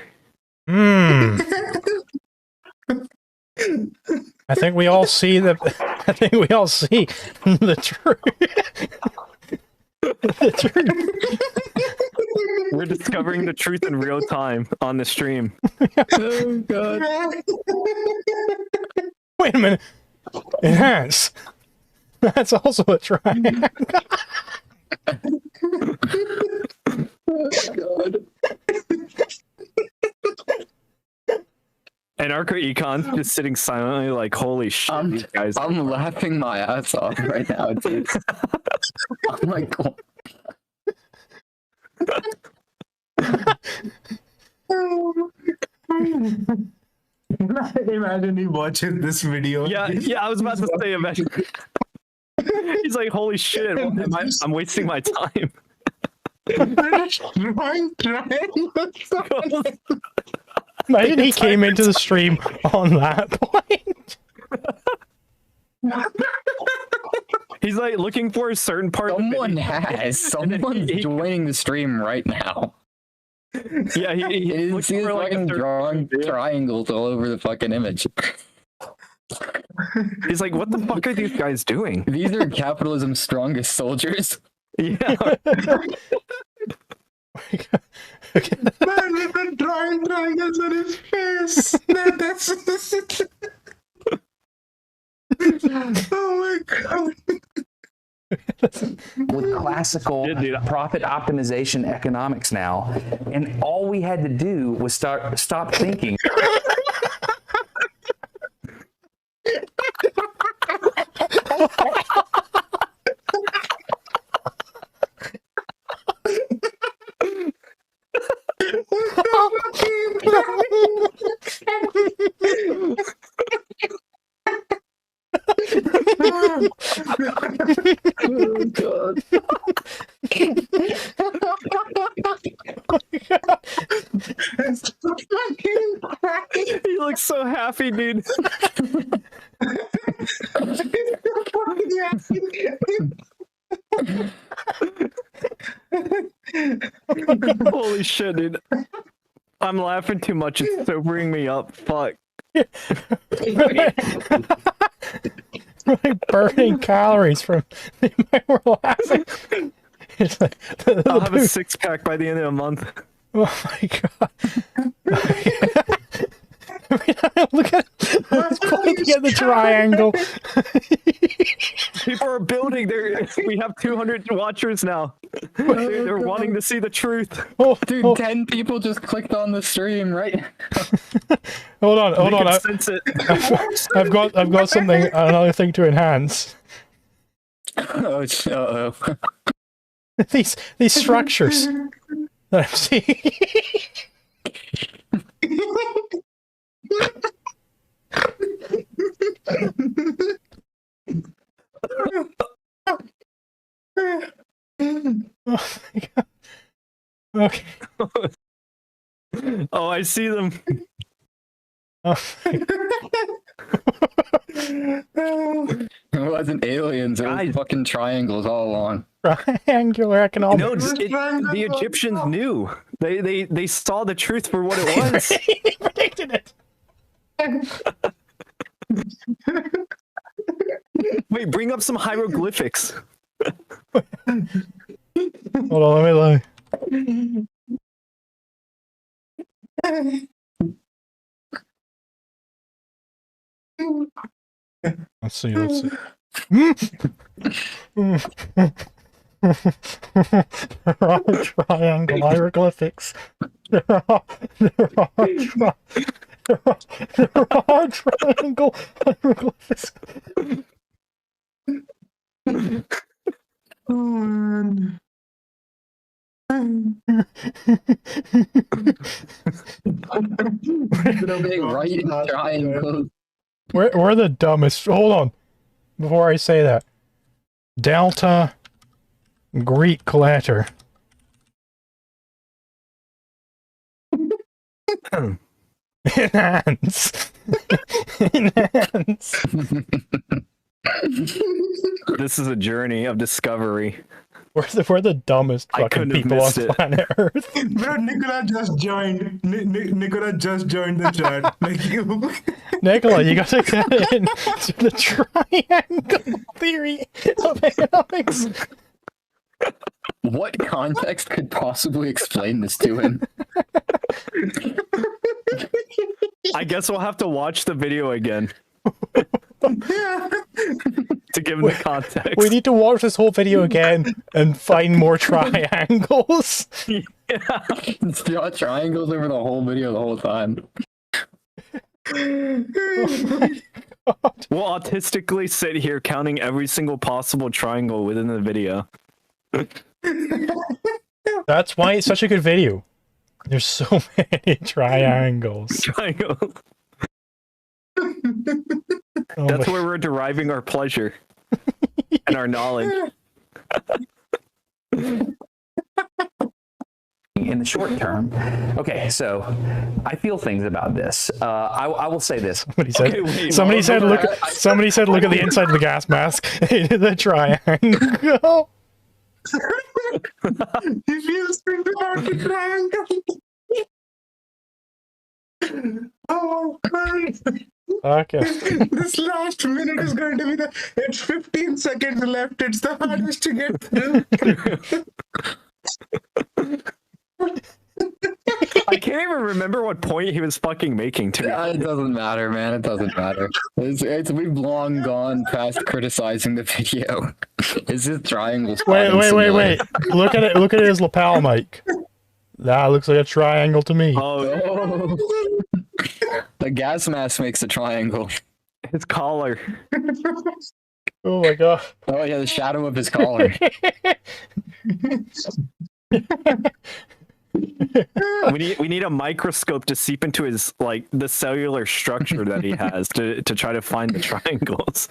Hmm. I think we all see the. I think we all see the truth. The truth. We're discovering the truth in real time on the stream. Oh, God. Wait a minute. Enhance. That's also a triangle. Oh, God. And Arco Econ's just sitting silently like, holy shit, these guys. I'm laughing my ass off right now, dude. Oh, my God. Imagine he watches this video. Yeah, I was about to say, imagine. He's like, holy shit, I'm wasting my time. Drawing triangles. Imagine he came into the stream on that point. He's like looking for a certain part. Someone has. Someone's joining the stream right now. Yeah, he's You see looking this for like a fucking certain drawing triangles all over the fucking image. He's like, what the fuck are these guys doing? These are capitalism's strongest soldiers. Yeah. Okay. Man, we've been drawing triangles on his face. That's oh my God. With classical Yeah, dude. profit optimization economics now, and all we had to do was stop thinking. Oh, God. He looks so happy, dude. Holy shit, dude. I'm laughing too much. It's sobering me up. Fuck. Like burning calories from we're laughing. It's like I'll have a 6-pack by the end of the month. oh my god. Look at it's pointing at the triangle. People are building. We have 200 watchers now. They're wanting to see the truth. Oh, Dude, oh, 10 people just clicked on the stream, right? hold on. They can sense it. I've got something, another thing to enhance. Uh-oh. These structures that I'm seeing. Oh my god. Okay. Oh, I see them. Oh my It wasn't aliens, it was Guys. fucking triangles all along. triangular economics. No, the Egyptians knew. They saw the truth for what it was. He predicted it. Wait, bring up some hieroglyphics. Hold on, let me. Let's see. Triangle hieroglyphics. There are triangle hieroglyphics. Big right triangle. We're the dumbest. Hold on. Before I say that. Delta Greek letter. Enhance. Enhance. This is a journey of discovery. We're the dumbest I fucking couldn't have people on missed it. planet Earth. Bro, Nicola just joined. Nicola just joined the chat. Like you. Nicola, you gotta get into the triangle theory of economics. What context could possibly explain this to him? I guess we'll have to watch the video again to give him the context. We need to watch this whole video again and find more triangles. It's draw triangles over the whole video the whole time. We'll autistically sit here counting every single possible triangle within the video. That's why it's such a good video. There's so many triangles. Triangle. Oh That's my- where we're deriving our pleasure and our knowledge. In the short term. Okay, so I feel things about this. I will say this. Somebody said, Okay, wait, somebody said, look at the inside of the gas mask. The triangle. He feels things about the triangle. Oh, man. Okay. This last minute is going to be it's 15 seconds left. It's the hardest to get through. I can't even remember what point he was fucking making to me. It doesn't matter, man. It doesn't matter. We've long gone past criticizing the video. It's just triangles. Wait. Look at it. Look at his lapel mic. That looks like a triangle to me. Oh, The gas mask makes a triangle. his collar. Oh my god. Oh yeah, the shadow of his collar. We need a microscope to seep into his the cellular structure that he has to try to find the triangles.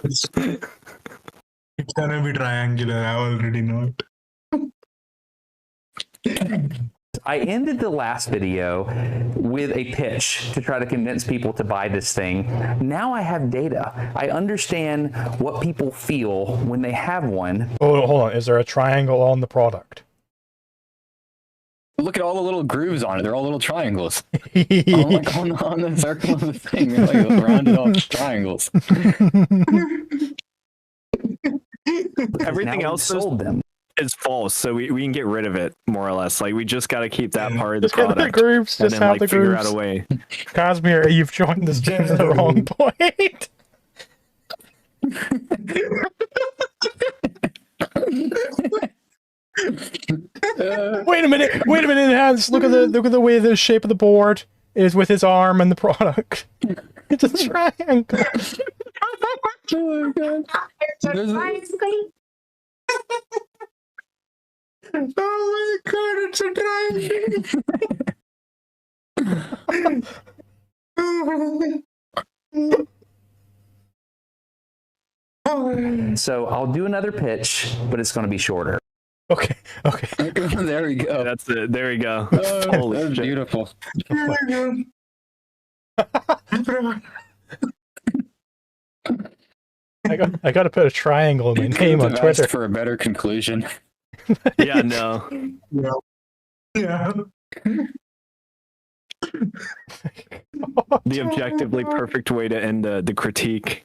It's gonna be triangular. I already know it. I ended the last video with a pitch to try to convince people to buy this thing. Now I have data. I understand what people feel when they have one. Oh, hold on. Is there a triangle on the product? Look at all the little grooves on it. They're all little triangles. Oh on the circle of the thing, they're like rounded off triangles. Everything Now else we've sold them. is false, so we can get rid of it more or less. Like we just got to keep that part of the Just have the product, grooves, and just then have like the figure out grooves. a way. Casimir, you've joined the stream at the wrong point. Wait a minute, Hans. Look at the way the shape of the board is with his arm and the product. It's a triangle. Oh my god. There's a- Oh my god, it's a triangle. So I'll do another pitch, but it's going to be shorter. Okay. there we go. That's it. There we go. Oh, Holy that's shit. beautiful. I got to put a triangle in my name on Couldn't have asked Twitter. for a better conclusion. Yeah, no. Yeah. The objectively perfect way to end the critique.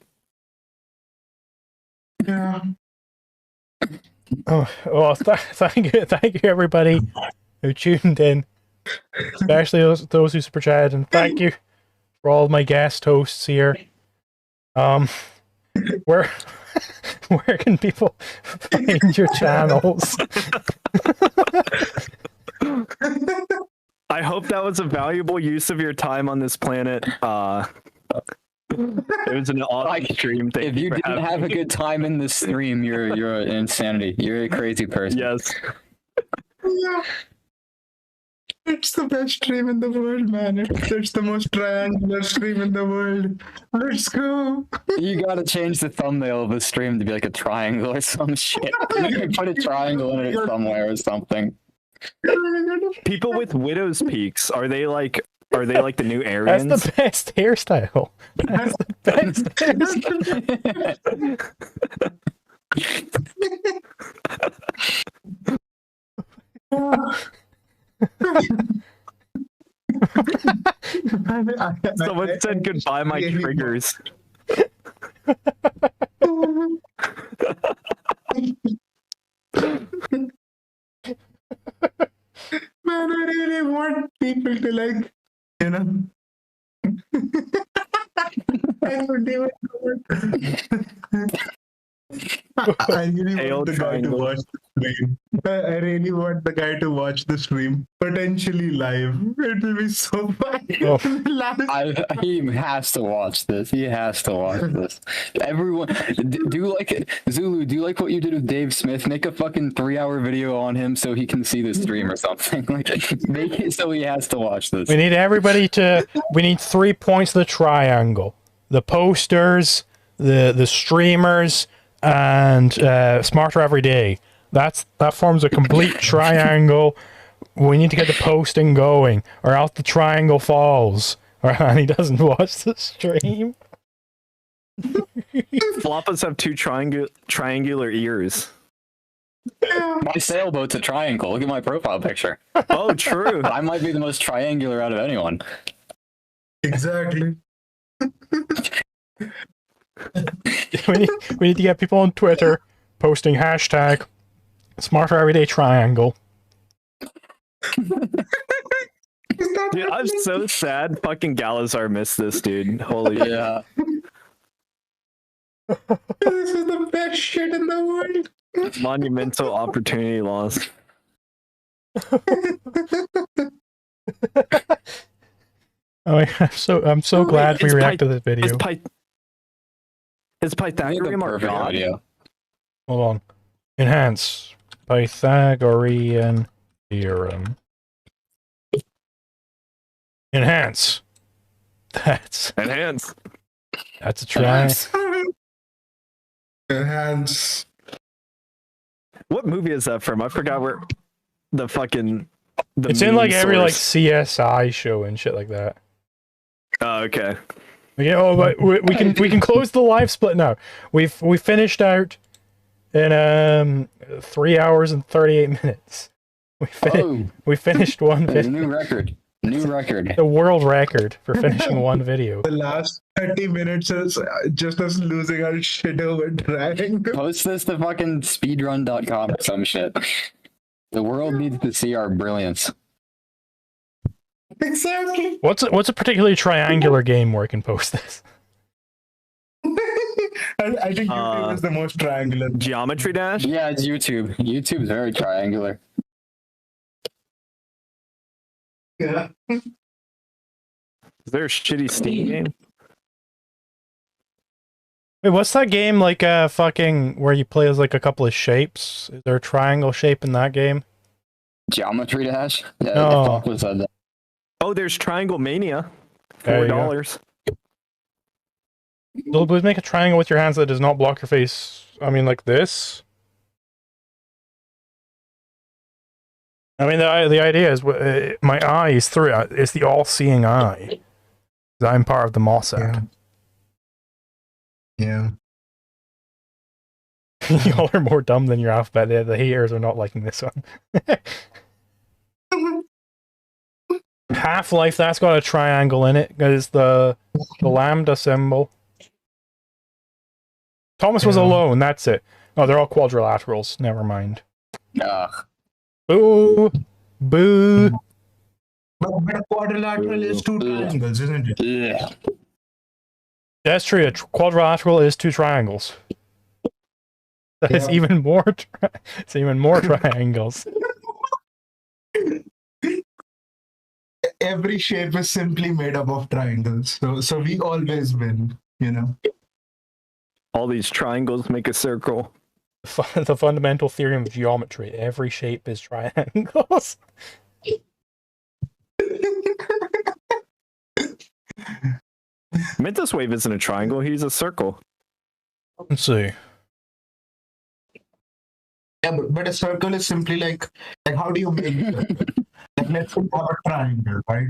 Yeah. Oh, well, thank you, everybody who tuned in, especially those who super chatted, and thank you for all my guest hosts here. Where can people find your channels? I hope that was a valuable use of your time on this planet. It was an awesome stream. Thank If you for didn't having have a me. good time in this stream, you're an insanity. You're a crazy person. Yes. Yeah. It's the best stream in the world, man. It's the most triangular stream in the world. Let's go. You gotta change the thumbnail of the stream to be like a triangle or some shit. You can put a triangle in it somewhere or something. People with widow's peaks, are they like the new That's Aryans? the best hairstyle. That's the best Someone said goodbye my triggers. Man, I really want people to like, you know. I would even I really Hail want the guy to triangle. watch the stream. I really want the guy to watch the stream, potentially live. It will be so fun. Oh. He has to watch this. He has to watch this. Everyone, do like it. Zulu, do you like what you did with Dave Smith? Make a fucking 3-hour video on him so he can see the stream or something. Like, make it so he has to watch this. We need everybody to. We need 3 points of the triangle: the posters, the streamers, and Smarter Every Day. That forms a complete triangle. We need to get the posting going, or else the triangle falls, and he doesn't watch the stream. Floppas have two triangular ears. My sailboat's a triangle. Look at my profile picture. Oh, true. I might be the most triangular out of anyone. Exactly. we need to get people on Twitter posting hashtag Smarter Everyday Triangle. Dude, I'm so sad fucking Galazar missed this, dude. Holy Yeah. This is the best shit in the world. monumental opportunity lost. I'm so glad we It's reacted to this video. Is I think the Pythagorean or perfect God? video. Hold on. Enhance. Pythagorean theorem. Enhance. That's Enhance. a try. Hands. What movie is that from? I forgot where the fucking. It's in like meme every like source- CSI show and shit like that. Oh, okay. Yeah, oh, but we can close the live split now. We finished out in 3 hours and 38 minutes. We finished one There's a video. new record. New record. The world record for finishing one video. The last 30 minutes is just us losing our shit over Triangle. Post this to fucking speedrun.com or some shit. The world needs to see our brilliance. Exactly. What's a particularly triangular game where I can post this? I think YouTube is the most triangular. Geometry Dash? Yeah, it's YouTube. YouTube's very triangular. Yeah. Is there a shitty Steam game? Wait, what's that game like? Fucking where you play as like a couple of shapes? Is there a triangle shape in that game? Geometry Dash? Yeah, No. the fuck was that? Oh, there's Triangle Mania. There you go. $4. Please make a triangle with your hands that does not block your face. I mean, like this. I mean, the idea is my eye is through it. It's the all-seeing eye. I'm part of the Mossad. Yeah. Y'all are more dumb than your alphabet. The haters are not liking this one. Half-Life, that's got a triangle in it. Because the lambda symbol. Thomas was alone, that's it. Oh, they're all quadrilaterals. Never mind. Ugh. Boo! Boo! But a quadrilateral is two triangles, isn't it? Yeah. That's true. A quadrilateral is two triangles. That is even more. It's even more triangles. Every shape is simply made up of triangles. So we always win, you know. All these triangles make a circle. The fundamental theorem of geometry. Every shape is triangles. Mintus Wave isn't a triangle, he's a circle. Let's see. Yeah, but a circle is simply like how do you make it? Like let's say you have a triangle, right?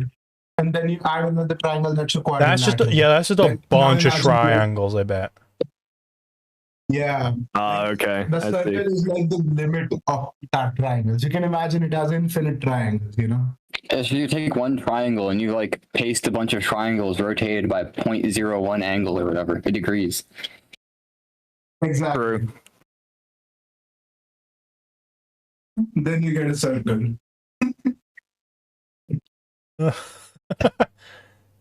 And then you add another triangle that's a quadrilateral. That's just a Like, bunch of now imagine triangles, I bet. Yeah. Okay. The I circle see. is like the limit of that triangles. You can imagine it as infinite triangles, you know? If you take one triangle and you like paste a bunch of triangles rotated by 0.01 angle or whatever, degrees. Exactly. True. Then you get a circle. All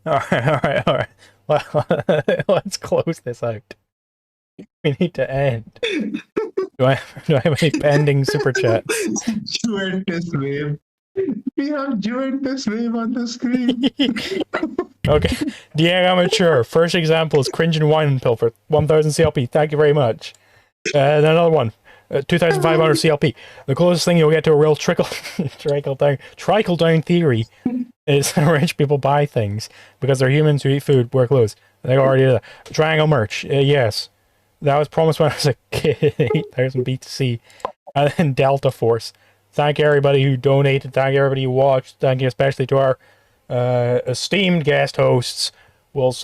right. Let's close this out. We need to end. Do I have any pending super chats? Juventus wave. We have Juventus wave on the screen. Okay. Diego Amateur. First example is Cringe and Wine and Pilfer. 1000 CLP. Thank you very much. And another one. 2,500 CLP. The closest thing you'll get to a real trickle down theory is rich people buy things because they're humans who eat food, wear clothes. They already do that. Triangle merch. Yes. That was promised when I was a kid. 8,000 BTC. And then Delta Force. Thank you everybody who donated. Thank you everybody who watched. Thank you especially to our esteemed guest hosts. We'll see